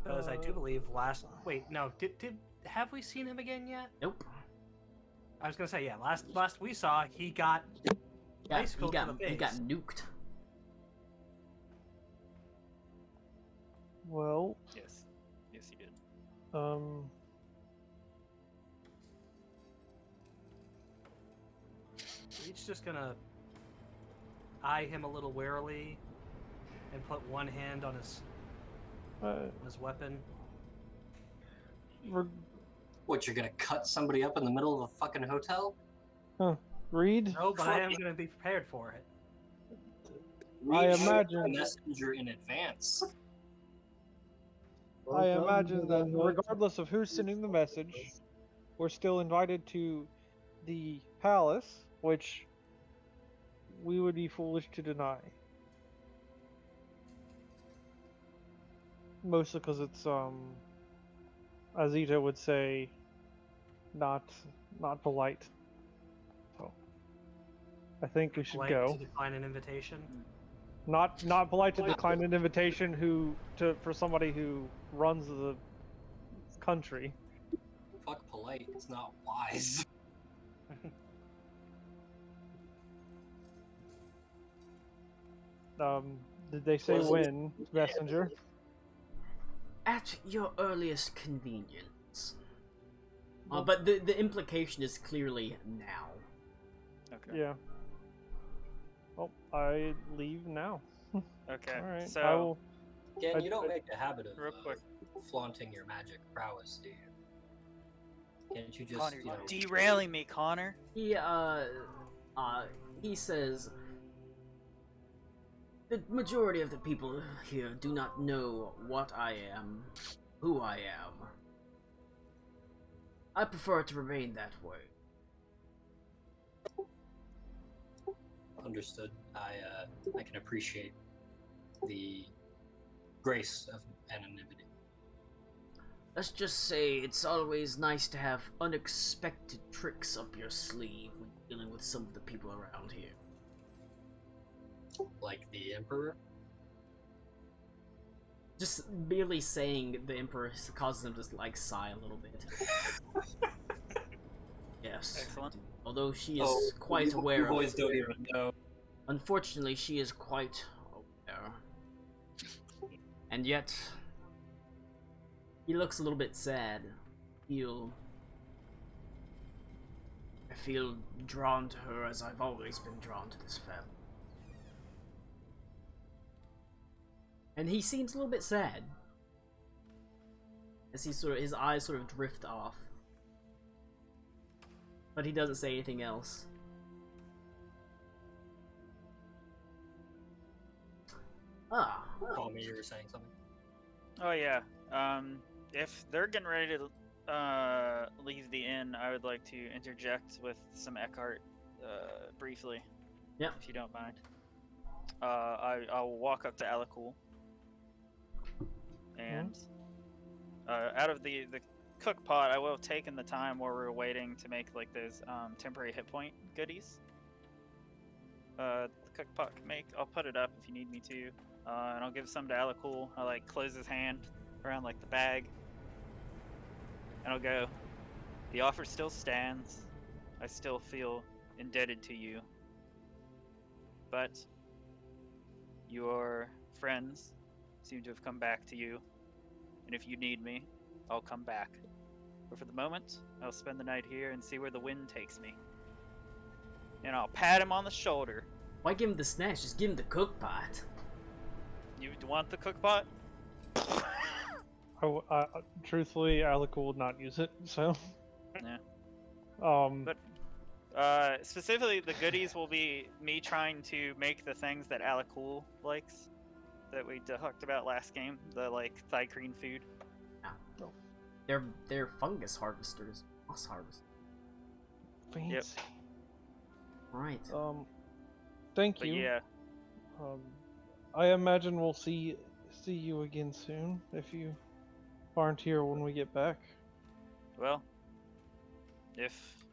Because I do believe wait, no, have we seen him again yet?
Nope.
I was gonna say, yeah, last we saw, he got bicycled to the base.
He got nuked.
Well.
Yes, he did.
Reed's just gonna eye him a little warily and put one hand on his weapon.
What, you're gonna cut somebody up in the middle of a fucking hotel?
Reed?
No, but I am gonna be prepared for it.
I
Reed
imagine
a messenger in advance.
I imagine that regardless of who's sending the message, we're still invited to the palace, which we would be foolish to deny. Mostly because it's, as Ita would say, not polite. So, I think we should
Polite
go.
to decline an invitation.
Not polite to decline an invitation for somebody who runs the country.
Fuck polite, it's not wise.
Did they say when, messenger?
At your earliest convenience. But the implication is clearly now.
Okay.
Yeah. Well, I leave now.
Okay.
All right.
So
Again, you don't make a habit of
real quick.
flaunting your magic prowess, do you? Can't you just,
Connor, you're derailing me, Connor.
He says, the majority of the people here do not know what I am, who I am. I prefer to remain that way.
Understood. I can appreciate the grace of anonymity.
let's just say it's always nice to have unexpected tricks up your sleeve when dealing with some of the people around here.
Like the Emperor?
Just merely saying the Emperor causes him to, like, sigh a little bit. Yes.
Excellent.
Although she is quite aware
You
of...
boys don't even know.
Unfortunately, she is quite aware. And yet... he looks a little bit sad. I feel drawn to her as I've always been drawn to this family. And he seems a little bit sad. As his eyes sort of drift off. But he doesn't say anything else. Ah.
Call me, you were saying something.
Oh yeah. If they're getting ready to leave the inn, I would like to interject with some Eckhart briefly.
Yep.
If you don't mind. I'll walk up to Alakul. And out of the cook pot, I will have taken the time while we were waiting to make like those temporary hit point goodies. The cook pot can make. I'll put it up if you need me to, and I'll give some to Alakul. I'll like close his hand around like the bag, and I'll go. The offer still stands. I still feel indebted to you, but your friends seem to have come back to you, and if you need me, I'll come back. But for the moment, I'll spend the night here and see where the wind takes me. And I'll pat him on the shoulder.
Why give him the snacks? Just give him the cook pot.
You want the cook pot?
Truthfully, Alec would not use it, so.
Yeah.
But
Specifically, the goodies will be me trying to make the things that Alakul likes, that we talked about last game, the like Thicreen food.
Yeah. They're fungus harvesters, moss harvesters.
fancy.
Yep.
Right.
Thank
But
you.
yeah,
I imagine we'll see you again soon if you aren't here when we get back.
well, if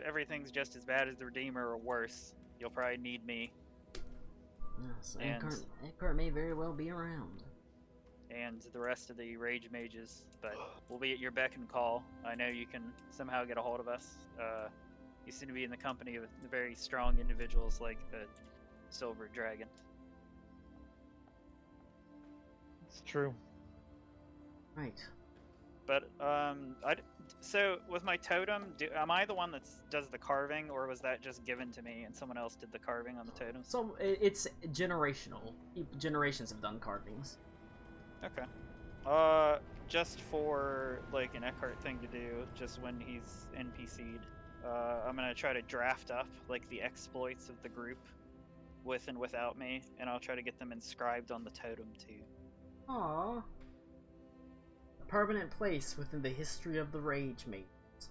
everything's just as bad as the Redeemer or worse, you'll probably need me
Yes,
and-
Eckhart may very well be around.
and the rest of the Rage Mages, but we'll be at your beck and call. I know you can somehow get a hold of us. You seem to be in the company of very strong individuals like the Silver Dragon.
It's true.
Right.
But so with my totem, am I the one that does the carving, or was that just given to me and someone else did the carving on the totem?
So it's generational. Generations have done carvings.
Okay. Just for like an Eckhart thing to do, just when he's NPC'd, I'm gonna try to draft up like the exploits of the group, with and without me, and I'll try to get them inscribed on the totem too.
Aww. A permanent place within the history of the Rage Mages.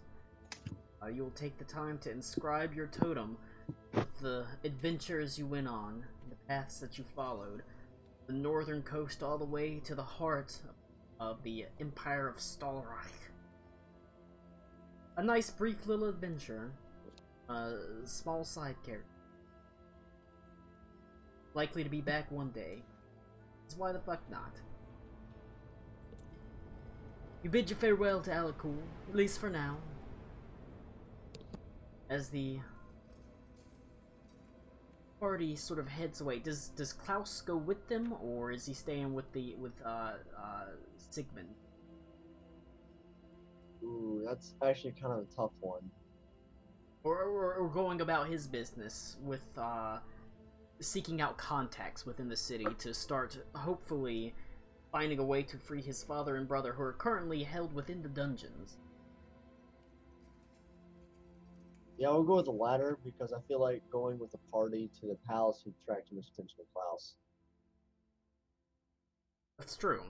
You'll take the time to inscribe your totem with the adventures you went on, the paths that you followed, the northern coast all the way to the heart of the Empire of Stahlreich. A nice brief little adventure. Small side character. Likely to be back one day. So why the fuck not? You bid your farewell to Alakul, at least for now. As the party sort of heads away. Does Klaus go with them, or is he staying with Sigmund?
Ooh, that's actually kind of a tough one.
Or going about his business with seeking out contacts within the city to start hopefully finding a way to free his father and brother who are currently held within the dungeons.
Yeah, we'll go with the latter because I feel like going with the party to the palace would attract too much attention to Klaus.
That's true.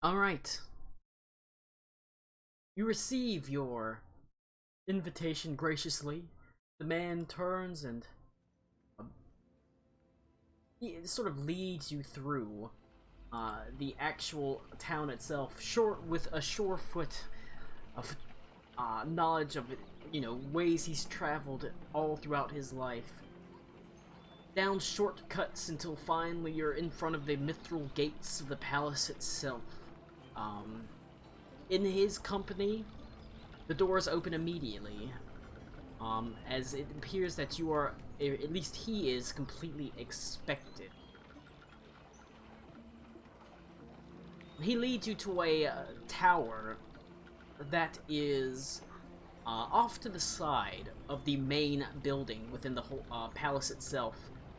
Alright. You receive your invitation graciously. The man turns and he sort of leads you through the actual town itself, short with a surefoot of knowledge of, you know, ways he's traveled all throughout his life. Down shortcuts until finally you're in front of the mithril gates of the palace itself. In his company, the doors open immediately, as it appears that you are, at least he is, completely expected. He leads you to a tower that is off to the side of the main building within the whole palace itself.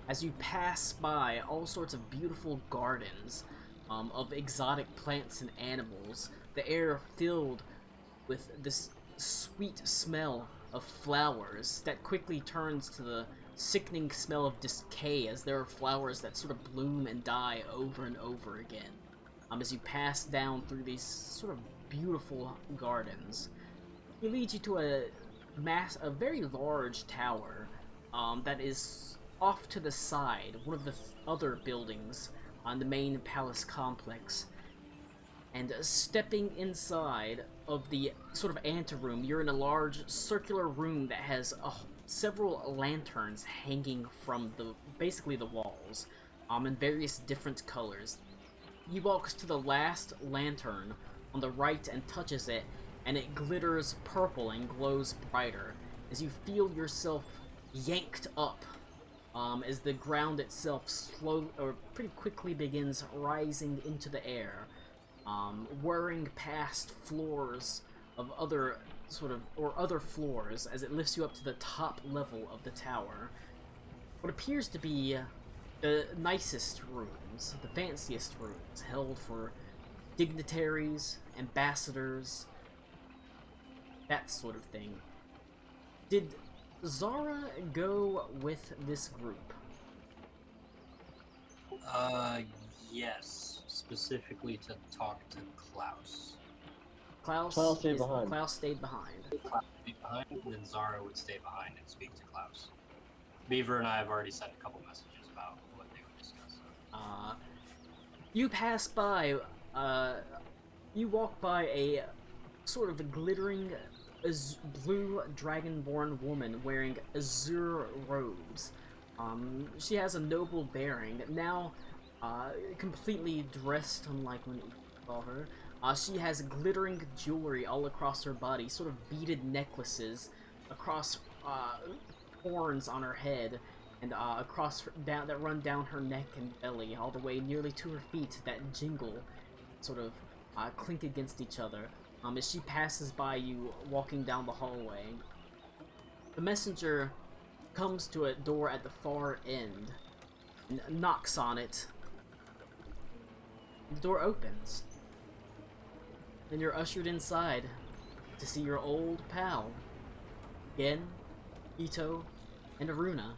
As you pass by all sorts of beautiful gardens of exotic plants and animals, the air filled with this sweet smell of flowers that quickly turns to the sickening smell of decay, as there are flowers that sort of bloom and die over and over again. As you pass down through these sort of beautiful gardens, he leads you to a very large tower that is off to the side, one of the other buildings on the main palace complex. And stepping inside of the sort of anteroom, you're in a large circular room that has several lanterns hanging from basically the walls, in various different colors. He walks to the last lantern on the right and touches it, and it glitters purple and glows brighter as you feel yourself yanked up, as the ground itself pretty quickly begins rising into the air, whirring past floors of other floors as it lifts you up to the top level of the tower. What appears to be the nicest rooms, the fanciest rooms, held for dignitaries, ambassadors, that sort of thing. Did Zara go with this group?
Yes. Specifically to talk to Klaus.
Klaus
stayed behind.
Klaus stayed behind.
Klaus stayed behind, and then Zara would stay behind and speak to Klaus. Beaver and I have already sent a couple messages about what they would discuss.
You pass by, you walk by a sort of a glittering blue Dragonborn woman wearing azure robes. She has a noble bearing, now completely dressed unlike when you saw her. She has glittering jewelry all across her body, sort of beaded necklaces across horns on her head, and that run down her neck and belly, all the way nearly to her feet, that jingle, sort of clink against each other. As she passes by you walking down the hallway, the messenger comes to a door at the far end and knocks on it. The door opens. Then you're ushered inside to see your old pal, Gen, Ito, and Aruna,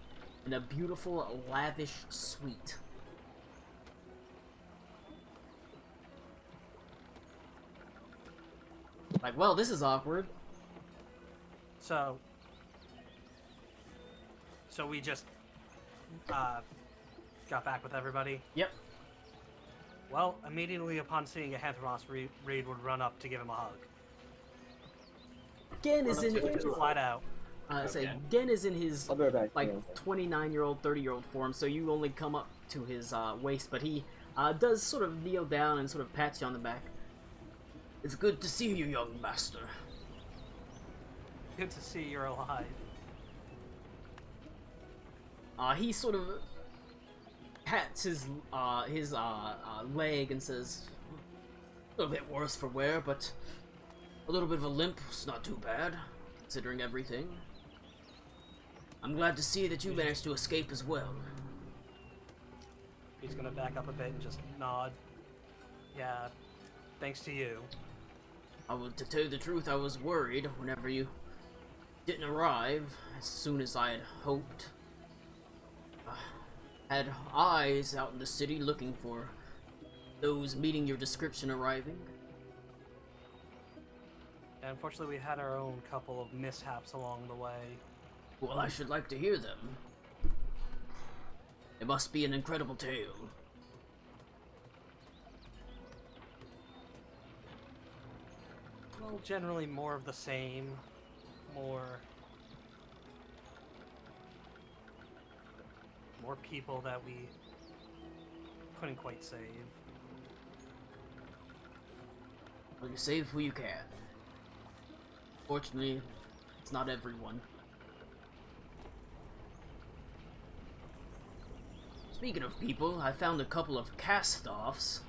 in a beautiful, lavish suite. Like, well, this is awkward.
So we just got back with everybody?
Yep.
Well, immediately upon seeing a Hethros, Reed would run up to give him a hug.
Gen is in
flat out.
Gen is in his
I'll be right back.
like 29-year-old, 30-year-old form, so you only come up to his waist, but he does sort of kneel down and sort of pat you on the back. It's good to see you, young master.
Good to see you're alive.
He sort of pats his leg and says, a little bit worse for wear, but a little bit of a limp is not too bad, considering everything. I'm glad to see that you managed to escape as well.
He's gonna back up a bit and just nod. Yeah, thanks to you.
To tell you the truth, I was worried whenever you didn't arrive as soon as I had hoped. Had eyes out in the city looking for those meeting your description arriving.
And unfortunately, we had our own couple of mishaps along the way.
Well, I should like to hear them. It must be an incredible tale.
Well, generally more of the same. More people that we couldn't quite save.
Well, you save who you can. Fortunately, it's not everyone. Speaking of people, I found a couple of cast-offs.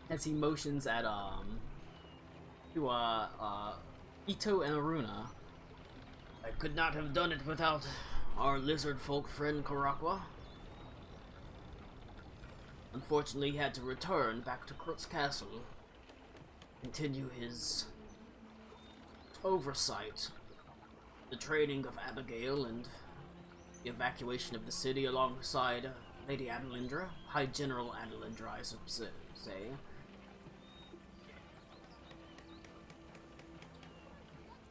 As he motions at, to, Ito and Aruna. I could not have done it without our lizard folk friend Karakwa. Unfortunately, he had to return back to Krut's castle, continue his oversight, the training of Abigail and the evacuation of the city alongside Lady Adelindra, High General Adelindra, I should say.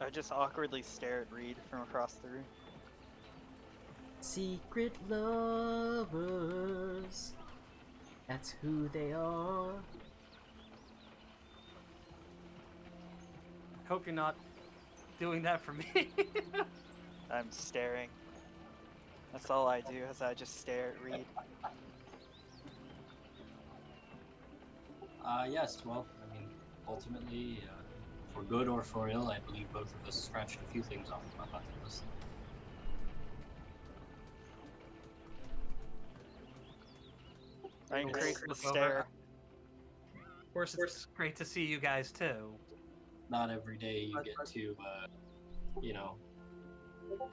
I just awkwardly stare at Reed from across the room.
Secret lovers, that's who they are.
Hope you're not doing that for me.
I'm staring. That's all I do, is I just stare at Reed.
Yes, well, I mean, ultimately, for good or for ill, I believe both of us scratched a few things off of my bucket list.
I increase the stare.
Of course, it's great to see you guys too.
Not every day you get to, you know,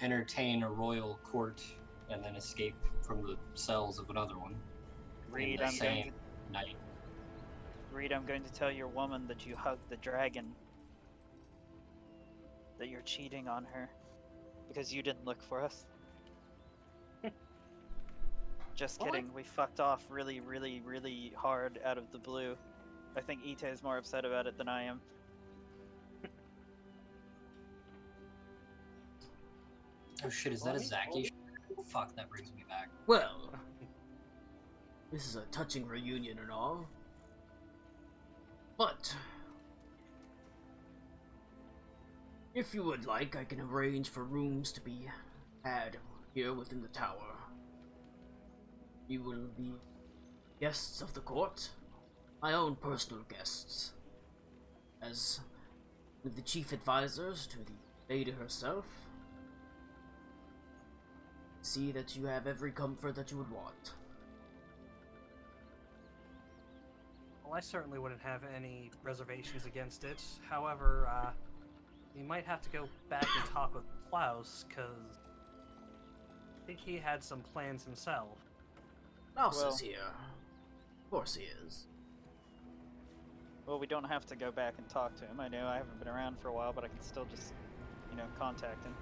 entertain a royal court and then escape from the cells of another one.
Reed,
in the same night.
Reed, I'm going to tell your woman that you hugged the dragon. That you're cheating on her. Because you didn't look for us. Just kidding, we fucked off really, really, really hard out of the blue. I think Ite is more upset about it than I am.
Oh shit, is that a Zaki? Fuck, that brings me back.
Well, this is a touching reunion and all. But if you would like, I can arrange for rooms to be had here within the tower. You will be guests of the court, my own personal guests, as with the chief advisors to the lady herself. See that you have every comfort that you would want.
Well, I certainly wouldn't have any reservations against it. However, you might have to go back and talk with Klaus, because I think he had some plans himself.
Klaus is here. Of course he is.
Well, we don't have to go back and talk to him. I know I haven't been around for a while, but I can still just, you know, contact him.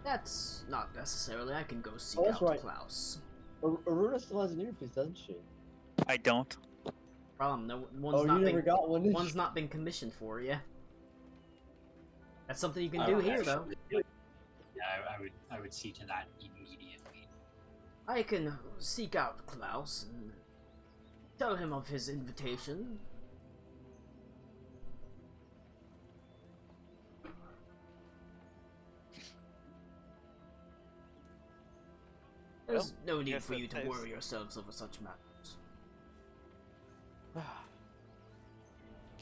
That's not necessarily. I can go seek
that's
out
right.
Klaus.
Aruna still has an earpiece, doesn't she?
I don't.
Problem, no
Oh, you never got one.
one's not been commissioned for you. That's something you can do here, though.
Yeah, I would see to that immediately.
I can seek out Klaus and tell him of his invitation. There's no need for you to worry yourselves over such matters.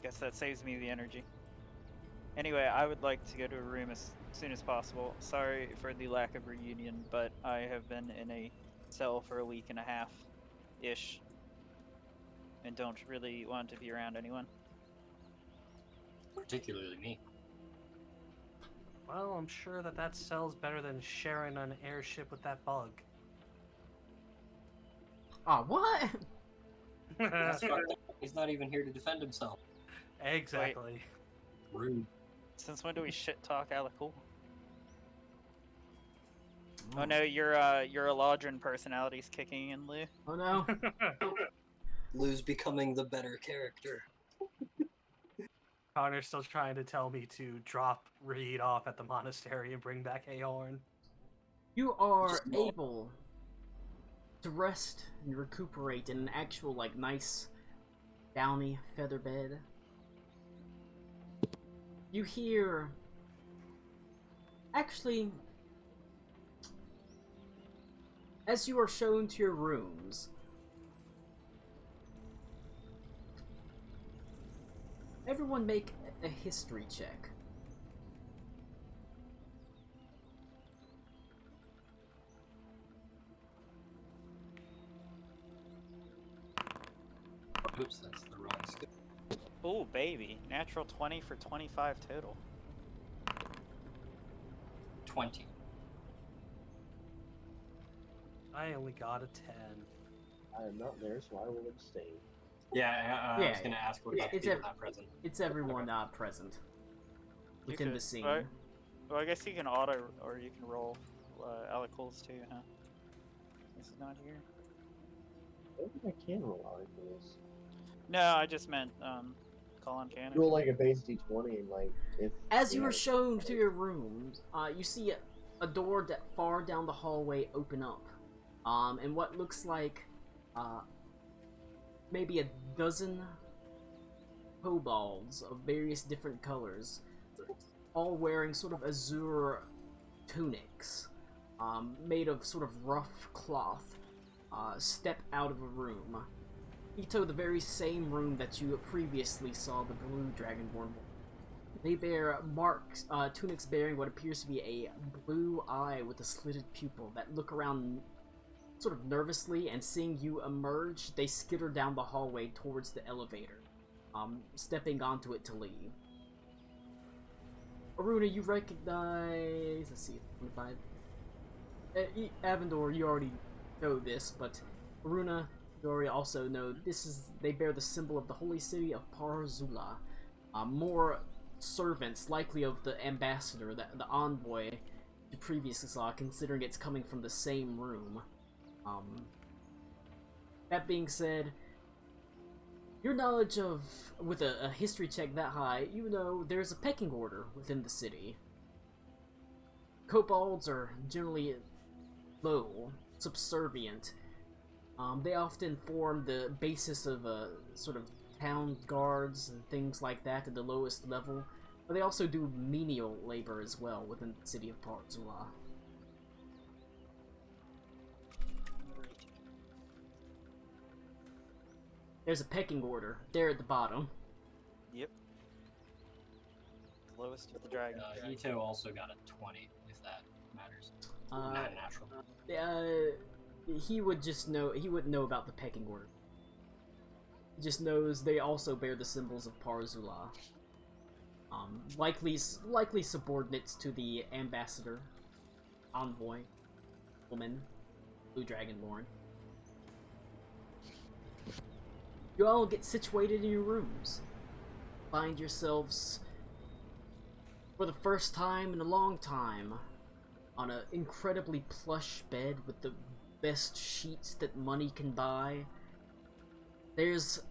Guess that saves me the energy. Anyway, I would like to go to a room as soon as possible. Sorry for the lack of reunion, but I have been in a cell for a week and a half-ish. And don't really want to be around anyone.
Particularly me.
Well, I'm sure that cell's better than sharing an airship with that bug.
Aw, what?
That's fucked up. He's not even here to defend himself.
Exactly.
Rude.
Since when do we shit talk Alakul? Oh no, your Eladrin personality's kicking in, Lou.
Oh no.
Lou's becoming the better character.
Connor's still trying to tell me to drop Reed off at the monastery and bring back Aorn.
You are able to rest and recuperate in an actual, like, nice, downy feather bed. You hear... Actually, as you are shown to your rooms, everyone make a history check.
Oops, that's the wrong skill.
Ooh, baby. Natural 20 for 25 total.
20.
I only got a 10.
I am not there, so I will abstain.
Yeah, I
Yeah,
was gonna ask what about
it's
people
ev-
not present.
It's everyone present
You
within
could-
the scene.
Well, I guess you can auto, or you can roll Alicles too, huh? This is not here.
I don't think I can roll articles.
No, I just meant call on Janet.
Roll like a base d20 and like if.
As you
know,
are shown to your rooms, you see a door that far down the hallway open up, and what looks like maybe a dozen kobolds of various different colors, all wearing sort of azure tunics, made of sort of rough cloth, step out of a room. Ito, the very same room that you previously saw the blue Dragonborn Woman. They bear marks, tunics bearing what appears to be a blue eye with a slitted pupil that look around sort of nervously, and seeing you emerge, they skitter down the hallway towards the elevator, stepping onto it to leave. Aruna, you recognize... Let's see, 25... Avendor, you already know this, but Aruna, you already also know they bear the symbol of the holy city of Parzula. More servants, likely of the ambassador, the envoy you previously saw, considering it's coming from the same room. That being said, your knowledge of, with a history check that high, you know there's a pecking order within the city. Kobolds are generally low, subservient. They often form the basis of sort of town guards and things like that at the lowest level, but they also do menial labor as well within the city of Parzula. There's a pecking order there at the bottom.
Yep. Lowest of the dragon.
Ito also got a 20, if that matters.
Uh,
Not natural.
He would just know. He wouldn't know about the pecking order. He just knows they also bear the symbols of Parzula. Likely subordinates to the ambassador, envoy, woman, blue dragonborn. You all get situated in your rooms. Find yourselves, for the first time in a long time, on an incredibly plush bed with the best sheets that money can buy. It's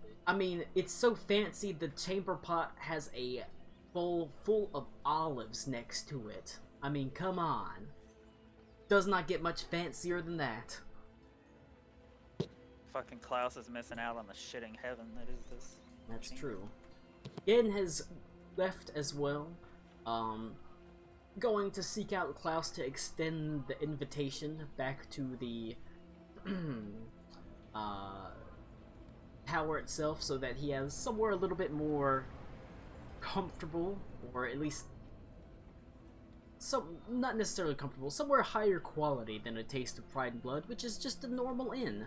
so fancy the chamber pot has a bowl full of olives next to it. I mean, come on. Does not get much fancier than that.
Fucking Klaus is missing out on the shitting heaven that is this.
That's
chamber.
true. Yen has left as well. Going to seek out Klaus to extend the invitation back to the tower itself, so that he has somewhere a little bit more comfortable, or at least not necessarily comfortable, somewhere higher quality than a Taste of Pride and Blood, which is just a normal inn.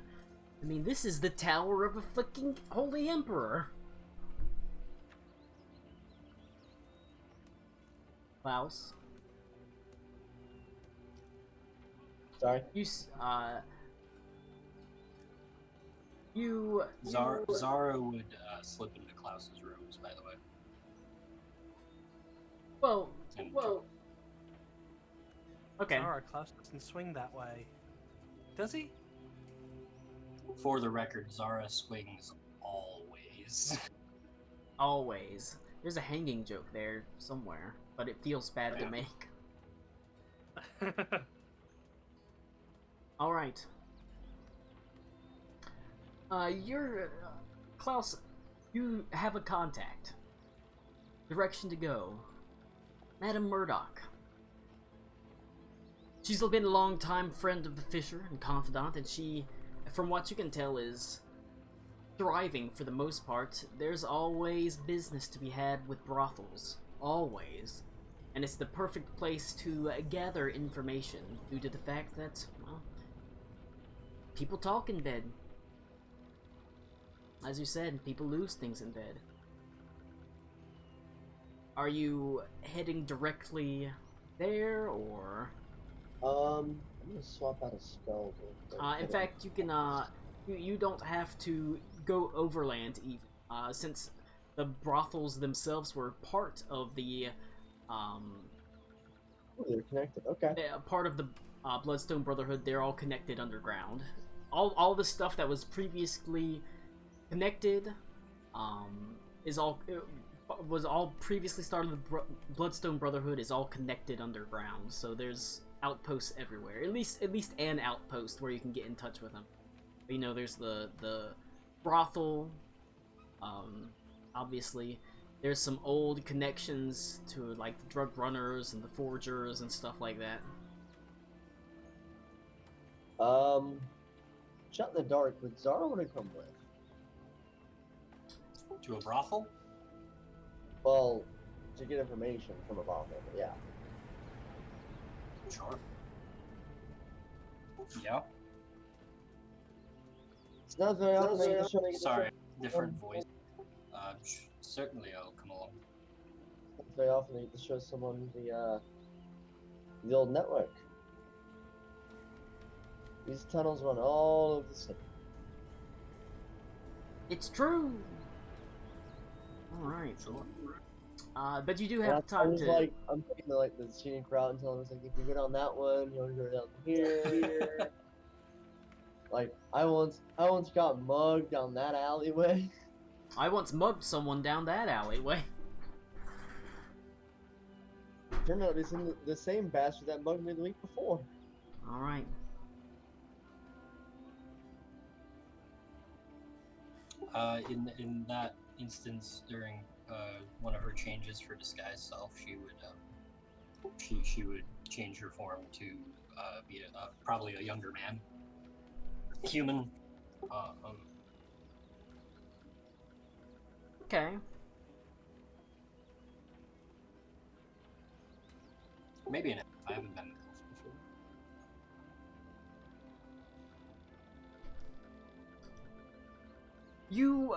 I mean, this is the tower of a fucking holy emperor. Klaus?
Sorry.
Zara would slip into Klaus's rooms, by the way.
Well, okay.
Zara, Klaus doesn't swing that way. Does he?
For the record, Zara swings always.
Always. There's a hanging joke there somewhere, but it feels bad to make. Alright. Klaus, you have a contact. Direction to go. Madame Murdoch. She's been a long-time friend of the Fisher and confidant, and she, from what you can tell, is thriving for the most part. There's always business to be had with brothels. Always. And it's the perfect place to gather information due to the fact that, well, people talk in bed. As you said, people lose things in bed. Are you heading directly there, or?
I'm gonna swap out a spell.
In fact, you can, you don't have to go overland even, since the brothels themselves were part of the,
Oh, they're connected. Okay.
part of the Bloodstone Brotherhood. They're all connected underground. All the stuff that was previously connected, was all previously started. The Bloodstone Brotherhood is all connected underground. So there's outposts everywhere. At least an outpost where you can get in touch with them. You know, there's the brothel. Obviously, there's some old connections to like the drug runners and the forgers and stuff like that.
Shut in the dark. Would Zara want to come with?
To a brothel?
Well, to get information from a brothel. Yeah.
Sure. Yeah.
It's not very often they get to show.
Sorry, different voice. Certainly I'll come along.
It's very often they get to show someone the old network. These tunnels run all over the city.
It's true. All right.
Sure.
But you do
And
have time to.
like, I'm taking the scenic route and telling them, like, if you go down that one, you want to go down here. Like, I once got mugged down that alleyway.
I once mugged someone down that alleyway.
Turned out it's in the same bastard that mugged me the week before.
All right.
In that instance, during one of her changes for disguise self, she would change her form to be probably a younger man, human.
Okay.
Maybe an elf. I haven't been an elf before.
You,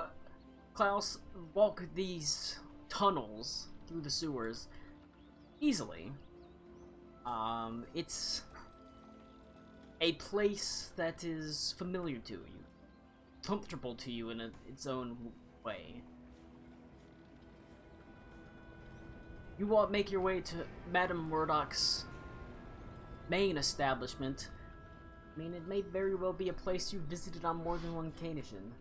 Klaus, walk these tunnels through the sewers easily. It's a place that is familiar to you, comfortable to you in its own way. You all make your way to Madame Murdoch's main establishment. I mean, it may very well be a place you visited on more than one occasion.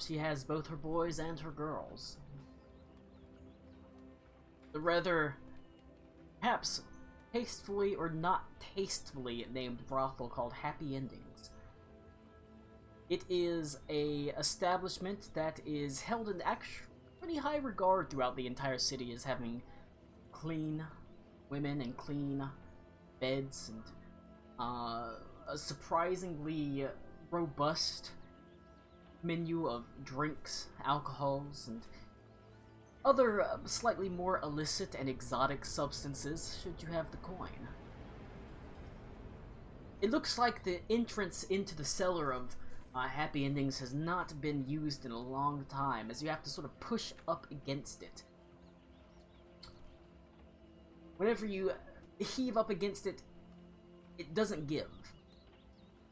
She has both her boys and her girls. The rather, perhaps, tastefully or not tastefully named brothel called Happy Endings. It is a establishment that is held in actually pretty high regard throughout the entire city as having clean women and clean beds and a surprisingly robust menu of drinks, alcohols, and other slightly more illicit and exotic substances should you have the coin. It looks like the entrance into the cellar of Happy Endings has not been used in a long time, as you have to sort of push up against it. Whenever you heave up against it, it doesn't give.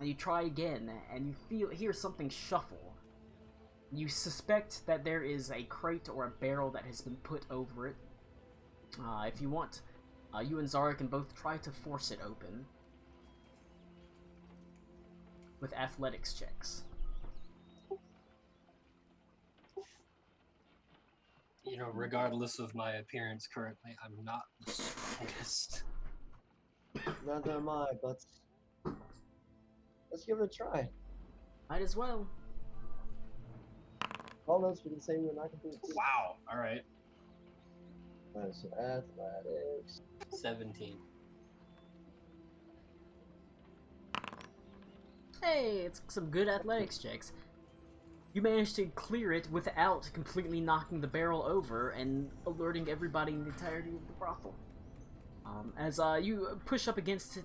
And you try again, and you hear something shuffle. You suspect that there is a crate or a barrel that has been put over it. If you want, you and Zara can both try to force it open with athletics checks.
You know, regardless of my appearance currently, I'm not the strongest.
Neither am I, but let's give it a try.
Might as well.
Call notes for the same you're not complete.
Wow. All right.
Nice. Athletics.
17.
Hey, it's some good athletics checks. You managed to clear it without completely knocking the barrel over and alerting everybody in the entirety of the brothel. As you push up against it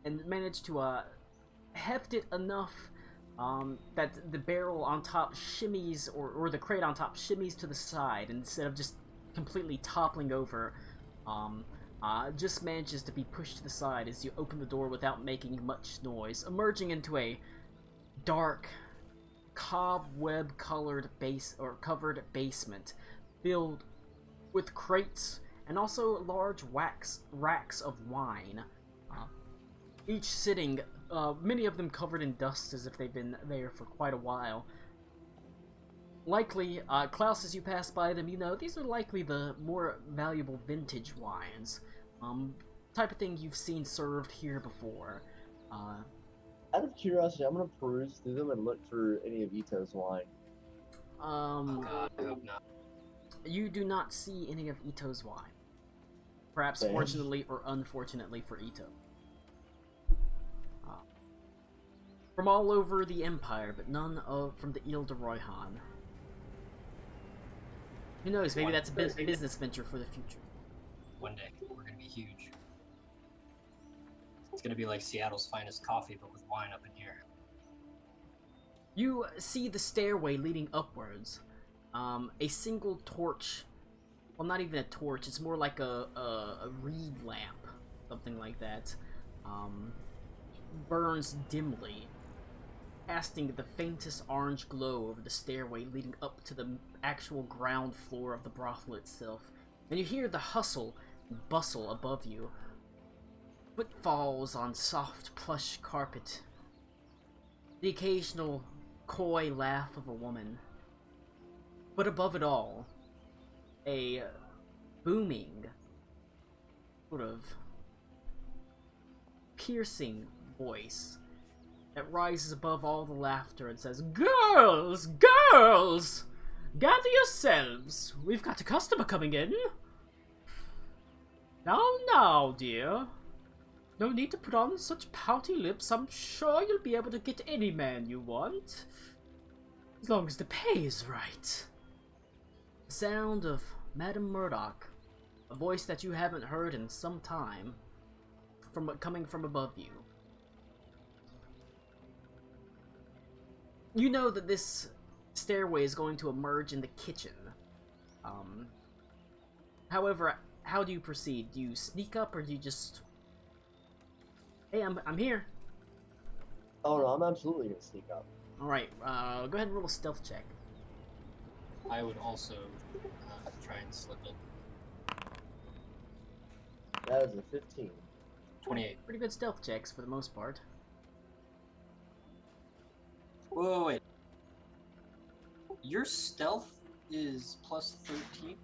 and manage to heft it enough that the barrel on top shimmies, or the crate on top shimmies to the side instead of just completely toppling over. Just manages to be pushed to the side as you open the door without making much noise, emerging into a dark, cobweb-colored covered basement filled with crates and also large racks of wine, each sitting, many of them covered in dust as if they've been there for quite a while. Likely, Klaus, as you pass by them, you know these are likely the more valuable vintage wines. Type of thing you've seen served here before.
Out of curiosity, I'm gonna peruse through them and look for any of Ito's wine.
Oh God, I hope not.
You do not see any of Ito's wine. Perhaps
Damn.
fortunately or unfortunately for Ito. From all over the Empire, but none from the Ile de Royhan. Who knows, maybe that's a business venture for the future.
One day, we're gonna be huge. It's gonna be like Seattle's finest coffee, but with wine up in here.
You see the stairway leading upwards. A single torch, well, not even a torch, it's more like a reed lamp, something like that, burns dimly, casting the faintest orange glow over the stairway leading up to the actual ground floor of the brothel itself. And you hear the hustle and bustle above you. Footfalls on soft plush carpet. The occasional coy laugh of a woman. But above it all, a booming, sort of piercing voice that rises above all the laughter and says, "Girls! Girls! Gather yourselves! We've got a customer coming in! Now, dear. No need to put on such pouty lips. I'm sure you'll be able to get any man you want. As long as the pay is right." The sound of Madame Murdoch, a voice that you haven't heard in some time, coming from above you. You know that this stairway is going to emerge in the kitchen. However, how do you proceed? Do you sneak up or do you just... Hey, I'm here.
Oh no, I'm absolutely gonna sneak up.
Alright, go ahead and roll a stealth check.
I would also try and slip it.
That is a 15.
28.
Pretty good stealth checks for the most part.
Whoa, wait. Your stealth is plus 13?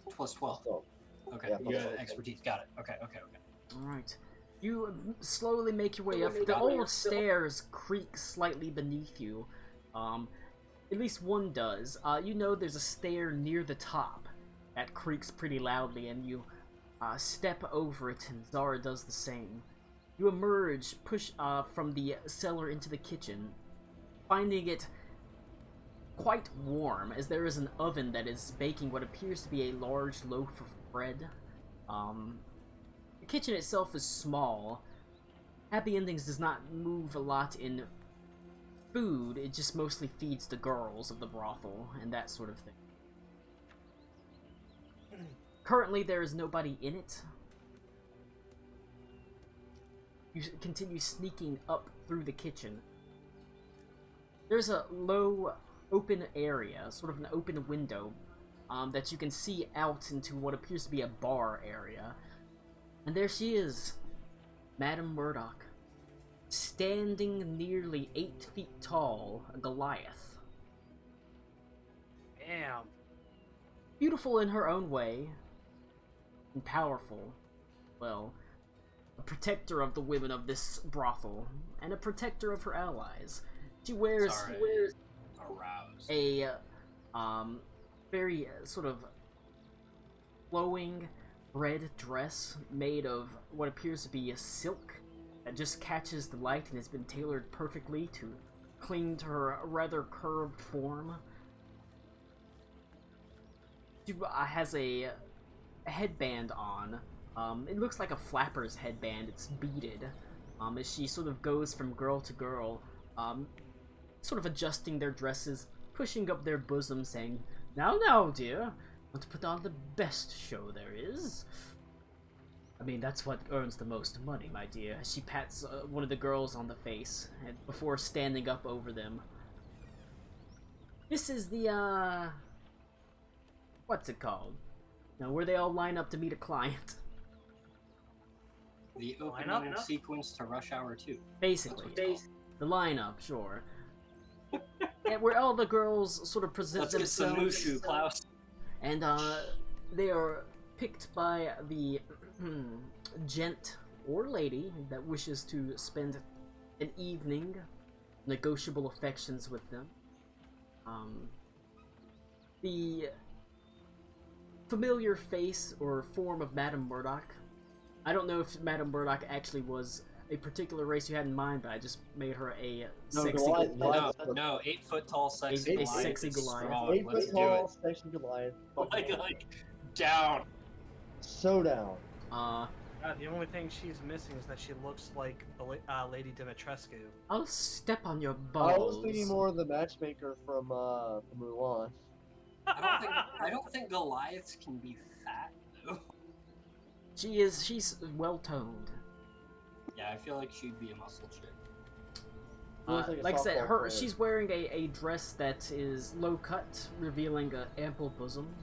Plus 12.
So,
Okay,
yeah,
you
plus
have
12.
expertise. Got it. Okay.
Alright. You slowly make your way up. The old stairs creak slightly beneath you. At least one does. You know there's a stair near the top that creaks pretty loudly, and you step over it, and Zara does the same. You emerge, push from the cellar into the kitchen, finding it quite warm, as there is an oven that is baking what appears to be a large loaf of bread. The kitchen itself is small. Happy Endings does not move a lot in food, it just mostly feeds the girls of the brothel and that sort of thing. Currently, there is nobody in it. You continue sneaking up through the kitchen. There's a low, open area, sort of an open window, that you can see out into what appears to be a bar area. And there she is, Madame Murdoch, standing nearly 8 feet tall, a Goliath.
Damn.
Beautiful in her own way, and powerful. Well, a protector of the women of this brothel, and a protector of her allies. She wears...
aroused.
a very sort of flowing red dress made of what appears to be a silk that just catches the light and has been tailored perfectly to cling to her rather curved form. She has a headband on. It looks like a flapper's headband. It's beaded. As she sort of goes from girl to girl, sort of adjusting their dresses, pushing up their bosoms, saying, "Now, now, dear, want to put on the best show there is." I mean, that's what earns the most money, my dear. She pats one of the girls on the face before standing up over them. This is the, what's it called? Now, where they all line up to meet a client.
The opening sequence to Rush Hour 2.
Basically.
That's
The lineup, sure. And where all the girls sort of present
Let's get some
themselves.
Mushu, Klaus.
And, they are picked by the gent or lady that wishes to spend an evening, negotiable affections with them. The familiar face or form of Madame Murdoch. I don't know if Madame Murdoch actually was a particular race you had in mind, but I just made her a sexy
No, 8 foot tall, sexy
a sexy Goliath.
Strong.
8
Let's
foot
do
tall,
it.
sexy Goliath.
Like down.
So down.
The only thing she's missing is that she looks like Lady Dimitrescu.
I'll step on your
I
balls.
was thinking more of the matchmaker from Mulan.
I don't think Goliaths can be fat though.
She's well toned.
Yeah, I feel like she'd be a muscle chick.
Like I said, she's wearing a dress that is low cut, revealing an ample bosom,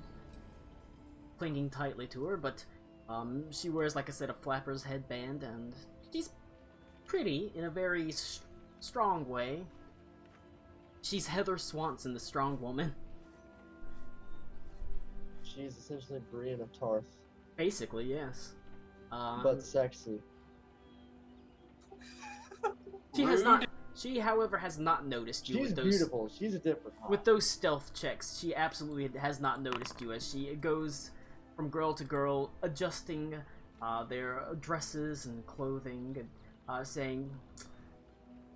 clinging tightly to her, but she wears, like I said, a flapper's headband, and she's pretty in a very strong way. She's Heather Swanson, the strong woman.
She's essentially Brienne of Tarth.
Basically, yes.
But sexy.
She has not. She, however, has not noticed you.
She's
with those,
beautiful. She's a different type.
With those stealth checks, she absolutely has not noticed you as she goes from girl to girl, adjusting their dresses and clothing, and saying,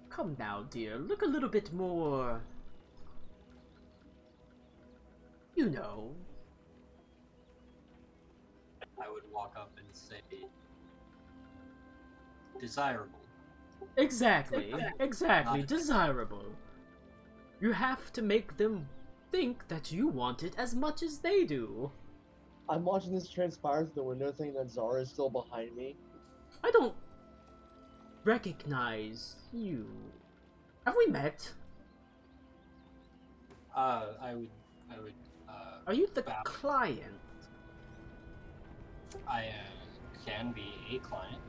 "Come now, dear, look a little bit more, you know."
I would walk up and say, desirable.
Exactly, desirable. You have to make them think that you want it as much as they do.
I'm watching this transpire through the window thinking that Zara is still behind me.
I don't recognize you. Have we met?
I would.
Are you the
bow.
client?
I can be a client.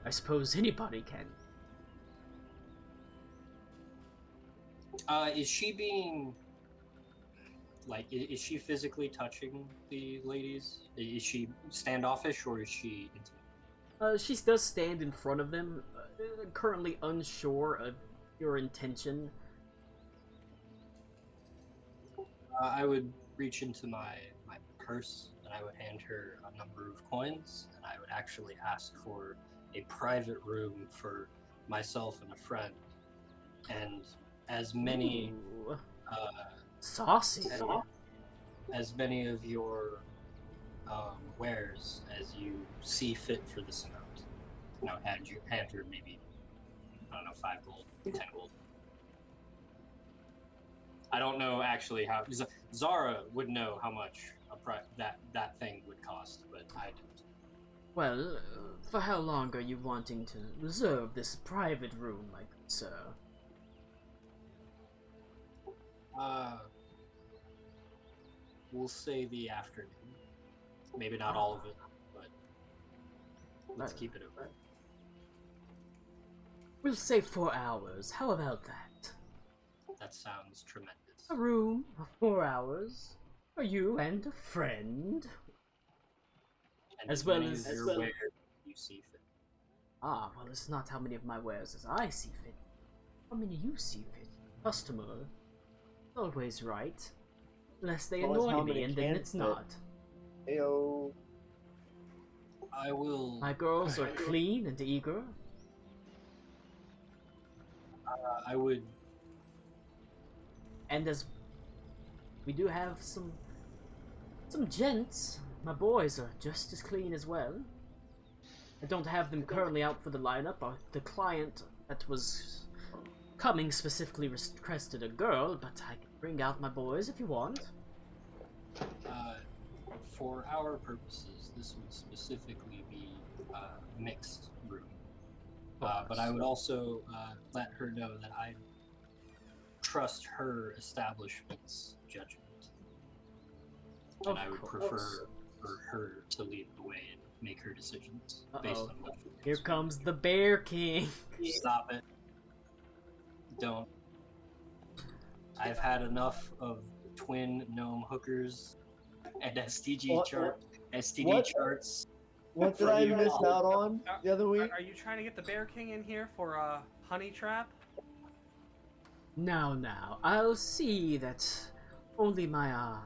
I suppose anybody can.
Is she being like? Is she physically touching the ladies? Is she standoffish or is she intimate?
She does stand in front of them, currently unsure of your intention.
I would reach into my purse and I would hand her a number of coins, and I would actually ask for a private room for myself and a friend, and as many
Ooh. Saucy.
as many of your wares as you see fit for this amount. You know, hand her maybe, I don't know, 5 gold, 10 gold. I don't know actually how. Zara would know how much that thing would cost, but I don't.
Well, for how long are you wanting to reserve this private room, my good sir?
We'll say the afternoon. Maybe not all of it, but let's keep it open.
We'll say 4 hours. How about that?
That sounds tremendous.
A room for 4 hours for you and a friend.
And
As well
many
as-
of your wares you see fit.
Ah, well, it's not how many of my wares as I see fit. How many you see fit. customer is always right. Unless they
Well, it's
annoy
how
me,
many
and then
cans
it's
fit.
not.
Ayo.
I will.
My girls are clean and eager.
I would.
And as we do have some gents, my boys are just as clean as well. I don't have them currently out for the lineup. The client that was coming specifically requested a girl, but I can bring out my boys if you want.
For our purposes, this would specifically be mixed room. But I would also let her know that I trust her establishment's judgment. And I would prefer for her to lead the way and make her decisions based on what she thinks.
Here comes the Bear King.
Stop it. Don't. I've had enough of twin gnome hookers and STD charts.
What did I miss out on the other week?
Are you trying to get the Bear King in here for a honey trap?
Now, I'll see that only my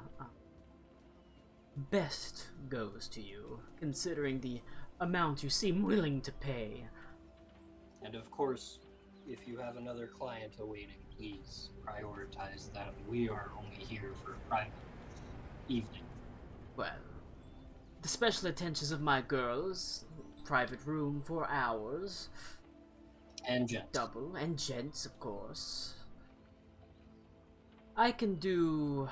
best goes to you, considering the amount you seem willing to pay.
And of course, if you have another client awaiting, please prioritize them. We are only here for a private evening.
Well, the special attentions of my girls, private room for hours,
And gents.
double, and gents, of course. I can do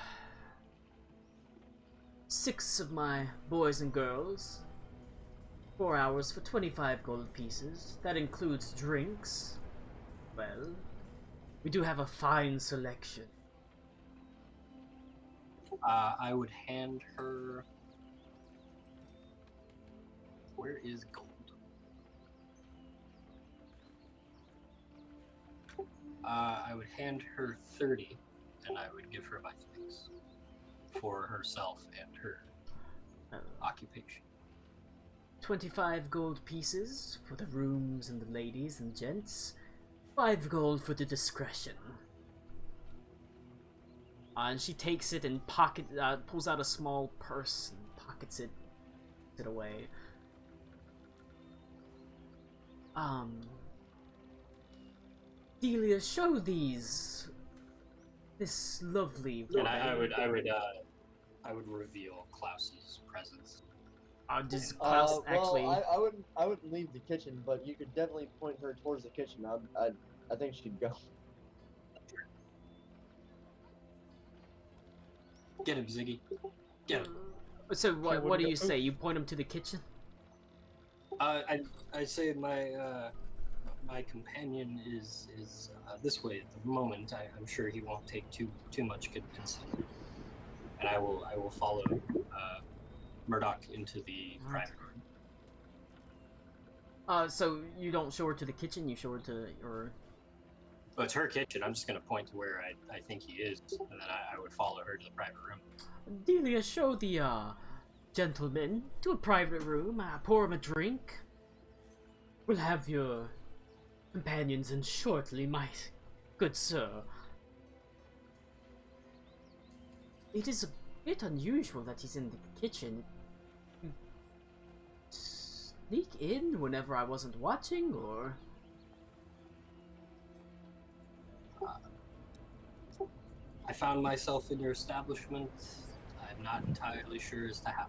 6 of my boys and girls, 4 hours for 25 gold pieces. That includes drinks. Well, we do have a fine selection.
I would hand her. Where is gold? I would hand her 30, and I would give her my thanks for herself and her occupation.
25 gold pieces for the rooms and the ladies and gents. 5 gold for the discretion. And she takes it and pulls out a small purse and pockets it away. Delia, show this lovely.
And I would reveal Klaus's presence.
Does Klaus actually?
Well, I wouldn't leave the kitchen, but you could definitely point her towards the kitchen. I think she'd go.
Get him, Ziggy. Get him.
So what do you say? You point him to the kitchen?
I say my companion is this way at the moment. I'm sure he won't take too much convincing, and I will follow Murdoch into the private room.
So you don't show her to the kitchen. You show her to your.
Well, it's her kitchen. I'm just gonna point to where I think he is, and then I would follow her to the private room.
Delia, show the gentleman to a private room. Pour him a drink. We'll have your companions in shortly, my good sir. It is a bit unusual that he's in the kitchen. You sneak in whenever I wasn't watching, or?
I found myself in your establishment. I'm not entirely sure as to how.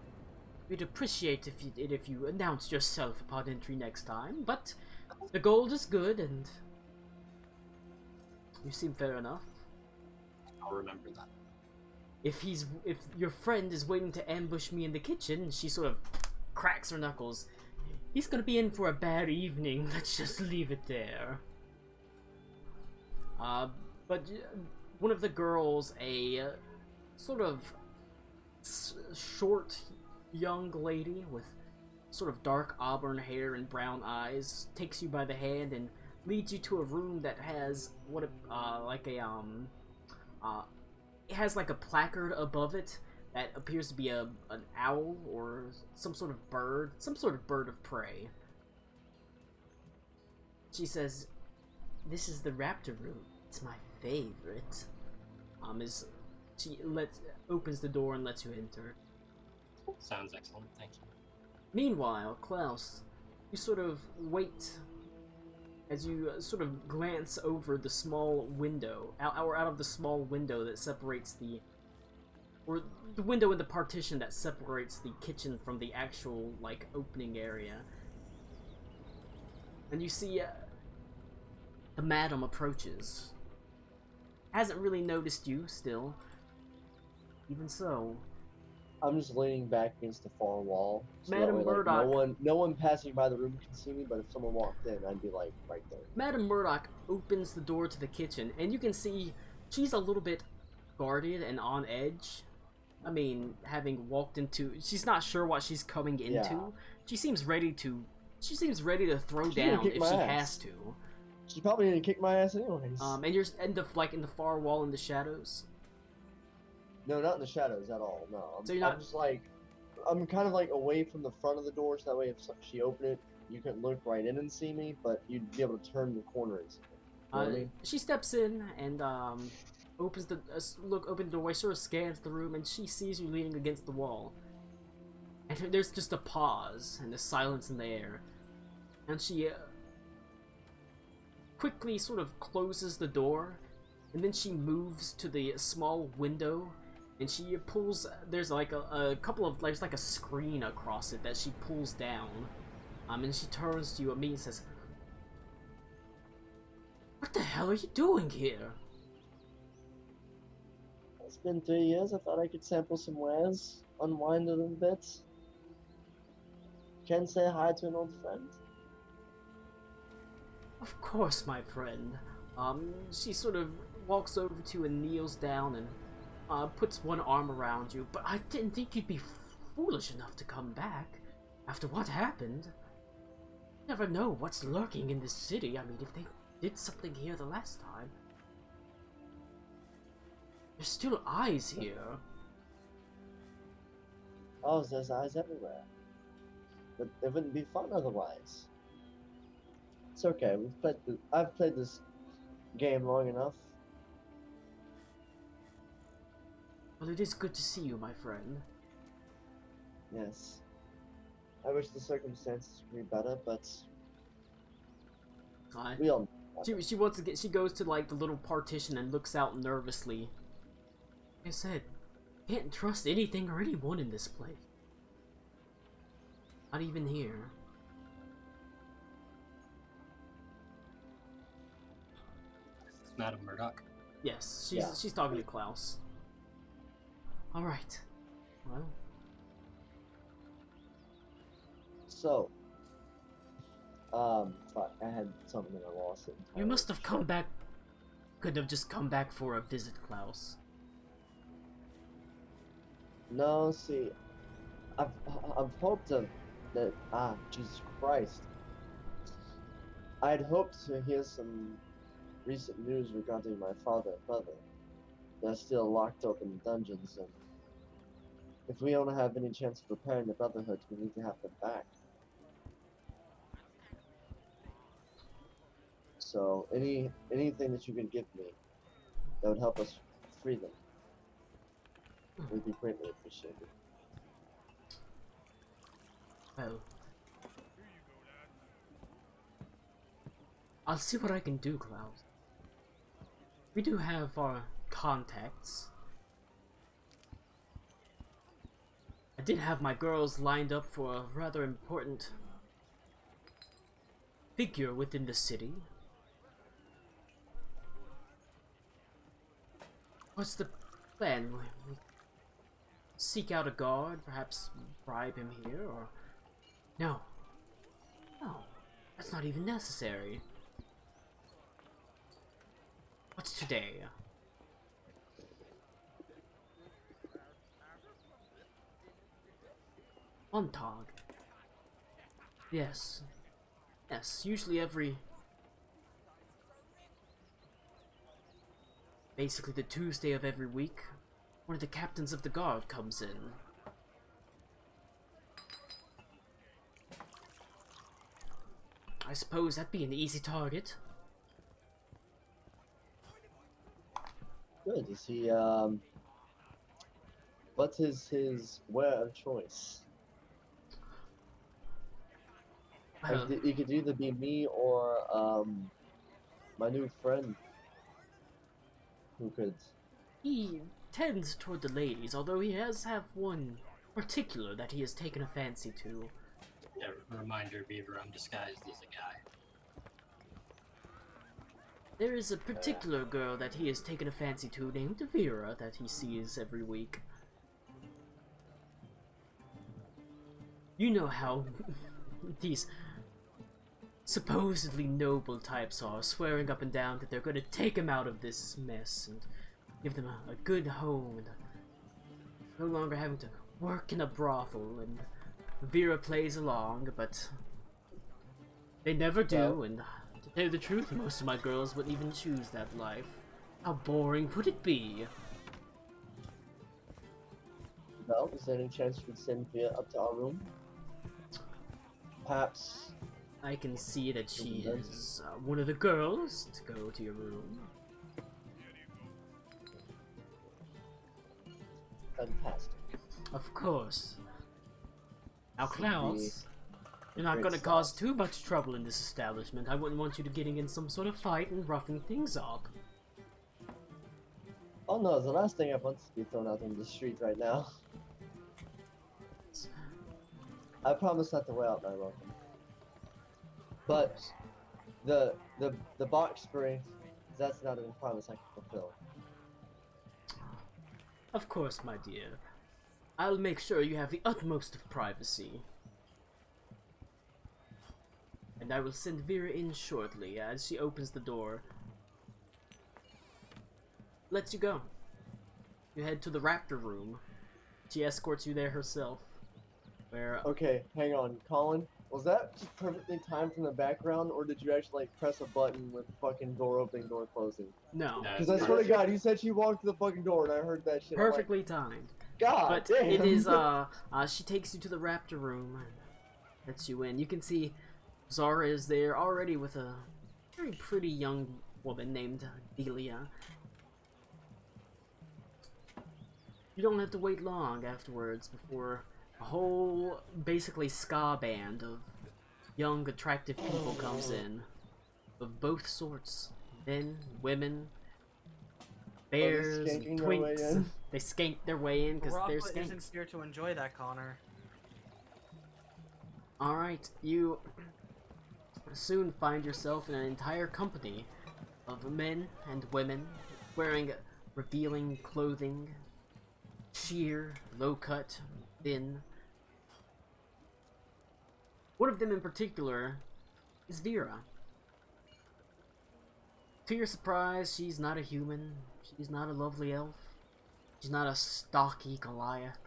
We'd appreciate if you announced yourself upon entry next time, but the gold is good, and you seem fair enough.
I'll remember that.
If your friend is waiting to ambush me in the kitchen, she sort of cracks her knuckles. He's gonna be in for a bad evening. Let's just leave it there. But one of the girls, a sort of short young lady with sort of dark auburn hair and brown eyes, takes you by the hand and leads you to a room that has it has like a placard above it that appears to be an owl or some sort of bird of prey. She says, "This is the raptor room. It's my favorite, is she opens the door and lets you enter.
Sounds excellent, thank you.
Meanwhile, Klaus, you sort of wait as you sort of glance over the small window, out of the small window that separates the window in the partition that separates the kitchen from the actual, like, opening area. And you see the madam approaches. Hasn't really noticed you still. Even so,
I'm just leaning back against the far wall. So that
Madam
way, like,
Murdoch.
no one passing by the room can see me, but if someone walked in, I'd be like right there.
Madam Murdoch opens the door to the kitchen, and you can see she's a little bit guarded and on edge. I mean, having walked into, she's not sure what she's coming into.
Yeah.
She seems ready to throw
She's gonna
down
kick
if
my
she
ass.
has to.
She's probably gonna kick my ass anyways.
And you're in the far wall in the shadows.
No, not in the shadows at all. No,
So you're not-
I'm just like, I'm kind of like away from the front of the door, so that way if she opened it, you couldn't look right in and see me, but you'd be able to turn the corner and see me. You know what I mean?
She steps in and opens the doorway, sort of scans the room, and she sees you leaning against the wall. And there's just a pause and a silence in the air, and she quickly sort of closes the door, and then she moves to the small window, and she pulls. There's like a couple of there's like a screen across it that she pulls down, and she turns to you and me and says, "What the hell are you doing here?"
It's been 3 years. I thought I could sample some wares, unwind a little bit. Can say hi to an old friend.
Of course, my friend. She sort of walks over to you and kneels down and puts one arm around you. But I didn't think you'd be foolish enough to come back after what happened. You never know what's lurking in this city. I mean, if they did something here the last time. There's still eyes here.
Oh, there's eyes everywhere. But it wouldn't be fun otherwise. It's okay. I've played this game long enough.
Well, it is good to see you, my friend.
Yes. I wish the circumstances could be better, but we all.
She goes to like the little partition and looks out nervously. Like I said, can't trust anything or anyone in this place. Not even here.
This is Madam Murdoch.
Yes,
Yeah.
she's talking to Klaus. All right. Well,
So, fuck, I had something and I lost it.
you
entirely.
must have come back. Could have just come back for a visit, Klaus.
No, see, I've hoped that Jesus Christ. I'd hoped to hear some recent news regarding my father and brother. They're still locked up in dungeons, and if we don't have any chance of repairing the Brotherhood, we need to have them back. So, anything that you can give me that would help us free them would be greatly appreciated.
Well, I'll see what I can do, Klaus. We do have our contacts. I did have my girls lined up for a rather important figure within the city. What's the plan? We seek out a guard, perhaps bribe him here, or... No. No, that's not even necessary. What's today? Montag. Yes. Yes, usually basically the Tuesday of every week, one of the captains of the guard comes in. I suppose that'd be an easy target.
Good. Is he what's his wear of choice? It could either be me or my new friend who could.
He tends toward the ladies, although he has have one particular that he has taken a fancy to.
Yeah, reminder, Beaver, I'm disguised as a guy.
There is a particular girl that he has taken a fancy to named Vera that he sees every week. You know how these supposedly noble types are, swearing up and down that they're going to take him out of this mess and give them a good home and no longer having to work in a brothel, and Vera plays along, but they never do, and to tell you the truth, most of my girls wouldn't even choose that life. How boring would it be?
Well, is there any chance you could send Via up to our room? Perhaps.
I can see that she is one of the girls to go to your room.
Fantastic.
Of course. Now, Klaus, you're not
great
going to
stuff.
cause too much trouble in this establishment. I wouldn't want you to getting in some sort of fight and roughing things up.
Oh no, the last thing I want to be thrown out on the street right now. I promise not to wear out my welcome. But the box spring, that's not a promise I can fulfill.
Of course, my dear. I'll make sure you have the utmost of privacy. And I will send Vera in shortly as she opens the door. Lets you go. You head to the Raptor room. She escorts you there herself. Where
Okay, hang on, Colin. Was that just perfectly timed from the background, or did you actually like press a button with fucking door opening, door closing?
no,
No.
Because I swear to God, you said she walked to the fucking door, and I heard that shit. I'm like,
perfectly timed.
God
But
damn.
it is she takes you to the Raptor room and lets you in. You can see Zara is there already with a very pretty young woman named Delia. You don't have to wait long afterwards before a whole, basically ska band of young, attractive people comes in. Of both sorts. Men, women, bears, and
skanking their way
twinks.
in?
They skank their way in because they're
Rob isn't
skanks.
here to enjoy that, Connor.
Alright, you soon find yourself in an entire company of men and women wearing revealing clothing, sheer, low-cut, thin. One of them in particular is Vera. To your surprise, she's not a human, she's not a lovely elf, she's not a stocky Goliath.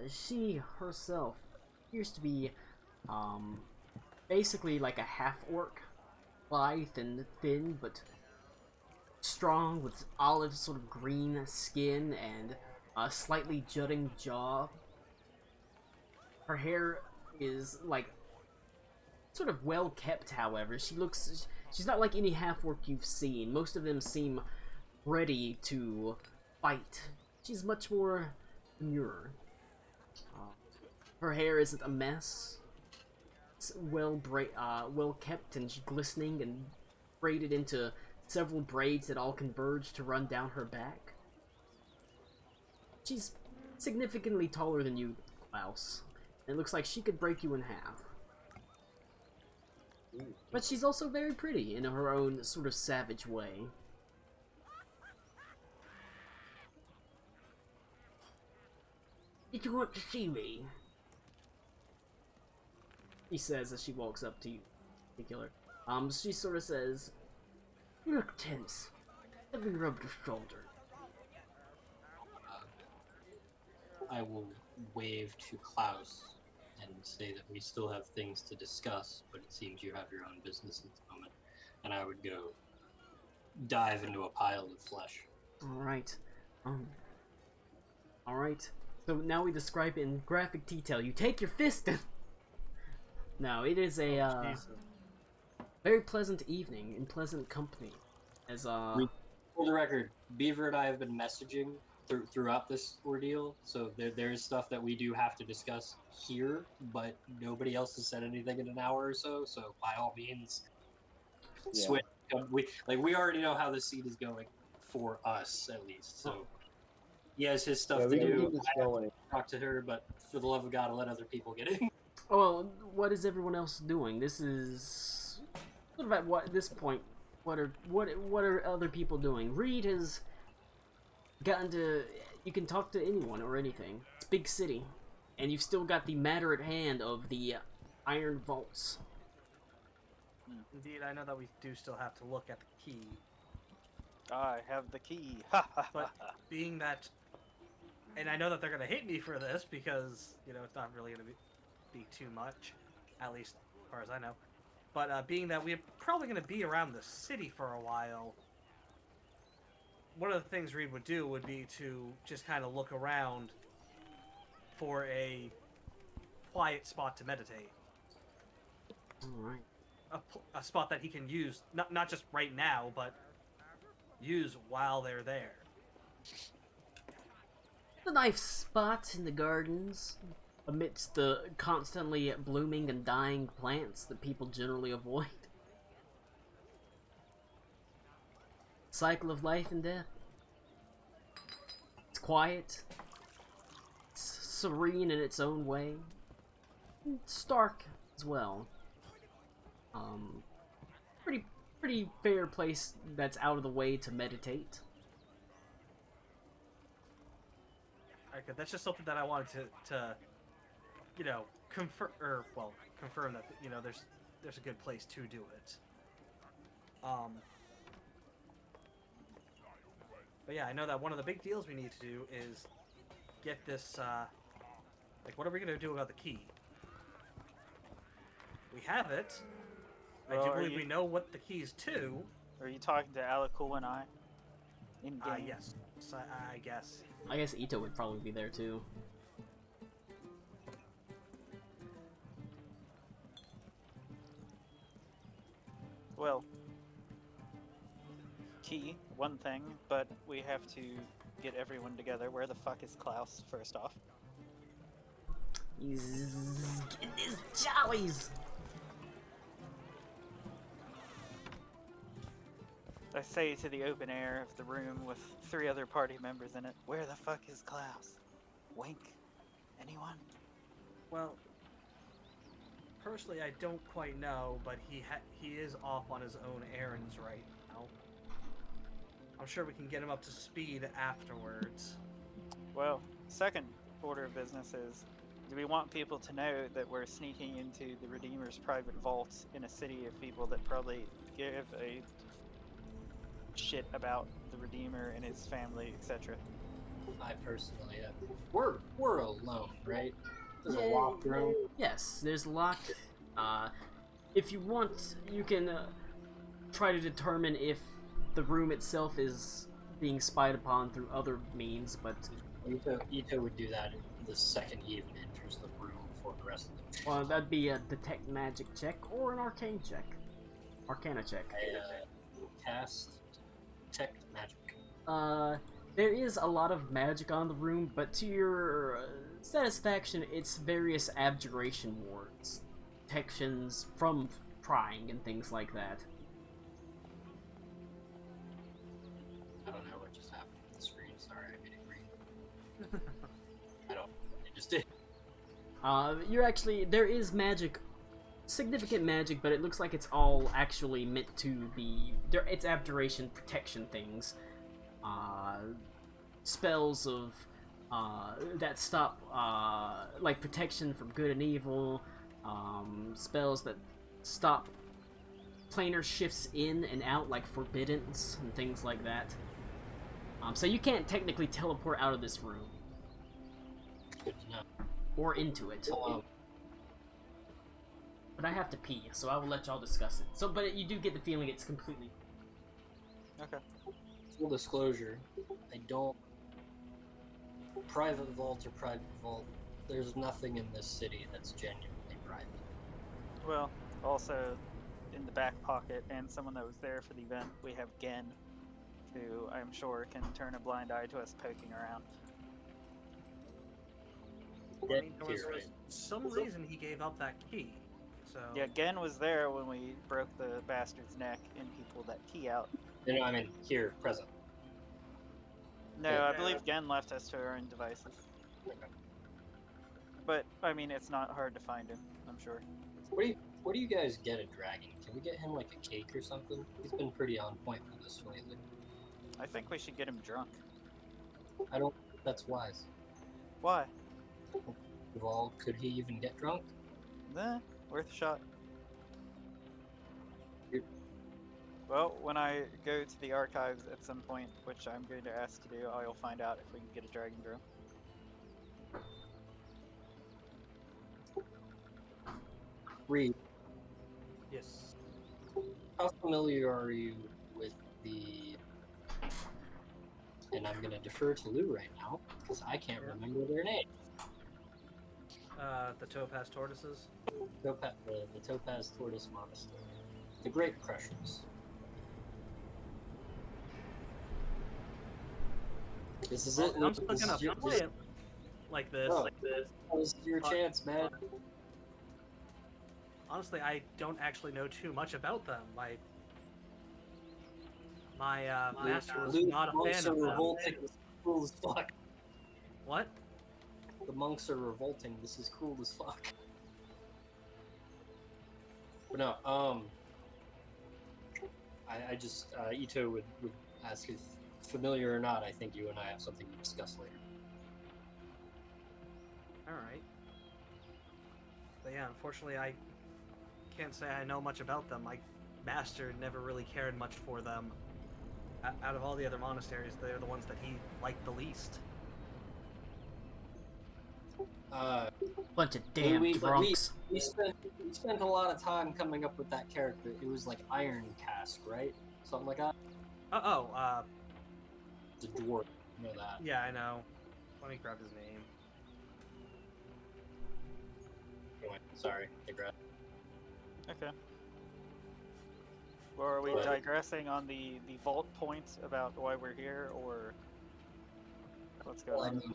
She herself appears to be basically like a half-orc, lithe and thin, but strong with olive sort of green skin and a slightly jutting jaw. Her hair is like sort of well kept, however. She's not like any half-orc you've seen. Most of them seem ready to fight. She's much more demure. Her hair isn't a mess. It's well kept and glistening and braided into several braids that all converge to run down her back. She's significantly taller than you, Klaus. It looks like she could break you in half. But she's also very pretty in her own sort of savage way. Did you want to see me? He says as she walks up to you, in particular. She sort of says, "You look tense. Let me rub your shoulder."
I will wave to Klaus and say that we still have things to discuss, but it seems you have your own business at the moment. And I would go dive into a pile of flesh.
Alright. Alright. So now we describe it in graphic detail. You take your fist and... No, it is a,
Jesus.
very pleasant evening in pleasant company. As,
For the record, Beaver and I have been messaging throughout this ordeal, so there is stuff that we do have to discuss here, but nobody else has said anything in an hour or so. So by all means,
Yeah.
switch. We already know how the scene is going for us at least. So he has his stuff
Yeah,
to
we can
do.
keep this
I have
going.
to talk to her, but for the love of God, let other people get in.
Well, what is everyone else doing? This is sort of at this point. What are other people doing? Reed has gotten to. You can talk to anyone or anything. It's a big city, and you've still got the matter at hand of the iron vaults.
Indeed, I know that we do still have to look at the key,
I have the key. Ha ha
but
ha ha.
being that, and I know that they're gonna hate me for this because it's not really gonna be too much, at least as far as I know. But being that we're probably gonna be around the city for a while, one of the things Reed would do would be to just kind of look around for a quiet spot to meditate.
All right.
A spot that he can use, not just right now, but use while they're there.
The nice spot in the gardens, amidst the constantly blooming and dying plants that people generally avoid. Cycle of life and death. It's quiet. It's serene in its own way. It's stark as well. Pretty fair place that's out of the way to meditate.
Okay, that's just something that I wanted to confirm that there's a good place to do it. But yeah, I know that one of the big deals we need to do is get this. What are we gonna do about the key? We have it. I
Well,
do
are
believe
you-
we know what the key's to.
Are you talking to Alakul and I? In game?
Yes, I guess.
I guess Ito would probably be there too.
Well, key, one thing, but we have to get everyone together. Where the fuck is Klaus, first off?
He's getting his jollies.
I say to the open air of the room with 3 other party members in it, where the fuck is Klaus? Wink? Anyone?
Well, personally, I don't quite know, but he is off on his own errands right now. I'm sure we can get him up to speed afterwards.
Well, second order of business is, do we want people to know that we're sneaking into the Redeemer's private vaults in a city of people that probably give a shit about the Redeemer and his family, etc.?
I personally, we're alone, right? There's a locked room.
Yes, there's locked. If you want, you can try to determine if the room itself is being spied upon through other means, but
Ito would do that the second he even enters the room for the rest of the
well, that'd be a detect magic check or an arcane check. Arcana check.
Cast detect magic.
There is a lot of magic on the room, but to your satisfaction, it's various abjuration wards, protections from prying and things like that.
I don't know what just happened to the screen. Sorry, I made it green. I don't. It just did.
There is magic, significant magic, but it looks like it's all actually meant to be. It's abjuration protection things. Spells of that stop like protection from good and evil, spells that stop planar shifts in and out like forbiddance and things like that. So you can't technically teleport out of this room
Good to know.
or into it. But I have to pee, so I will let y'all discuss it. So, but you do get the feeling it's completely.
Okay.
Full disclosure, I don't. Private vault or private vault, there's nothing in this city that's genuinely private.
Well, also, in the back pocket, and someone that was there for the event, we have Gen. who I'm sure can turn a blind eye to us poking around.
I mean, there was
Here, right?
some reason he gave up that key. So
Yeah, Gen was there when we broke the bastard's neck and he pulled that key out.
No, I mean here, present.
No,
Yeah.
I believe Gen left us to our own devices. But, I mean, it's not hard to find him, I'm sure.
What do you guys get a dragon? Can we get him like a cake or something? He's been pretty on point with this lately.
I think we should get him drunk.
I don't think that's wise.
Why?
Well, could he even get drunk?
Nah, worth a shot.
Yep.
Well, when I go to the archives at some point, which I'm going to ask to do, I'll find out if we can get a dragon girl.
Reed,
yes.
how familiar are you with the... And I'm going to defer to Lou right now, because I can't remember their name.
The topaz tortoises.
The Topaz Tortoise Monastery. The Great Crushers. This is it.
I'm still gonna play it like this.
Oh, this is your chance, man.
Honestly, I don't actually know too much about them. My master was
Luke,
not a
monks
fan
are
of them.
revolting. This is cool as fuck.
What?
The monks are revolting. This is cool as fuck. But no, I just, Ito would ask if familiar or not. I think you and I have something to discuss later.
Alright. But yeah, unfortunately, I can't say I know much about them. My master never really cared much for them. Out of all the other monasteries, they're the ones that he liked the least.
Bunch of damn drunks.
We spent a lot of time coming up with that character. It was like Iron Cask, right? Something like that. The dwarf. You know that.
Yeah, I know. Let me grab his name.
Anyway, sorry, digress.
Okay. Well, are we
But-
digressing on the vault point about why we're here, or what's going
Well, I
on?
mean,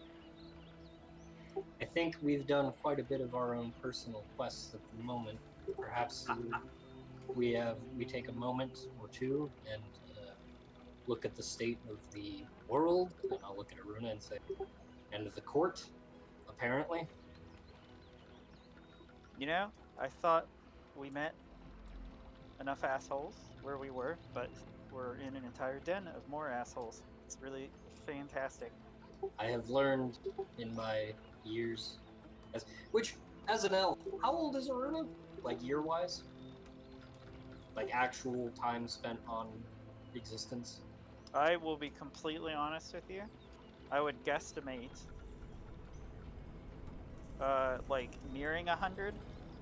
I think we've done quite a bit of our own personal quests at the moment. Perhaps we take a moment or two and look at the state of the world, and I'll look at Aruna and say, and of the court, apparently.
You know, I thought we met enough assholes where we were, but we're in an entire den of more assholes. It's really fantastic.
I have learned in my years, as an elf, how old is Aruna? Like year-wise? Like actual time spent on existence?
I will be completely honest with you. I would guesstimate, like nearing 100,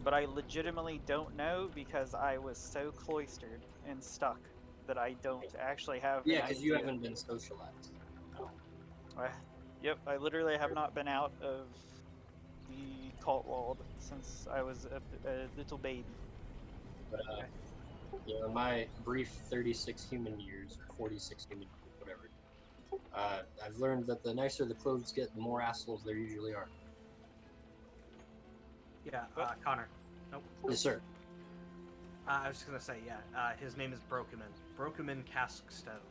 but I legitimately don't know because I was so cloistered and stuck that I don't actually have.
Yeah,
an
because you
idea.
haven't been socialized.
Yep, I literally have not been out of the cult world since I was a little baby.
But, you know, my brief 36 human years, or 46 human years, whatever, I've learned that the nicer the clothes get, the more assholes there usually are.
Yeah, Connor. Nope.
Yes, sir.
I was just gonna say, yeah, his name is Brokuman. Brokuman Caskstone.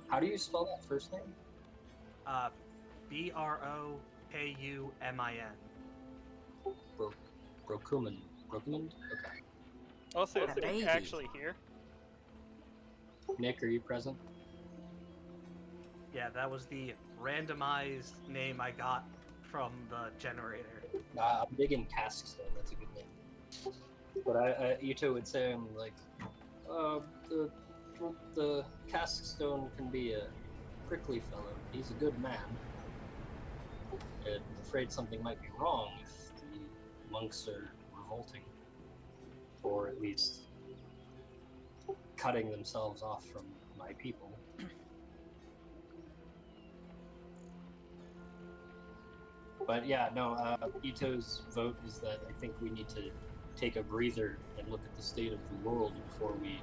How do you spell that first name?
Brokumin.
Brokuman. Brokuman? Okay.
Also, is
Baby.
Nick actually here?
Nick, are you present?
Yeah, that was the randomized name I got from the generator.
I'm digging Caskstone. That's a good name. But Ito would say, I'm like, the Caskstone can be a prickly fellow. He's a good man. I'm afraid something might be wrong if the monks are revolting, or at least cutting themselves off from my people. But yeah, no, Ito's vote is that I think we need to take a breather and look at the state of the world before we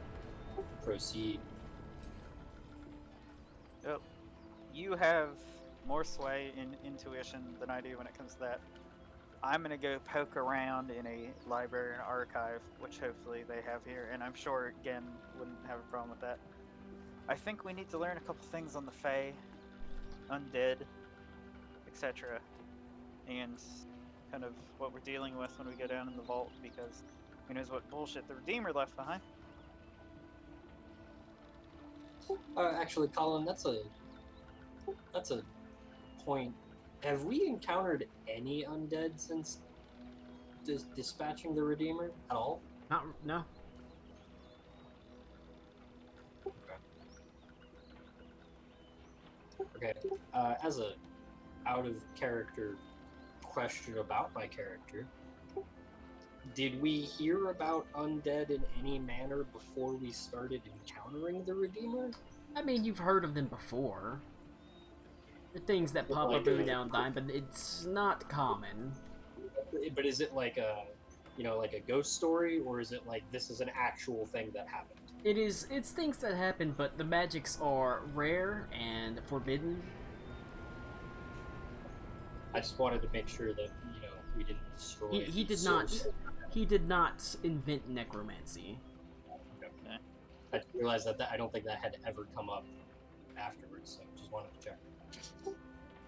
proceed.
Yep. You have more sway in intuition than I do when it comes to that. I'm gonna go poke around in a library and archive, which hopefully they have here, and I'm sure Gen wouldn't have a problem with that. I think we need to learn a couple things on the Fae, undead, etc., and kind of what we're dealing with when we go down in the vault, because who knows what bullshit the Redeemer left behind.
Actually, Colin, that's a point. Have we encountered any undead since dispatching the Redeemer at all?
No.
Okay. As a out of character question about my character, did we hear about undead in any manner before we started encountering the Redeemer?
I mean, you've heard of them before. The things that pop up every now and then, but it's not common.
But is it like a, like a ghost story, or is it like this is an actual thing that happened?
It's things that happen, but the magics are rare and forbidden.
I just wanted to make sure that, we didn't destroy
He
the
did not.
source.
He did not invent necromancy.
Okay. I just realized that I don't think that had ever come up afterwards, so just wanted to check.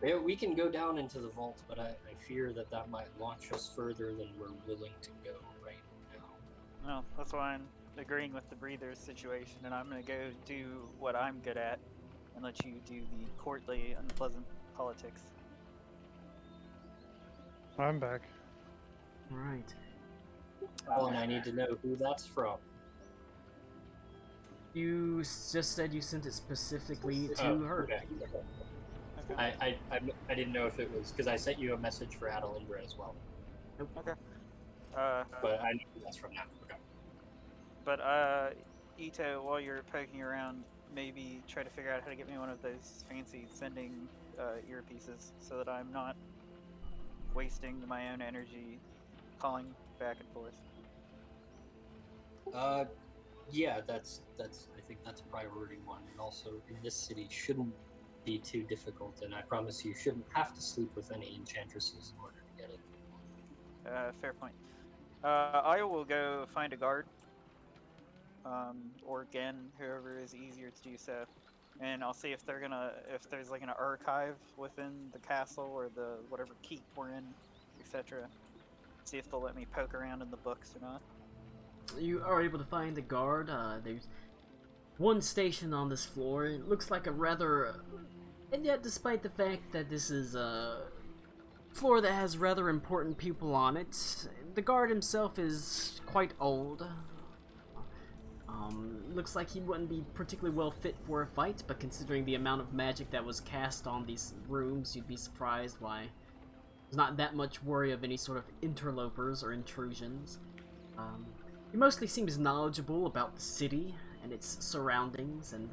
Yeah, we can go down into the vault, but I fear that might launch us further than we're willing to go right now.
No, that's why I'm agreeing with the breathers situation, and I'm gonna go do what I'm good at, and let you do the courtly, unpleasant politics.
I'm back.
Right.
Well, and I need to know who that's from.
You just said you sent it specifically to
Oh,
her.
okay. I didn't know if it was because I sent you a message for Adelindra as well.
Okay.
But I know who that's from now. Okay.
But Ito, while you're poking around, maybe try to figure out how to get me one of those fancy sending earpieces, so that I'm not wasting my own energy calling back and forth.
Yeah, that's I think that's priority one, and also in this city shouldn't be too difficult, and I promise you shouldn't have to sleep with any enchantresses in order to get it.
Fair point. I will go find a guard, or again, whoever is easier to do so, and I'll see if there's like an archive within the castle or the whatever keep we're in, etc. See if they'll let me poke around in the books or not.
You are able to find the guard. There's one station on this floor. It looks like a rather... And yet, despite the fact that this is a floor that has rather important people on it, the guard himself is quite old. Looks like he wouldn't be particularly well fit for a fight, but considering the amount of magic that was cast on these rooms, you'd be surprised why there's not that much worry of any sort of interlopers or intrusions. He mostly seems knowledgeable about the city and its surroundings and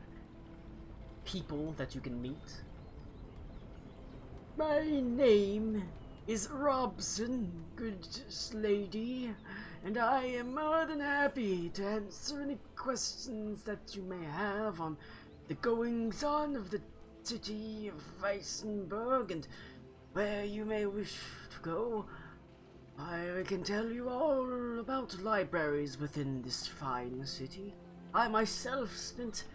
people that you can meet. My name is Robson, good lady, and I am more than happy to answer any questions that you may have on the goings-on of the city of Weisenburg and where you may wish to go. I can tell you all about libraries within this fine city. I myself spent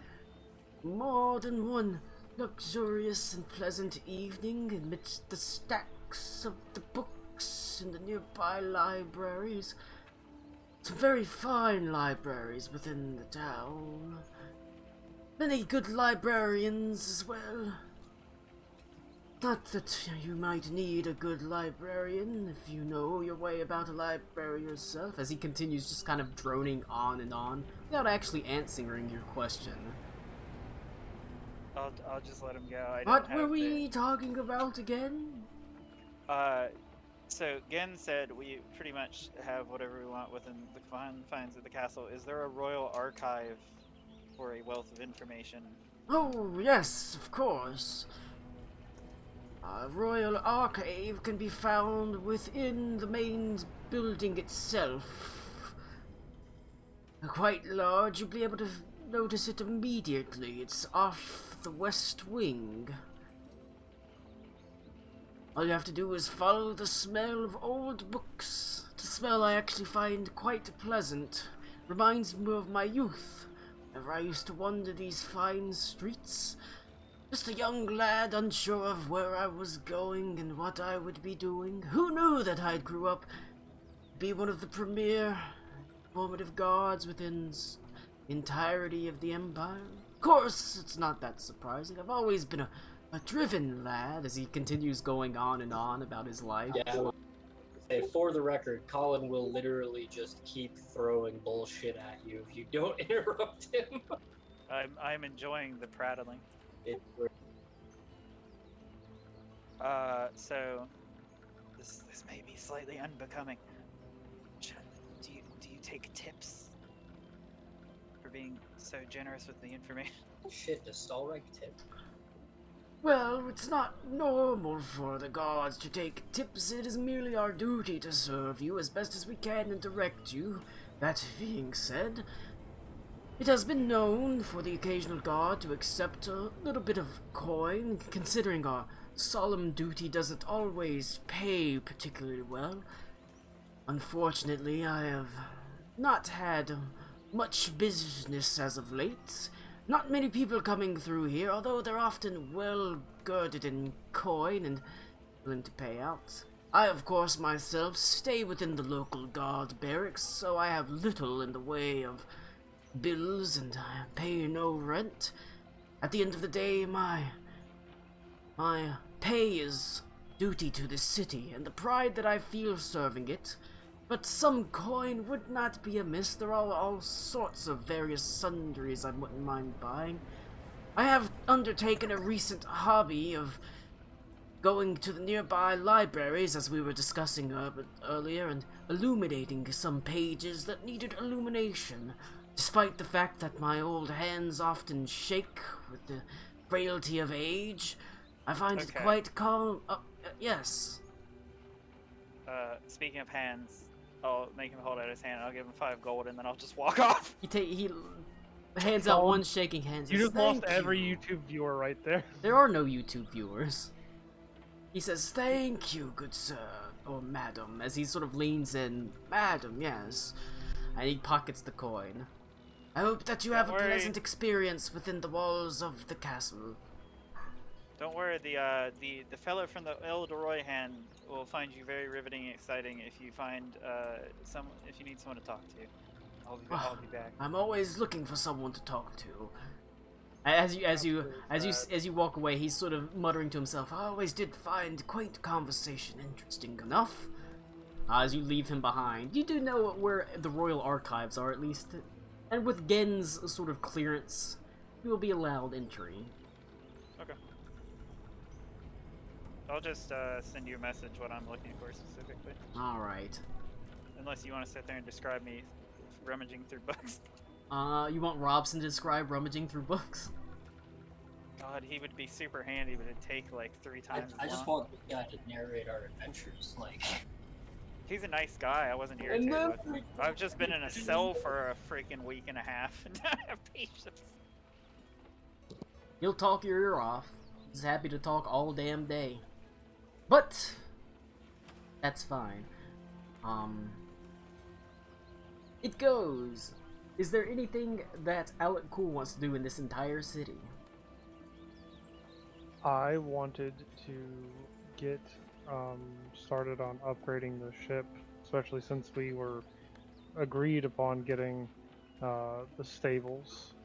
more than one luxurious and pleasant evening amidst the stacks of the books in the nearby libraries. Some very fine libraries within the town. Many good librarians as well. Not that you might need a good librarian if you know your way about a library yourself, as he continues just kind of droning on and on without actually answering your question.
I'll just let him go.
What were we talking about again?
So Gen said we pretty much have whatever we want within the confines of the castle. Is there a royal archive for a wealth of information?
Oh, yes, of course. A royal archive can be found within the main building itself. Quite large. You'll be able to notice it immediately. It's off the west wing. All you have to do is follow the smell of old books. The smell I actually find quite pleasant. Reminds me of my youth, whenever I used to wander these fine streets. Just a young lad unsure of where I was going and what I would be doing. Who knew that I'd grew up be one of the premier formative guards within the entirety of the Empire? Of course, it's not that surprising. I've always been a driven lad, as he continues going on and on about his life.
Yeah, I would say, for the record, Colin will literally just keep throwing bullshit at you if you don't interrupt him.
I'm enjoying the prattling. So this may be slightly unbecoming. Do you take tips for being so generous with the information?
Shit, does Stallreich tip?
Well, it's not normal for the guards to take tips. It is merely our duty to serve you as best as we can and direct you. That being said, it has been known for the occasional guard to accept a little bit of coin, considering our solemn duty doesn't always pay particularly well. Unfortunately, I have not had much business as of late. Not many people coming through here, although they're often well girded in coin and willing to pay out. I, of course, myself stay within the local guard barracks, so I have little in the way of bills and I pay no rent. At the end of the day, my pay is duty to the city and the pride that I feel serving it. But some coin would not be amiss. There are all sorts of various sundries I wouldn't mind buying. I have undertaken a recent hobby of going to the nearby libraries, as we were discussing earlier, and illuminating some pages that needed illumination. Despite the fact that my old hands often shake with the frailty of age, I find it quite calm. Yes.
Speaking of hands, I'll make him hold out his hand. I'll give him 5 gold, and then I'll just walk off.
He hands out one shaking hands.
You
Says,
just lost
"Thank
every
you."
YouTube viewer right there.
There are no YouTube viewers. He says, "Thank you, good sir," or madam, as he sort of leans in. "Madam, yes." And he pockets the coin. "I hope that you have a pleasant experience within the walls of the castle."
Don't worry, the fellow from the Elderoy hand will find you very riveting and exciting if you find if you need someone to talk to. I'll be back.
I'm always looking for someone to talk to. As you walk away, he's sort of muttering to himself, "I always did find quaint conversation interesting enough." As you leave him behind, you do know where the royal archives are, at least, and with Gen's sort of clearance, you will be allowed entry.
Okay. I'll just send you a message what I'm looking for specifically.
All right.
Unless you want to sit there and describe me rummaging through books.
You want Robson to describe rummaging through books?
God, he would be super handy, but it'd take like 3 times
I
as
just
long.
want the guy to narrate our adventures, like.
He's a nice guy. I wasn't irritated. I've just been in a cell for a freaking week and a half, and I don't have patience.
He'll talk your ear off. He's happy to talk all damn day. But that's fine. It goes. Is there anything that Alec Cool wants to do in this entire city?
I wanted to get started on upgrading the ship, especially since we were agreed upon getting the stables.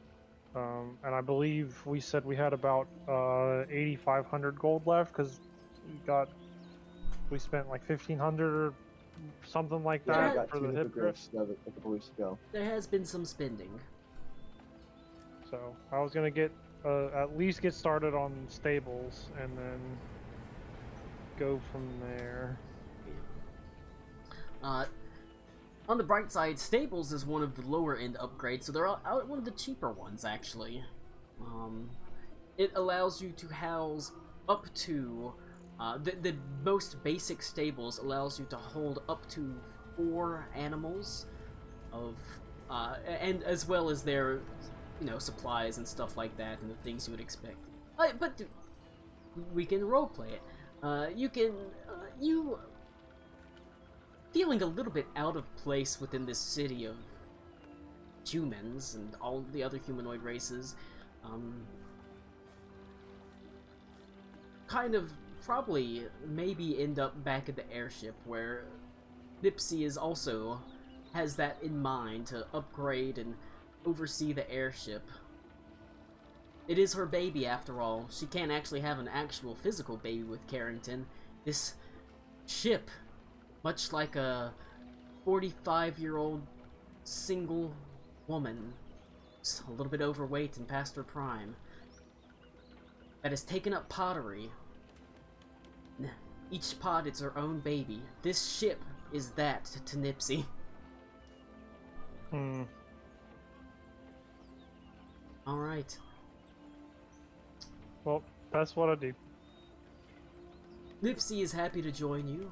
And I believe we said we had about 8,500 gold left because we spent like 1,500 or something like
Yeah, I
that
got
for
two
the hippogriffs.
a couple weeks ago.
There has been some spending.
So I was gonna get at least get started on stables and then go from there.
On the bright side, stables is one of the lower end upgrades, so they're one of the cheaper ones actually. It allows you to house up to the most basic stables allows you to hold up to 4 animals of and as well as their you know, supplies and stuff like that, and the things you would expect. But we can roleplay it. You feeling a little bit out of place within this city of humans and all the other humanoid races. Kind of probably maybe end up back at the airship where Nipsey has that in mind to upgrade and oversee the airship. It is her baby after all. She can't actually have an actual physical baby with Carrington. This ship, much like a 45-year-old single woman, a little bit overweight and past her prime, that has taken up pottery. Each pot is her own baby. This ship is that to Nipsey. Alright.
Well, that's what I do.
Nipsey is happy to join you,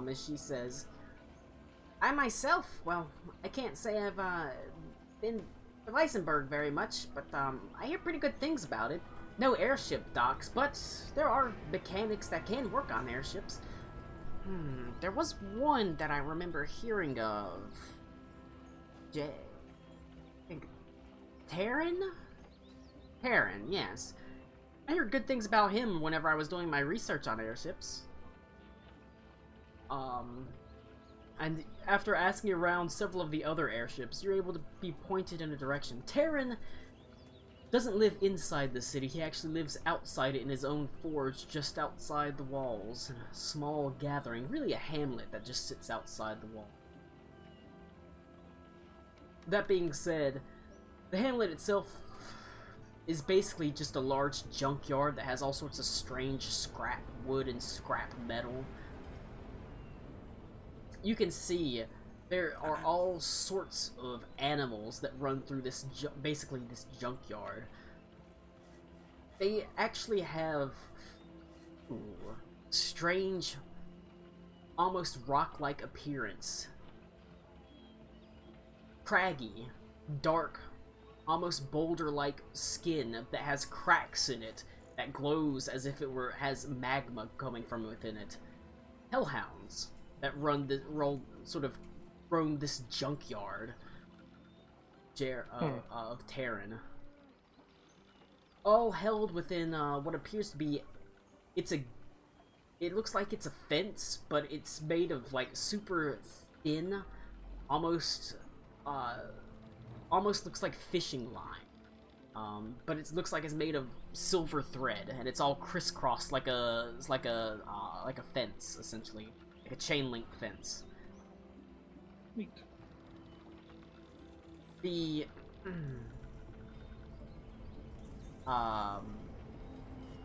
as she says, I myself, well, I can't say I've, been to Weisenburg very much, but, I hear pretty good things about it. No airship docks, but there are mechanics that can work on airships. There was one that I remember hearing of. I think Terran? Terran, yes. I heard good things about him whenever I was doing my research on airships. And after asking around several of the other airships, you're able to be pointed in a direction. Terran doesn't live inside the city, he actually lives outside it in his own forge, just outside the walls, in a small gathering, really a hamlet that just sits outside the wall. That being said, the hamlet itself is basically just a large junkyard that has all sorts of strange scrap wood and scrap metal. You can see there are all sorts of animals that run through this, basically this junkyard. They actually have strange, almost rock-like appearance. Craggy, dark, almost boulder-like skin that has cracks in it that glows as if it has magma coming from within it. Hellhounds that roam this junkyard of Terran. All held within what appears to be, it looks like it's a fence, but it's made of like super thin, almost looks like fishing line. But it looks like it's made of silver thread, and it's all crisscrossed like a fence, essentially, like a chain link fence.
Neat.
The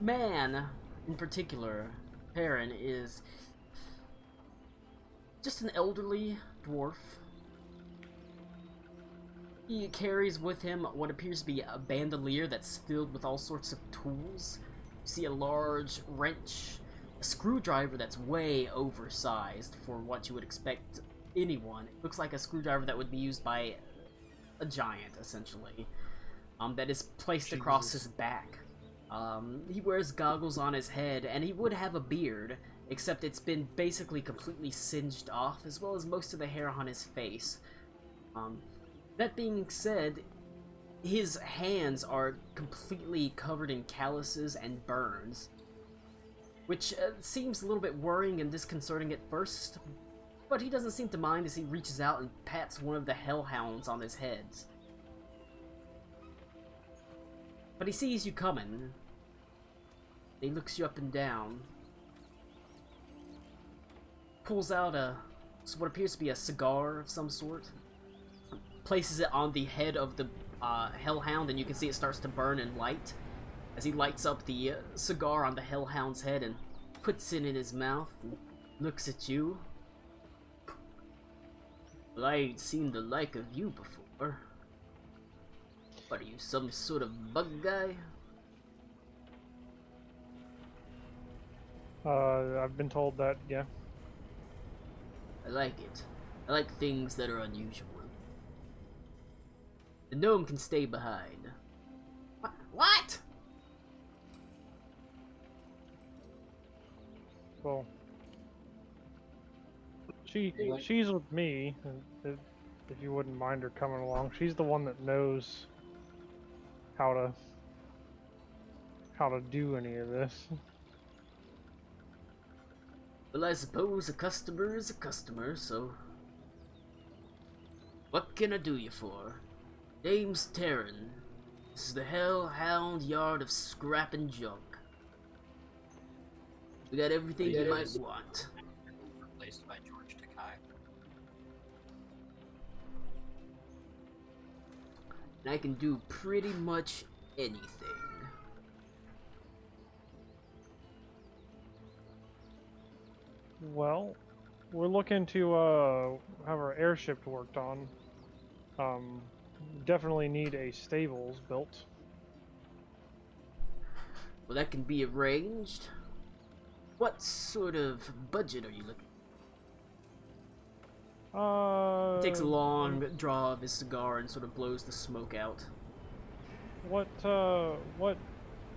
man in particular, Perrin, is just an elderly dwarf. He carries with him what appears to be a bandolier that's filled with all sorts of tools. You see a large wrench, a screwdriver that's way oversized for what you would expect anyone. It looks like a screwdriver that would be used by a giant, essentially, that is placed across his back. He wears goggles on his head, and he would have a beard, except it's been basically completely singed off, as well as most of the hair on his face. That being said, his hands are completely covered in calluses and burns, which seems a little bit worrying and disconcerting at first, but he doesn't seem to mind as he reaches out and pats one of the hellhounds on his head. But he sees you coming. He looks you up and down. Pulls out what appears to be a cigar of some sort. Places it on the head of the hellhound, and you can see it starts to burn and light as he lights up the cigar on the hellhound's head and puts it in his mouth and looks at you. Well, I ain't seen the like of you before. What are you, some sort of bug guy?
I've been told that, yeah.
I like it. I like things that are unusual. The gnome can stay behind. What?
Well, she's with me. If you wouldn't mind her coming along, she's the one that knows how to do any of this.
Well, I suppose a customer is a customer, so... What can I do you for? Name's Terran. This is the Hellhound Yard of Scrap and Junk. We got everything you might want.
Replaced by George Takai.
And I can do pretty much anything.
Well, we're looking to have our airship worked on. Definitely need a stables built.
Well, that can be arranged. What sort of budget are you looking? He takes a long draw of his cigar and sort of blows the smoke out.
What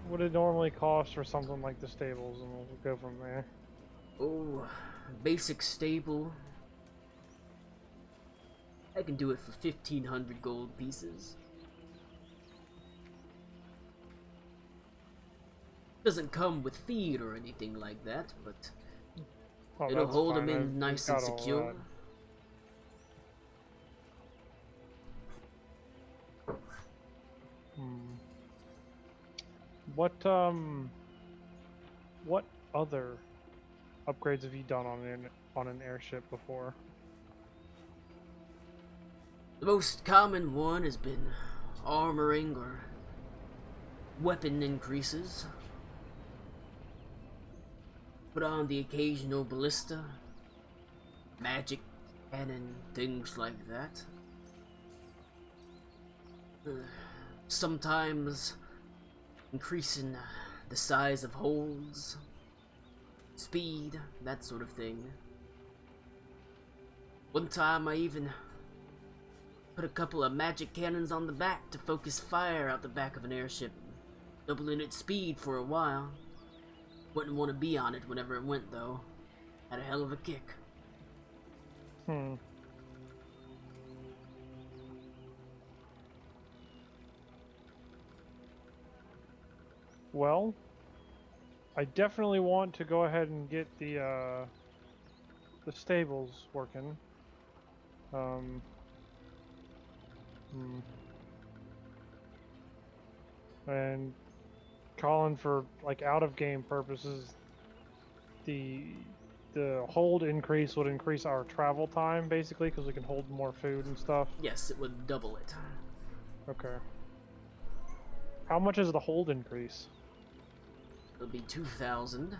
would it normally cost for something like the stables, and we'll go from there.
Oh, basic stable. I can do it for 1,500 gold pieces. Doesn't come with feed or anything like that, but it'll hold them in nice and secure.
What other upgrades have you done on an airship before?
The most common one has been armoring or weapon increases. Put on the occasional ballista, magic cannon, things like that. Sometimes increasing the size of holds, speed, that sort of thing. One time I even put a couple of magic cannons on the back to focus fire out the back of an airship, doubling its speed for a while. Wouldn't want to be on it whenever it went, though. Had a hell of a kick.
Well, I definitely want to go ahead and get the stables working. And calling for like out of game purposes, the hold increase would increase our travel time basically because we can hold more food and stuff.
Yes, it would double it.
Okay. How much is the hold increase?
It'll be 2,000.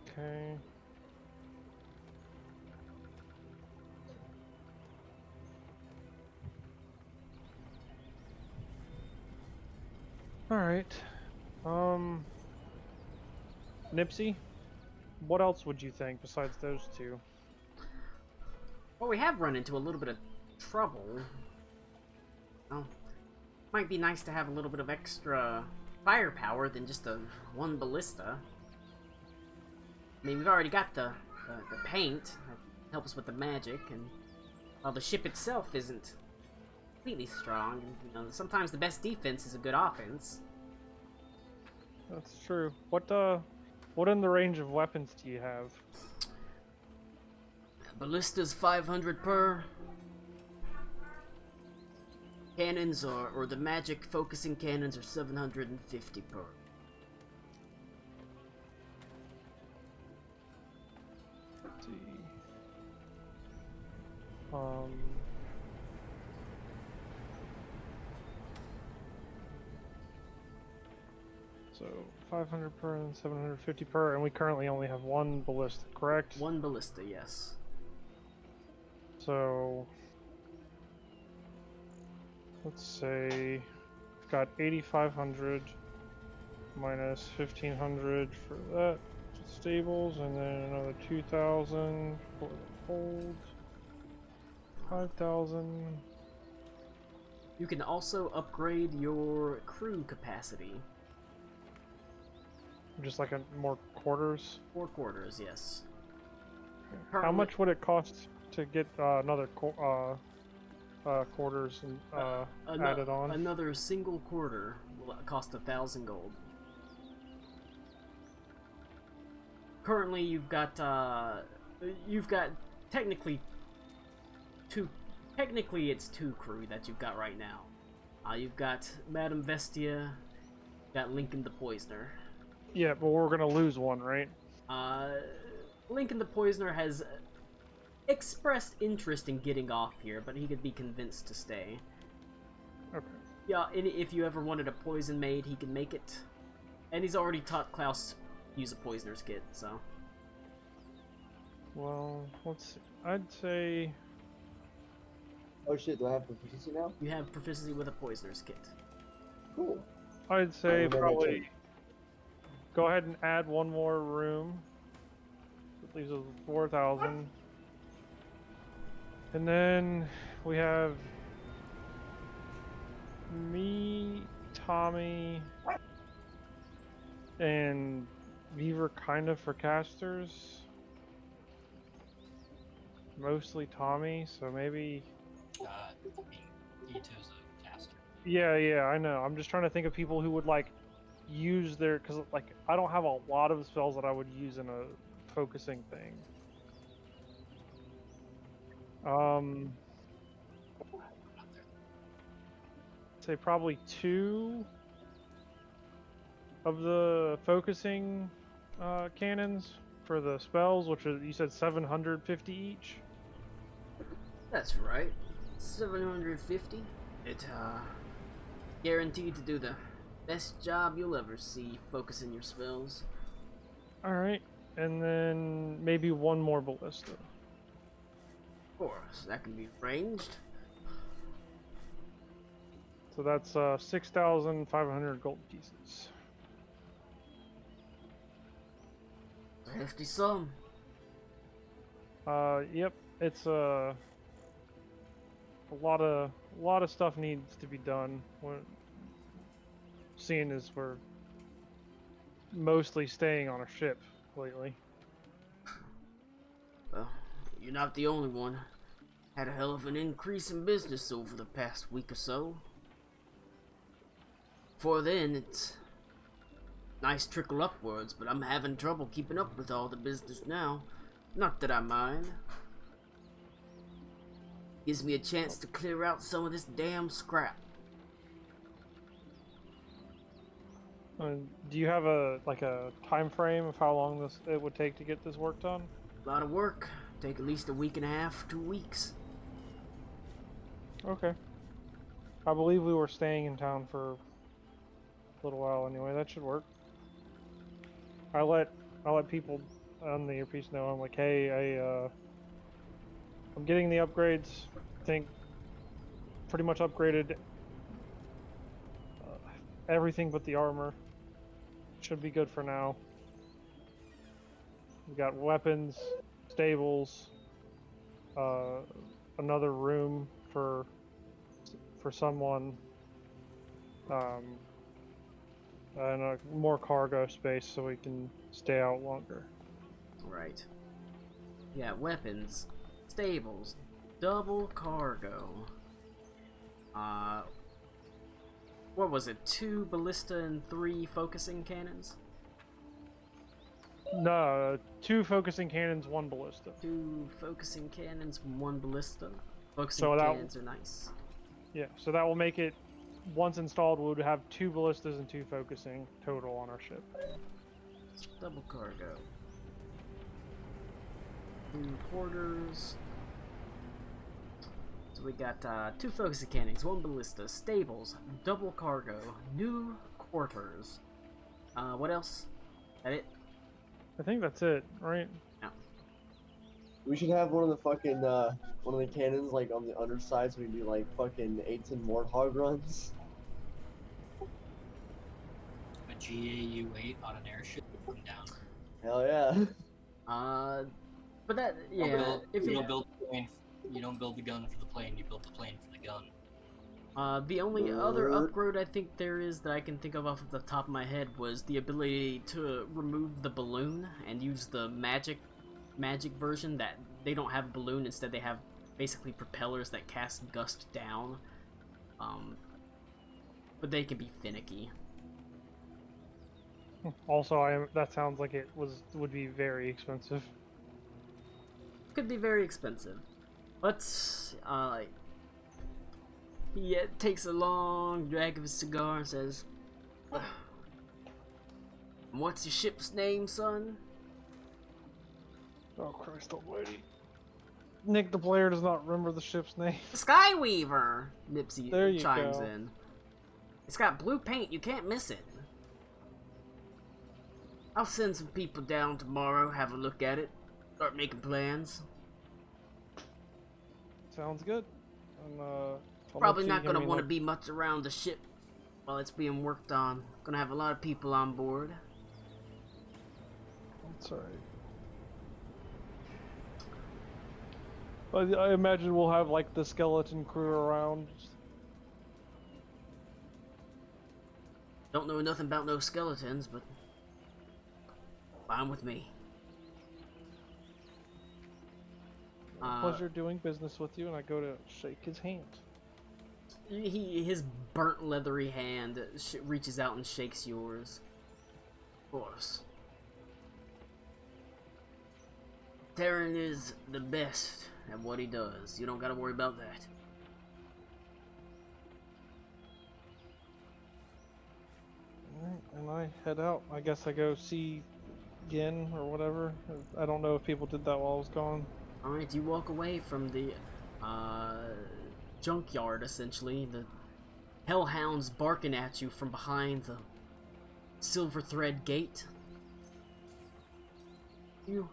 Okay. All right. Nipsey, what else would you think besides those two?
Well, we have run into a little bit of trouble. Well, might be nice to have a little bit of extra firepower than just a one ballista. I mean, we've already got the paint that helps with the magic, and while the ship itself isn't completely strong, you know, sometimes the best defense is a good offense.
That's true. What in the range of weapons do you have?
Ballistas 500 per. Cannons or the magic focusing cannons are 750 per.
Let's see. So 500 per and 750 per, and we currently only have one ballista, correct?
One ballista, yes.
So let's say we've got 8,500 minus 1,500 for that, stables, and then another 2,000 for the hold. 5,000.
You can also upgrade your crew capacity.
Just like more quarters.
4 quarters, yes.
How
Currently-
much would it cost to get another quarters and added on?
Another single quarter will cost 1,000 gold. Currently, you've got technically it's 2 crew that you've got right now. You've got Madame Vestia, got Lincoln the Poisoner.
Yeah, but we're gonna lose one, right?
Lincoln the Poisoner has expressed interest in getting off here, but he could be convinced to stay.
Okay.
Yeah, and if you ever wanted a poison maid, he can make it. And he's already taught Klaus to use a poisoner's kit, so.
Well, let's see. I'd say...
Oh shit, do I have proficiency now?
You have proficiency with a poisoner's kit.
Cool.
I'd say
remember
probably...
that.
Go ahead and add one more room. That leaves us with 4,000. And then we have me, Tommy, and Beaver kind of for casters. Mostly Tommy, so maybe...
I mean, Ito's a caster.
Yeah, I know. I'm just trying to think of people who would, like, use their... Because, like, I don't have a lot of spells that I would use in a focusing thing. Say probably 2 of the focusing cannons for the spells, which is, you said 750 each?
That's right. 750. It, guaranteed to do the best job you'll ever see focusing your spells.
Alright, and then maybe one more ballista.
Of course, that can be arranged.
So that's 6,500 gold pieces.
A hefty sum.
Yep, it's a lot of stuff needs to be done. Seeing as we're mostly staying on a ship lately.
Well, you're not the only one. Had a hell of an increase in business over the past week or so. Before then, it's nice trickle upwards, but I'm having trouble keeping up with all the business now. Not that I mind. Gives me a chance to clear out some of this damn scrap.
Do you have a time frame of how long it would take to get this work done?
A lot of work. Take at least a week and a half, 2 weeks.
Okay. I believe we were staying in town for a little while anyway. That should work. I let people on the earpiece know. I'm like, hey, I'm getting the upgrades. I think pretty much upgraded everything but the armor. Should be good for now. We got weapons, stables, another room for someone, and more cargo space so we can stay out longer.
Right. Yeah, weapons, stables, double cargo. What was it? 2 ballista and 3 focusing cannons?
No, 2 focusing cannons, 1 ballista.
2 focusing cannons, 1 ballista. Focusing
So that-
cannons are nice.
Yeah, so that will make it, once installed, we would have 2 ballistas and 2 focusing total on our ship.
Double cargo. 2 quarters. So we got 2 focusing cannons, 1 ballista, stables, double cargo, new quarters. What else? That it?
I think that's it, right?
We should have one of the fucking one of the cannons like on the underside so we can do like fucking 18 Warthog runs.
A GAU-8 on an airship going down.
Hell yeah.
But that,
You
yeah,
build-
if
you
you
don't build the plane, you don't build the gun for the plane. You build the plane for the gun.
the only other
Word.
upgrade I think there is that I can think of off the top of my head was the ability to remove the balloon and use the magic version that they don't have a balloon, instead they have basically propellers that cast gust down. But they can be finicky.
Also, that sounds like would be very expensive.
Could be very expensive. But he takes a long drag of his cigar and says, "What's your ship's name, son?"
Oh Christ Almighty! Nick the player does not remember the ship's name.
Skyweaver! Nipsey
There you
chimes
go.
in. It's got blue paint, you can't miss it. I'll send some people down tomorrow, have a look at it, start making plans.
Sounds good. And I'll
Probably
let you
not
give
gonna
me
want to
like-
be much around the ship while it's being worked on. Gonna have a lot of people on board.
That's alright. I imagine we'll have like the skeleton crew around.
Don't know nothing about no skeletons, but fine with me.
Pleasure doing business with you, and I go to shake his hand.
His burnt leathery hand reaches out and shakes yours. Of course. Terran is the best at what he does. You don't gotta worry about that.
Alright, and I head out. I guess I go see Yin or whatever. I don't know if people did that while I was gone.
Alright, you walk away from the junkyard, essentially. The hellhounds barking at you from behind the silver thread gate. You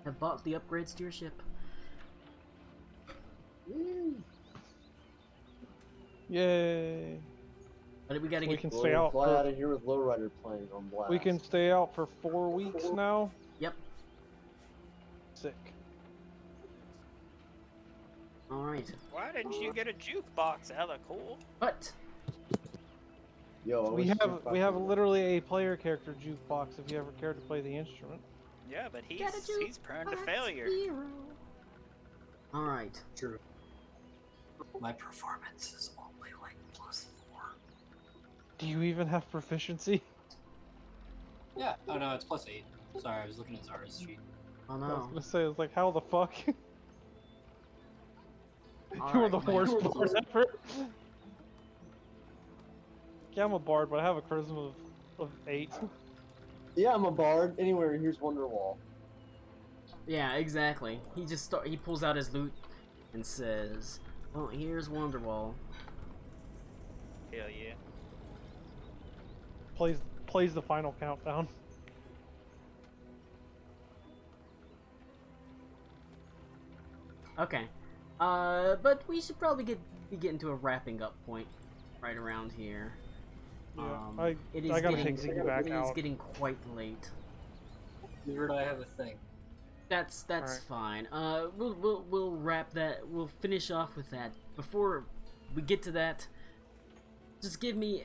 have bought the upgrades to your ship.
Yay!
But we gotta
We
get...
can
We'll
stay out.
fly
For,
out of here with Lowrider playing on blast.
we can stay out for 4 weeks now.
Yep.
Sick.
Alright.
Why didn't you get a jukebox, Ella? Cool.
But...
Yo, I
We
wish
have
Jukebox-
literally a player character jukebox if you ever care to play the instrument.
Yeah, but he's
Gotta do
prone to
Box
failure.
Hero. Alright.
True. My performance is only like +4.
Do you even have proficiency?
Yeah. Oh no, it's +8. Sorry, I was looking at Zara's sheet.
Oh
I was
no.
gonna say, it's like, how the fuck? You are
Alright,
the
man.
worst bard ever. Yeah, I'm a bard, but I have a charisma of 8.
Yeah, I'm a bard. Anywhere, here's Wonderwall.
Yeah, exactly. He just he pulls out his loot and says, "Well, here's Wonderwall."
Hell yeah.
Plays the final countdown.
Okay. But we should probably be getting to a wrapping up point right around here.
Yeah,
It is
I gotta
getting,
take Ziggy back
it is
out.
getting quite late.
You heard I have a thing.
That's
Alright.
fine. We'll wrap that. We'll finish off with that. Before we get to that, just give me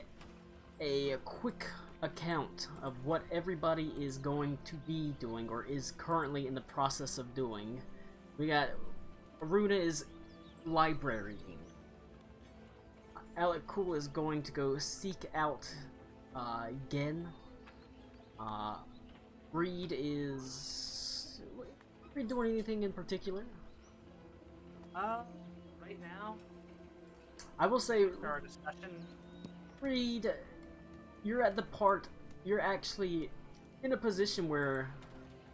a quick account of what everybody is going to be doing or is currently in the process of doing. We got Aruna is librarying. Alec Cool is going to go seek out Gen. Reed is... Are you doing anything in particular?
Right now,
I will say,
for our discussion,
Reed, you're at the part... You're actually in a position where...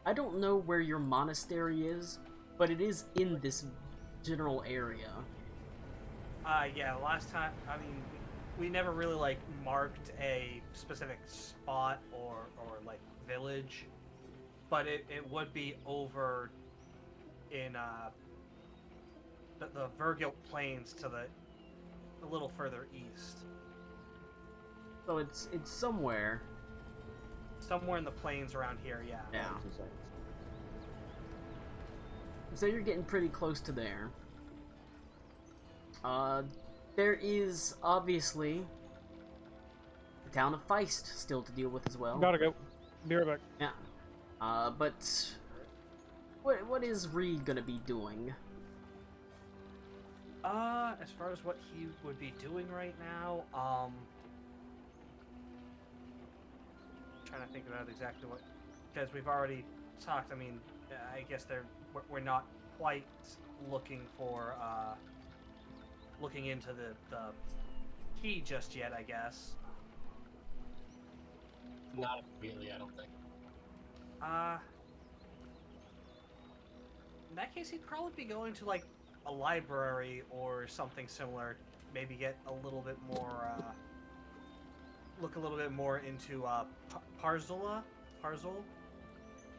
I don't know where your monastery is, but it is in this general area.
yeah, last time, I mean, we never really, like, marked a specific spot or like, village, but it would be over in, the Virgil Plains to a little further east.
So it's somewhere.
Somewhere in the plains around here, yeah.
Yeah.
2 seconds.
So you're getting pretty close to there. There is obviously the town of Feist still to deal with as well.
Gotta go. Be right back.
Yeah. But what is Reed gonna be doing?
As far as what he would be doing right now, trying to think about exactly what, because we've already talked. I mean, I guess we're not quite looking for looking into the key just yet, I guess.
Not really, I don't think.
In that case, he'd probably be going to like a library or something similar. Maybe get a little bit more, look a little bit more into Parzula.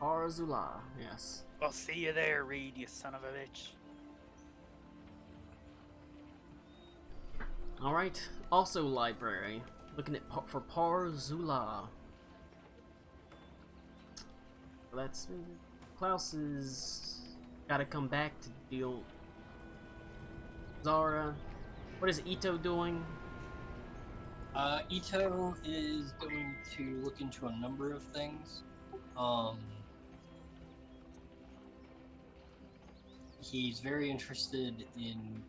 Arzula, yes.
I'll see you there, Reed, you son of a bitch.
Alright, also library. Looking at for Parzula. That's... Klaus is... gotta come back to deal... Zara. What is Ito doing?
Ito is going to look into a number of things. He's very interested in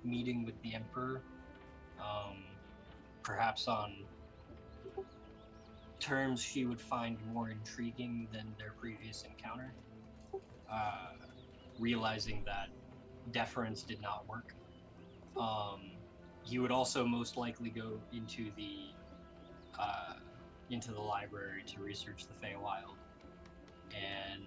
meeting with the Emperor, perhaps on terms she would find more intriguing than their previous encounter, realizing that deference did not work. He would also most likely go into the library to research the Feywild, and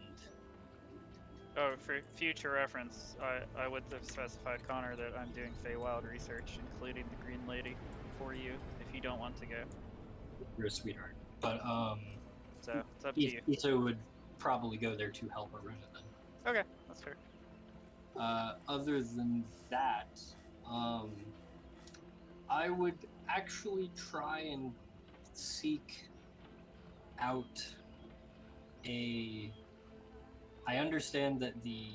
Oh, for future reference, I would have specified, Connor, that I'm doing Feywild research, including the Green Lady, for you, if you don't want to go.
you're a sweetheart. But
So, it's up to you.
Ito would probably go there to help Aruna then.
Okay, that's fair.
Other than that, I would actually try and seek out I understand that the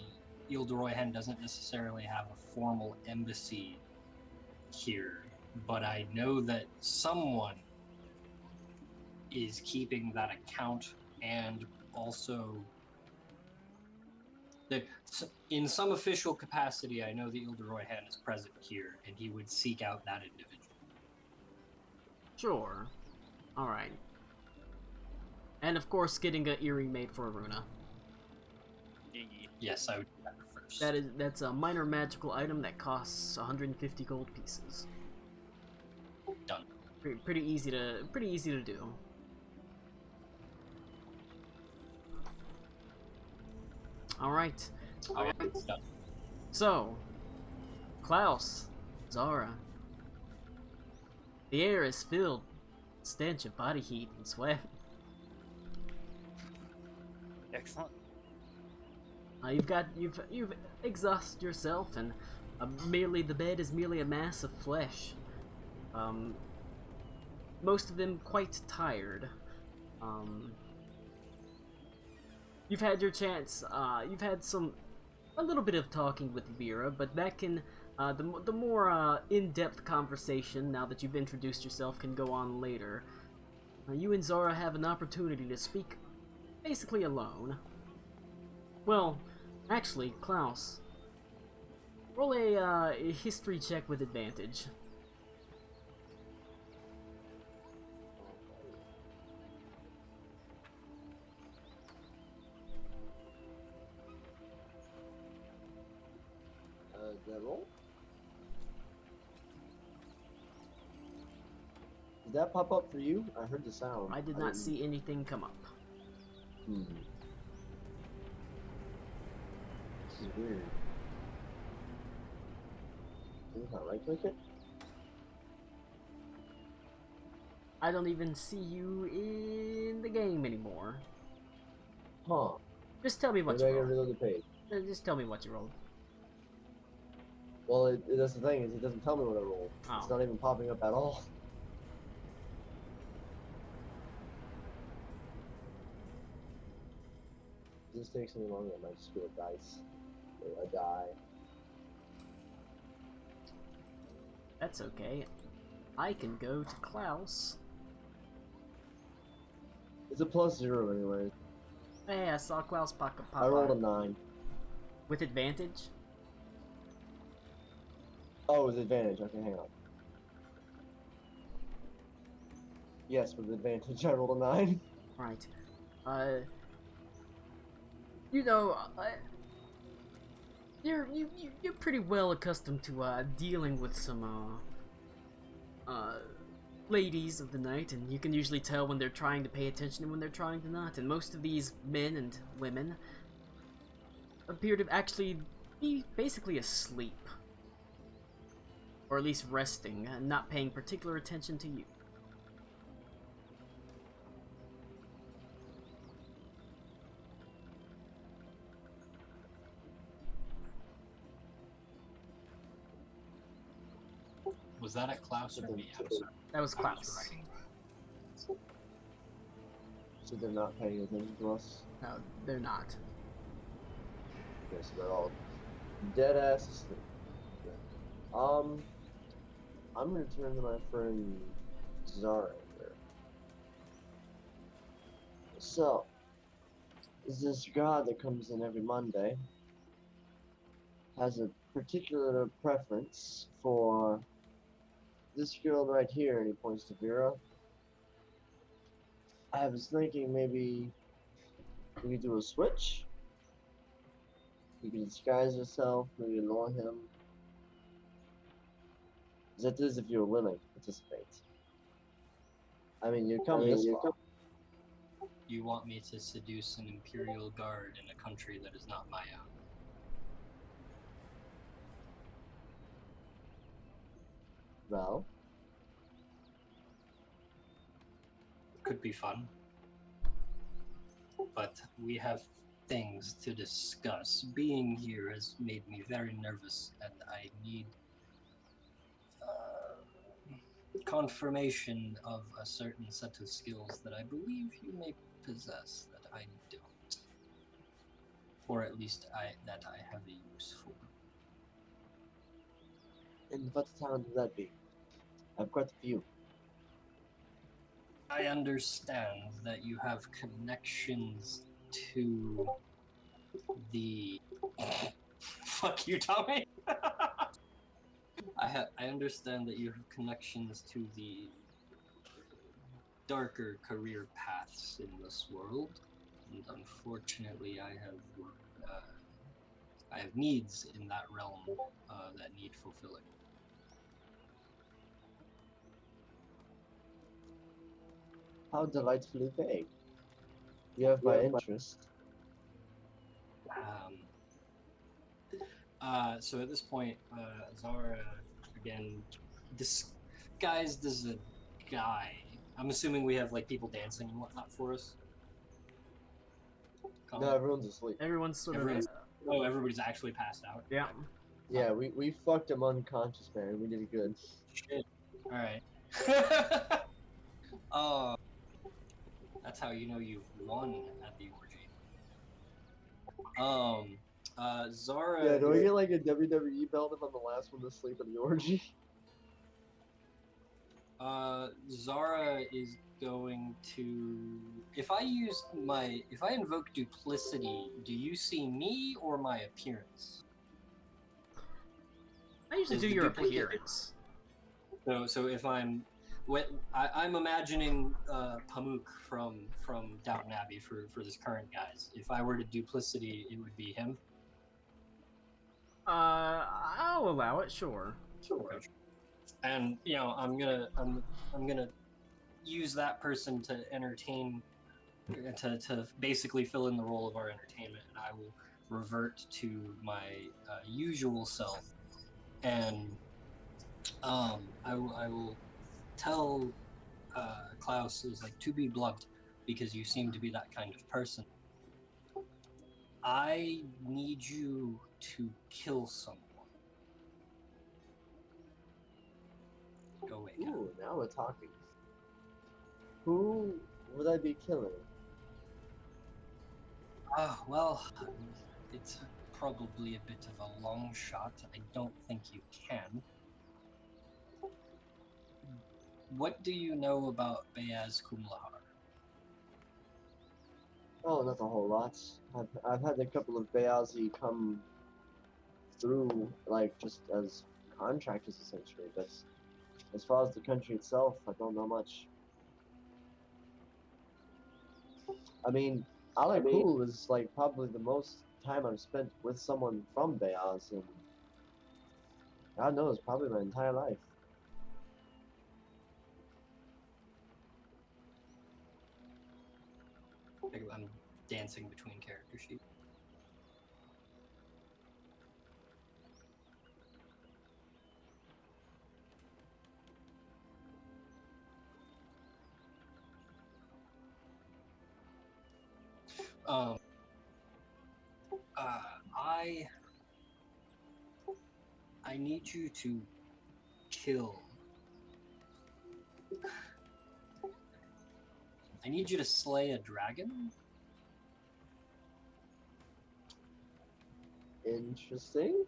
Ildoroyhen doesn't necessarily have a formal embassy here, but I know that someone is keeping that account, and also in some official capacity, I know the Ildoroyhen is present here, and he would seek out that individual.
Sure. Alright. And of course, getting an earring made for Aruna.
Yes, I would do that first.
That's a minor magical item that costs 150 gold pieces.
Done.
Pretty easy to do. Alright.
It's done.
So, Klaus, Zara. The air is filled with stench of body heat and sweat.
Excellent.
You've exhausted yourself, and merely the bed is merely a mass of flesh. Most of them quite tired. You've had your chance. You've had a little bit of talking with Vera, but that can the more in-depth conversation, now that you've introduced yourself, can go on later. You and Zara have an opportunity to speak basically alone. Well, actually, Klaus, roll a history check with advantage.
Did that roll? Did that pop up for you? I heard the sound.
I did not see anything come up.
Hmm. This is weird. Can I right click it?
I don't even see you in the game anymore.
Huh.
Just tell me what
Maybe I
you
gotta
rolled.
reload the page.
Just tell me what you rolled.
Well, that's the thing, is it doesn't tell me what I rolled.
Oh.
It's not even popping up at all. If this takes any longer, I might just do a dice. Or a die.
That's okay. I can go to Klaus.
It's a +0 anyway.
Hey, I saw Klaus pop up.
I rolled a 9.
With advantage?
Oh, with advantage. Okay, hang on. Yes, with advantage. I rolled a 9.
Right. You know, you're pretty well accustomed to dealing with some ladies of the night, and you can usually tell when they're trying to pay attention and when they're trying to not. And most of these men and women appear to actually be basically asleep, or at least resting and not paying particular attention to you.
Was that at Klaus or me? I'm sorry.
That was
I was
Klaus.
writing.
So they're not paying attention to us.
No, they're not.
Okay, so they're all dead ass asleep. I'm gonna turn to my friend Zara here. So, is this god that comes in every Monday has a particular preference for this girl right here, and he points to Vera. I was thinking maybe we could do a switch. You can disguise yourself, maybe annoy him. That is if you're willing to participate. I mean, you come this far.
You want me to seduce an Imperial Guard in a country that is not my own?
Well,
Could be fun. But we have things to discuss. Being here has made me very nervous, and I need confirmation of a certain set of skills that I believe you may possess that I don't. Or at least that I have a use for.
and what town would that be? I've quite a few.
I understand that you have connections to the... Fuck you, Tommy! I understand that you have connections to the darker career paths in this world, and unfortunately I have needs in that realm that need fulfilling.
How delightfully vague. You have my interest.
So at this point, Zara, again, disguised as a guy. I'm assuming we have like people dancing and whatnot for us.
No, everyone's asleep.
Everyone's sort
Everyone's-
of.
Oh, everybody's actually passed out.
Yeah.
Yeah, we fucked him unconscious, man. We did good.
Shit. All right. Oh, that's how you know you've won at the orgy. Zara.
Yeah, do I get like a WWE belt if I'm the last one to sleep in the orgy?
Zara is going to. If I invoke duplicity, do you see me or my appearance?
I usually
Is
do
the
your
duplicate-
appearance.
So if I'm imagining Pamuk from Downton Abbey for this current guise. If I were to duplicity, it would be him.
I'll allow it. Sure.
Okay. And I'm gonna use that person to entertain, to basically fill in the role of our entertainment, and I will revert to my usual self, and I will tell Klaus, is like, to be blunt, because you seem to be that kind of person. I need you to kill someone. Go away, Cat.
Ooh, now we're talking. Who would I be killing?
Well, it's probably a bit of a long shot. I don't think you can. What do you know about Beaz Kumlahar?
Oh, not a whole lot. I've had a couple of Bayazi come through, like, just as contractors, essentially, but as far as the country itself, I don't know much. I mean, Alakul is, like, probably the most time I've spent with someone from Bayaz, and God knows, probably my entire life.
I'm dancing between character sheets. Um, I need you to kill. I need you to slay a dragon.
Interesting.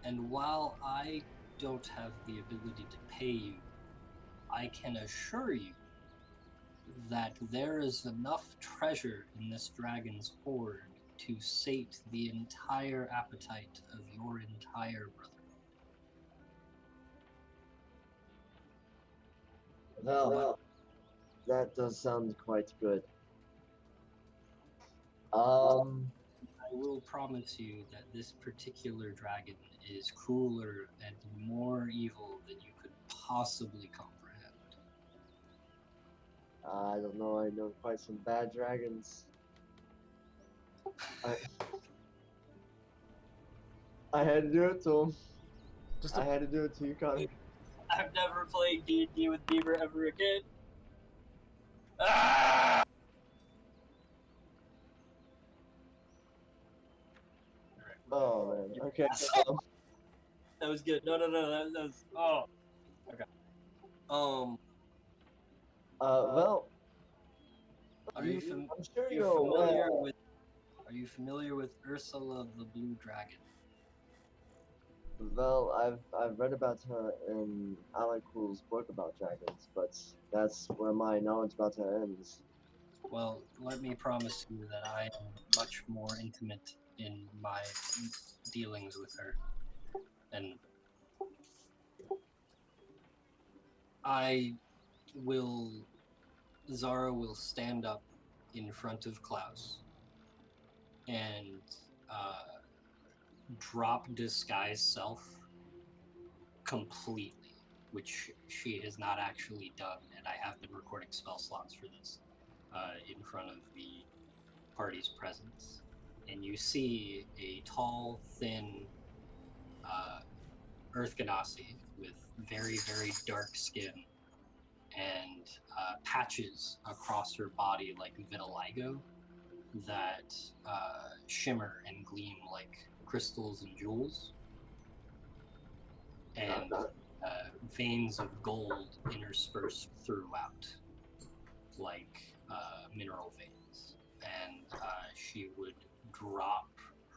And while I don't have the ability to pay you, I can assure you that there is enough treasure in this dragon's hoard to sate the entire appetite of your entire brotherhood.
Well, that does sound quite good.
I will promise you that this particular dragon is crueler and more evil than you could possibly comprehend.
I don't know, I know quite some bad dragons. I had to do it to him. I had to do it to you, Connor.
I've never played D&D with Beaver ever again. Ah!
Oh man. Okay.
That was good. No. That was. Oh. Okay.
Well.
Are you
I'm sure you're aware.
Are you familiar with Ursula the Blue Dragon?
Well, I've read about her in Alan Cool's book about dragons, but that's where my knowledge about her ends.
Well, let me promise you that I am much more intimate in my dealings with her. And Zara will stand up in front of Klaus and drop disguise self completely, which she has not actually done, and I have been recording spell slots for this in front of the party's presence. And you see a tall, thin Earth Ganassi with very, very dark skin and patches across her body like vitiligo that shimmer and gleam like crystals and jewels, and veins of gold interspersed throughout, like mineral veins. And she would drop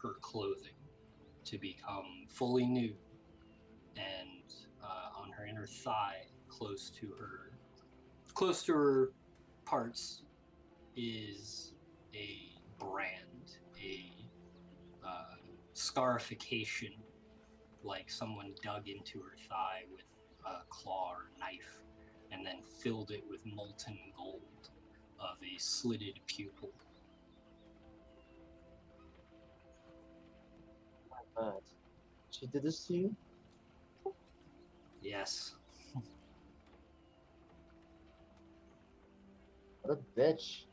her clothing to become fully nude, and on her inner thigh, close to her parts, is a brand, a scarification, like someone dug into her thigh with a claw or knife and then filled it with molten gold of a slitted pupil.
She did this to you?
Yes.
What a bitch.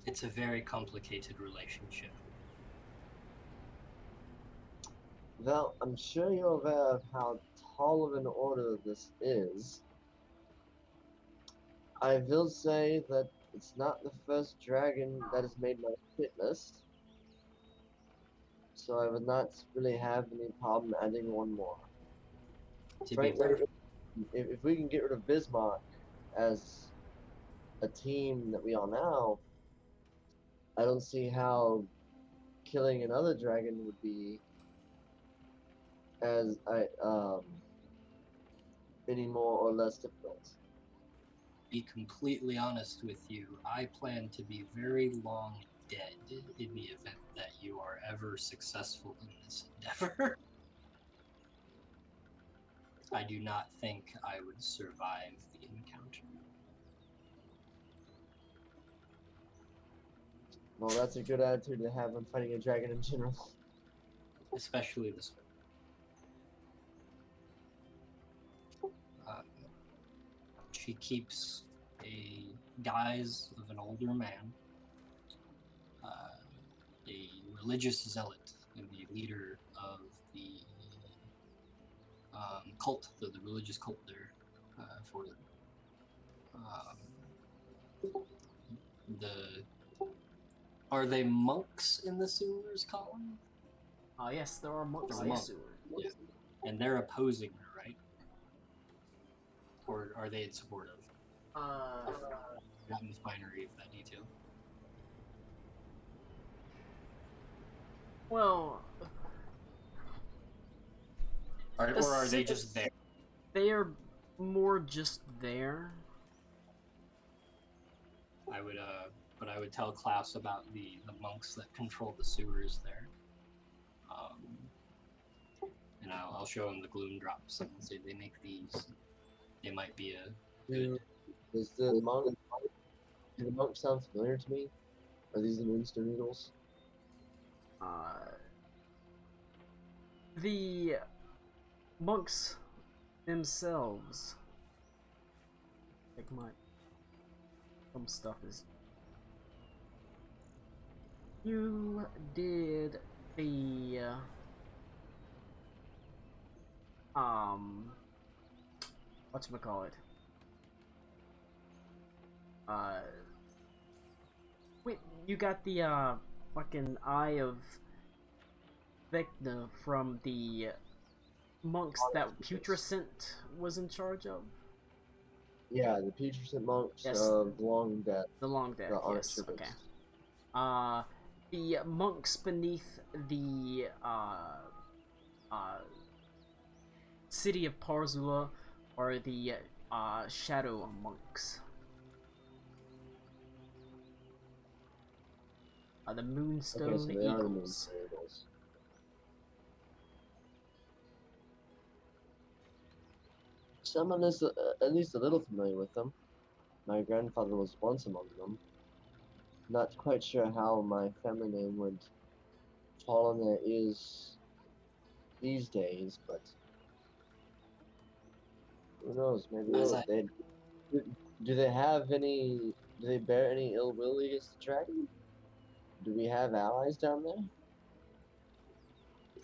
It's a very complicated relationship.
Well, I'm sure you're aware of how tall of an order this is. I will say that it's not the first dragon that has made my hit list, so I would not really have any problem adding one more. Frankly, if we can get rid of Bismarck as a team that we are now, I don't see how killing another dragon would be as any more or less difficult.
Be completely honest with you, I plan to be very long dead in the event that you are ever successful in this endeavor. I do not think I would survive the encounter.
Well, that's a good attitude to have when fighting a dragon in general.
Especially this one. She keeps a guise of an older man, a religious zealot, and the leader of the cult, the religious cult there for them. Are they monks in the sewers, Colin?
Yes, there are monks
They're
in the
monks.
sewer.
Yeah. And they're opposing her, right? Or are they in support of?
I forgot.
I've forgotten the finery of that detail.
Well,
Or are they just there?
they are more just there.
But I would tell Klaus about the monks that control the sewers there. And I'll show him the gloom drops and say they make these. They might be a good.
Does the monk sound familiar to me? Are these the Moonstone Needles?
The monks themselves, like some stuff is. You did the whatchamacallit? Wait, you got the fucking Eye of Vecna from the monks that Putrescent was in charge of?
Yeah, the Putrescent monks
Yes.
of Long Death.
The Long Death,
The
yes,
Archers.
okay. The monks beneath the city of Parzula are the shadow monks. The Moonstone
Okay, so they are the
Eagles.
Moonstone Eagles. Someone is at least a little familiar with them. My grandfather was once among them. Not quite sure how my family name would fall on their ears these days, but who knows? Maybe do they have any? Do they bear any ill will against the dragon? Do we have allies down there?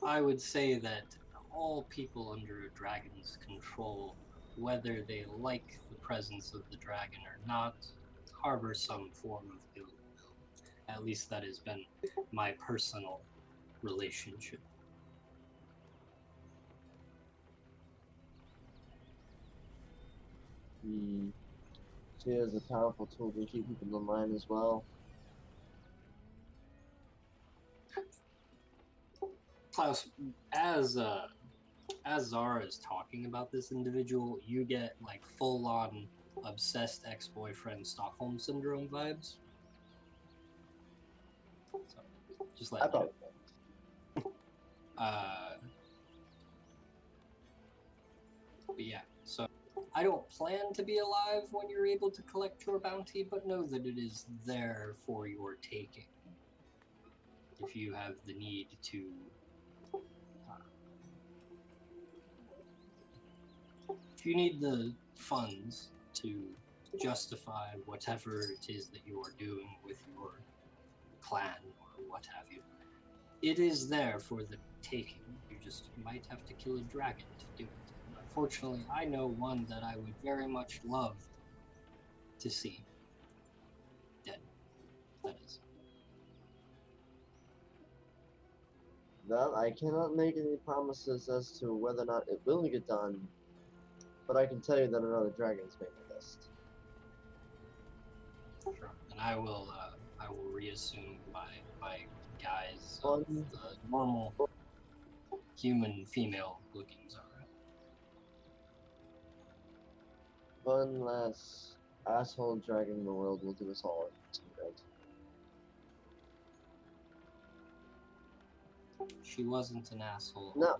I would say that all people under a dragon's control, whether they like the presence of the dragon or not, harbor some form of ill will. At least that has been my personal relationship.
She is a powerful tool to keep people in line as well.
Klaus, as Zara is talking about this individual, you get like full-on obsessed ex-boyfriend Stockholm syndrome vibes. So, just let you know. But yeah, so I don't plan to be alive when you're able to collect your bounty, but know that it is there for your taking. If you have the need to if you need the funds to justify whatever it is that you are doing with your clan or what have you, it is there for the taking. You just might have to kill a dragon to do it. And unfortunately, I know one that I would very much love to see dead. That is.
Well, I cannot make any promises as to whether or not it will get done, but I can tell you that another dragon is making the list.
Sure. and I will reassume my guise
Fun.
of the normal human female looking Zara.
One last asshole dragging the world will do us all good.
She wasn't an asshole.
No.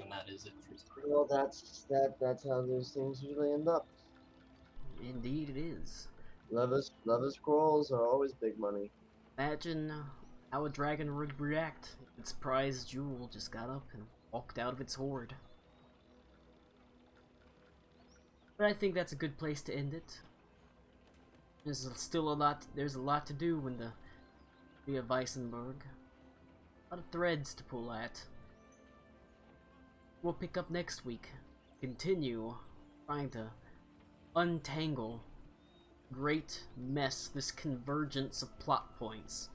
And that is it for Zara.
Well, that's how those things usually end up.
Indeed it is.
Love scrolls are always big money.
Imagine how a dragon would react if its prized jewel just got up and walked out of its hoard. But I think that's a good place to end it. There's still there's a lot to do in the via Weisenburg. A lot of threads to pull at. We'll pick up next week. Continue trying to untangle great mess, this convergence of plot points.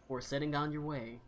Before setting on your way.